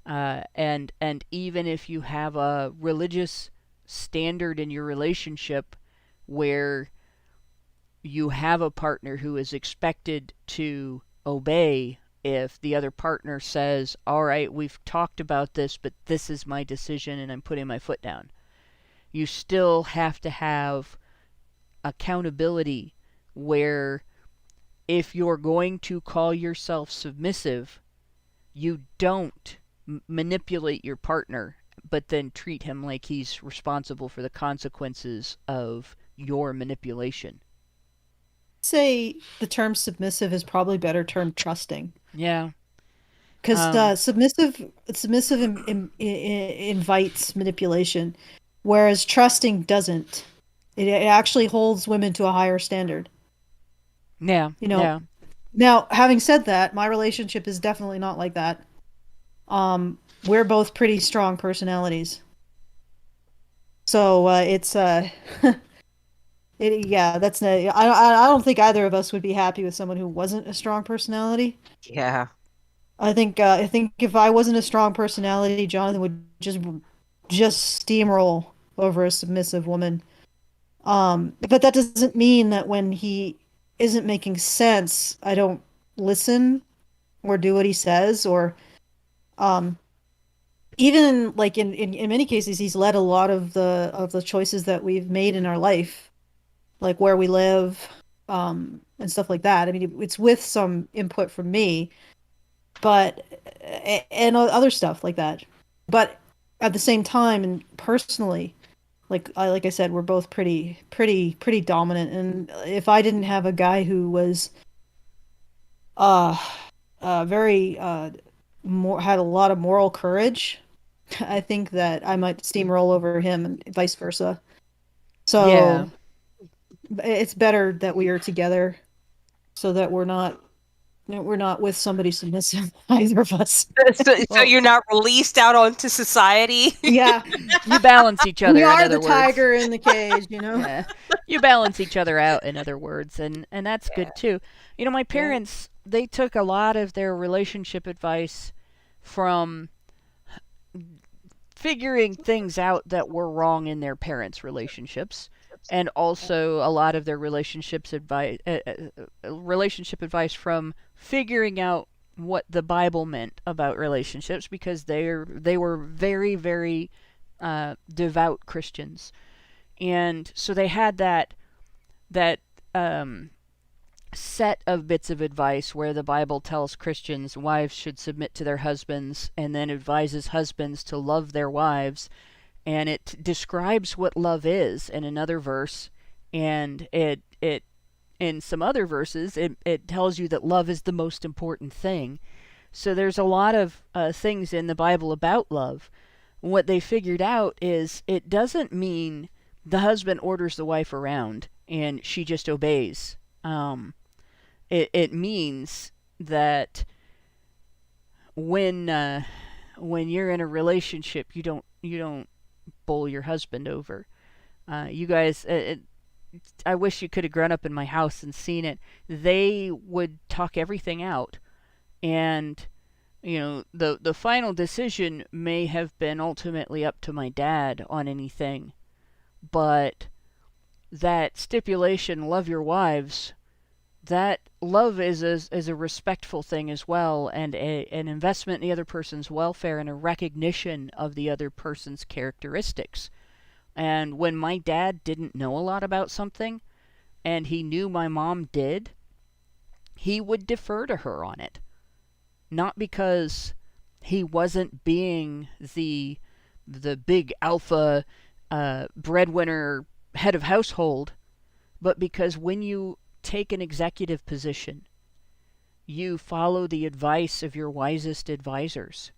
and even if you have a religious standard in your relationship where you have a partner who is expected to obey if the other partner says, all right, we've talked about this, but this is my decision and I'm putting my foot down. You still have to have accountability where if you're going to call yourself submissive, you don't manipulate your partner, but then treat him like he's responsible for the consequences of your manipulation. Say the term submissive is probably better term trusting. Yeah. Because submissive invites manipulation. whereas trusting doesn't. It actually holds women to a higher standard. Yeah. You know. Yeah. Now, having said that, my relationship is definitely not like that. We're both pretty strong personalities. So it's yeah, that's I don't think either of us would be happy with someone who wasn't a strong personality. Yeah. I think if I wasn't a strong personality, Jonathan would just steamroll over a submissive woman. But that doesn't mean that when he isn't making sense, I don't listen or do what he says, or even like in many cases he's led a lot of the choices that we've made in our life, like where we live, and stuff like that. I mean, it's with some input from me, but and other stuff like that. But at the same time, and personally, like I said, we're both pretty dominant. And if I didn't have a guy who was very more had a lot of moral courage, I think that I might steamroll over him and vice versa. So Yeah. it's better that we are together, so that we're not with somebody submissive, either of us. So you're not released out onto society. Yeah, You balance each other. we in are other the words. tiger in the cage, you know. Yeah. You balance each other out, in other words, and that's good too. You know, my parents, they took a lot of their relationship advice from figuring things out that were wrong in their parents' relationships, and also a lot of their relationship advice from figuring out what the Bible meant about relationships, because they were very, very devout Christians, and so they had that set of bits of advice where the Bible tells Christians wives should submit to their husbands, and then advises husbands to love their wives, and it describes what love is in another verse, and it in some other verses it tells you that love is the most important thing. So there's a lot of things in the Bible about love. What they figured out is it doesn't mean the husband orders the wife around and she just obeys. It means that when you're in a relationship, you don't bowl your husband over. You guys, I wish you could have grown up in my house and seen it. They would talk everything out, and the final decision may have been ultimately up to my dad on anything, but that stipulation, love your wives, that love is a respectful thing as well, and an investment in the other person's welfare and a recognition of the other person's characteristics. And when my dad didn't know a lot about something, and he knew my mom did, he would defer to her on it. Not because he wasn't being the big alpha breadwinner head of household, but because when you take an executive position, you follow the advice of your wisest advisors.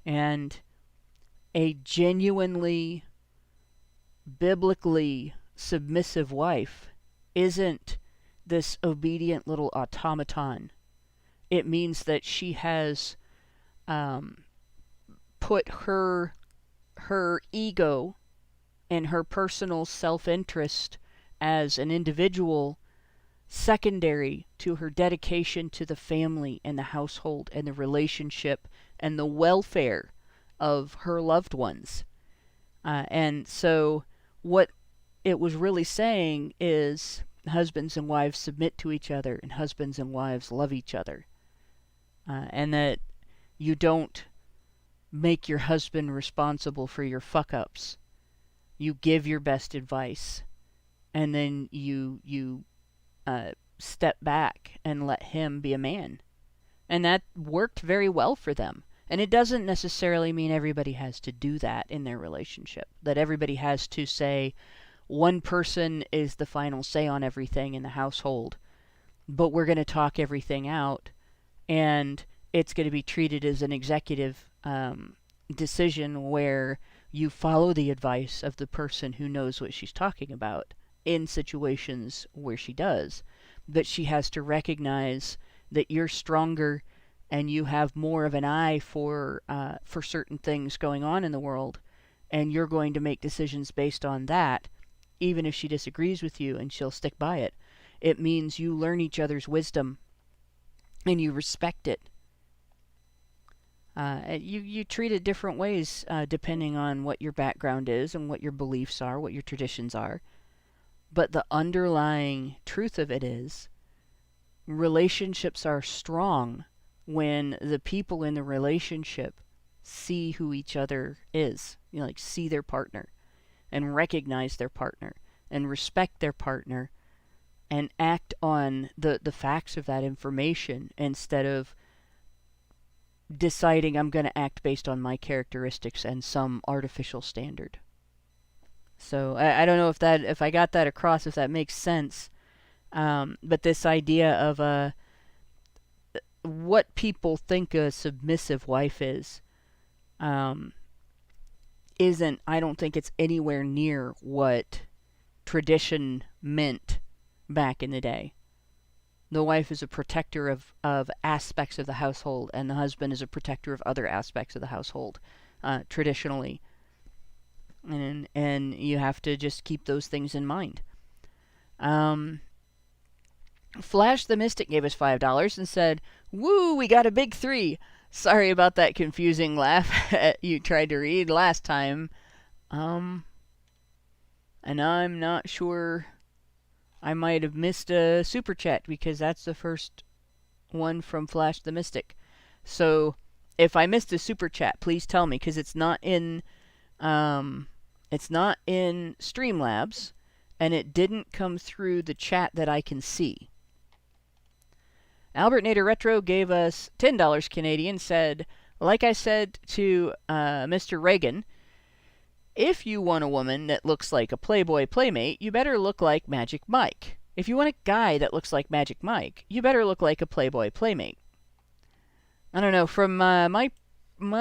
And a genuinely biblically submissive wife isn't this obedient little automaton. It means that she has put her ego and her personal self-interest as an individual secondary to her dedication to the family and the household and the relationship and the welfare of her loved ones. And so what it was really saying is husbands and wives submit to each other, and husbands and wives love each other. And that you don't make your husband responsible for your fuck-ups. You give your best advice, and then you step back and let him be a man. And that worked very well for them. And it doesn't necessarily mean everybody has to do that in their relationship, that everybody has to say one person is the final say on everything in the household, but we're going to talk everything out, and it's going to be treated as an executive decision where you follow the advice of the person who knows what she's talking about in situations where she does. But she has to recognize that you're stronger and you have more of an eye for certain things going on in the world, and you're going to make decisions based on that, even if she disagrees with you, and she'll stick by it. It means you learn each other's wisdom and you respect it. You treat it different ways depending on what your background is and what your beliefs are, what your traditions are. But the underlying truth of it is relationships are strong when the people in the relationship see who each other is. Like see their partner and recognize their partner and respect their partner and act on the facts of that information instead of deciding I'm going to act based on my characteristics and some artificial standard. So I don't know if I got that across, if that makes sense. But this idea of what people think a submissive wife is, isn't, I don't think it's anywhere near what tradition meant back in the day. The wife is a protector of aspects of the household, and the husband is a protector of other aspects of the household, traditionally. And you have to just keep those things in mind. Flash the Mystic gave us $5 and said, "Woo, we got a big 3. Sorry about that confusing laugh you tried to read last time. And I'm not sure. I might have missed a super chat because that's the first one from Flash the Mystic. So if I missed a super chat, please tell me, because it's not in Streamlabs, and it didn't come through the chat that I can see. Albert Nader Retro gave us $10 Canadian, said, like I said to Mr. Reagan, if you want a woman that looks like a Playboy Playmate, you better look like Magic Mike. If you want a guy that looks like Magic Mike, you better look like a Playboy Playmate. I don't know, from my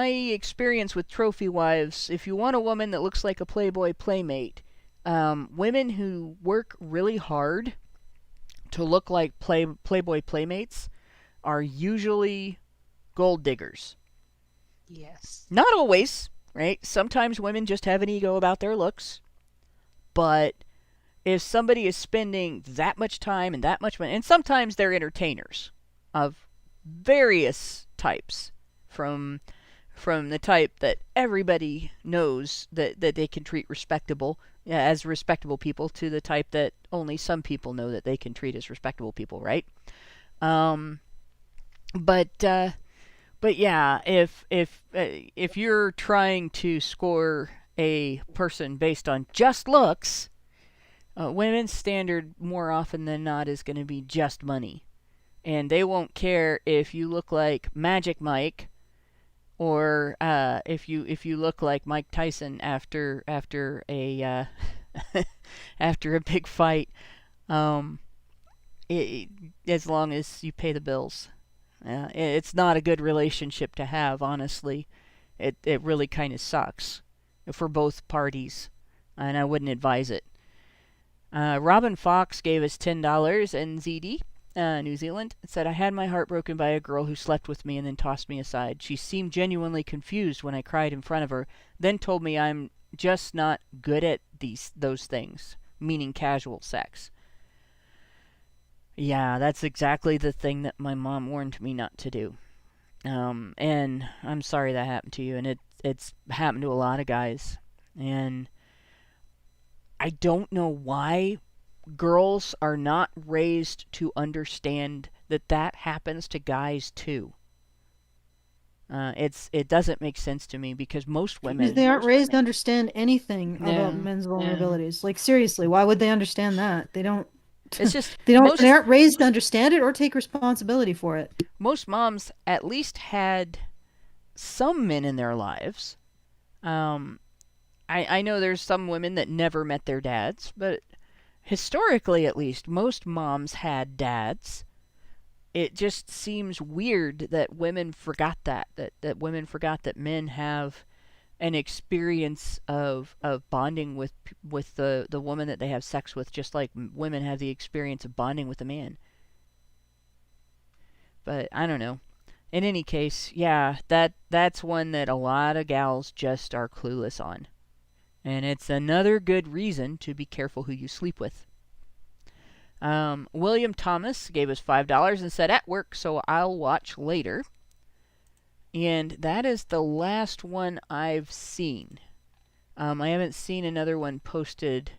experience with trophy wives, if you want a woman that looks like a Playboy Playmate, women who work really hard to look like Playboy Playmates are usually gold diggers. Yes. Not always, right? Sometimes women just have an ego about their looks. But if somebody is spending that much time and that much money, and sometimes they're entertainers of various types, from the type that everybody knows that they can treat as respectable people, to the type that only some people know that they can treat as respectable people, right? But yeah, if you're trying to score a person based on just looks, women's standard more often than not is going to be just money, and they won't care if you look like Magic Mike, or if you look like Mike Tyson after a after a big fight, as long as you pay the bills. It's not a good relationship to have, honestly. It really kind of sucks for both parties, and I wouldn't advise it. Robin Fox gave us $10, NZD. New Zealand, said, I had my heart broken by a girl who slept with me and then tossed me aside. She seemed genuinely confused when I cried in front of her, then told me I'm just not good at those things, meaning casual sex. Yeah, that's exactly the thing that my mom warned me not to do. And I'm sorry that happened to you, and it's happened to a lot of guys. And I don't know why girls are not raised to understand that happens to guys too. It doesn't make sense to me, because most women, they aren't raised to understand anything about men's vulnerabilities. Like, seriously, why would they understand that? They don't. It's just they aren't raised to understand it or take responsibility for it. Most moms at least had some men in their lives. I know there's some women that never met their dads, but historically, at least, most moms had dads. It just seems weird that women forgot that women forgot that men have an experience of bonding with the woman that they have sex with, just like women have the experience of bonding with a man. But I don't know. In any case, yeah, that's one that a lot of gals just are clueless on. And it's another good reason to be careful who you sleep with. William Thomas gave us $5 and said, at work, so I'll watch later. And that is the last one I've seen. I haven't seen another one posted.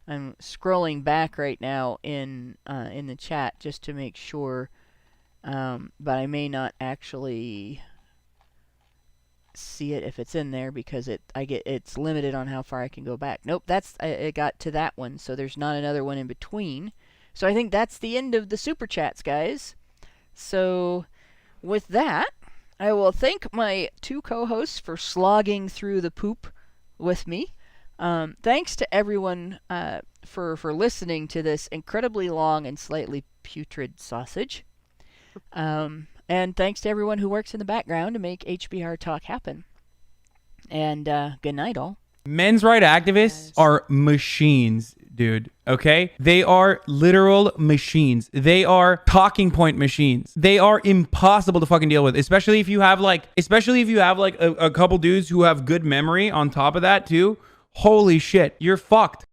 I'm scrolling back right now in the chat just to make sure, but I may not actually see it if it's in there because it's limited on how far I can go back. Nope, it got to that one, so there's not another one in between. So I think that's the end of the super chats, guys. So with that, I will thank my two co-hosts for slogging through the poop with me. Thanks to everyone for listening to this incredibly long and slightly putrid sausage. And thanks to everyone who works in the background to make HBR Talk happen. And good night, all. Men's rights activists are machines, dude. Okay? They are literal machines. They are talking point machines. They are impossible to fucking deal with, especially if you have like a couple dudes who have good memory on top of that too. Holy shit, you're fucked.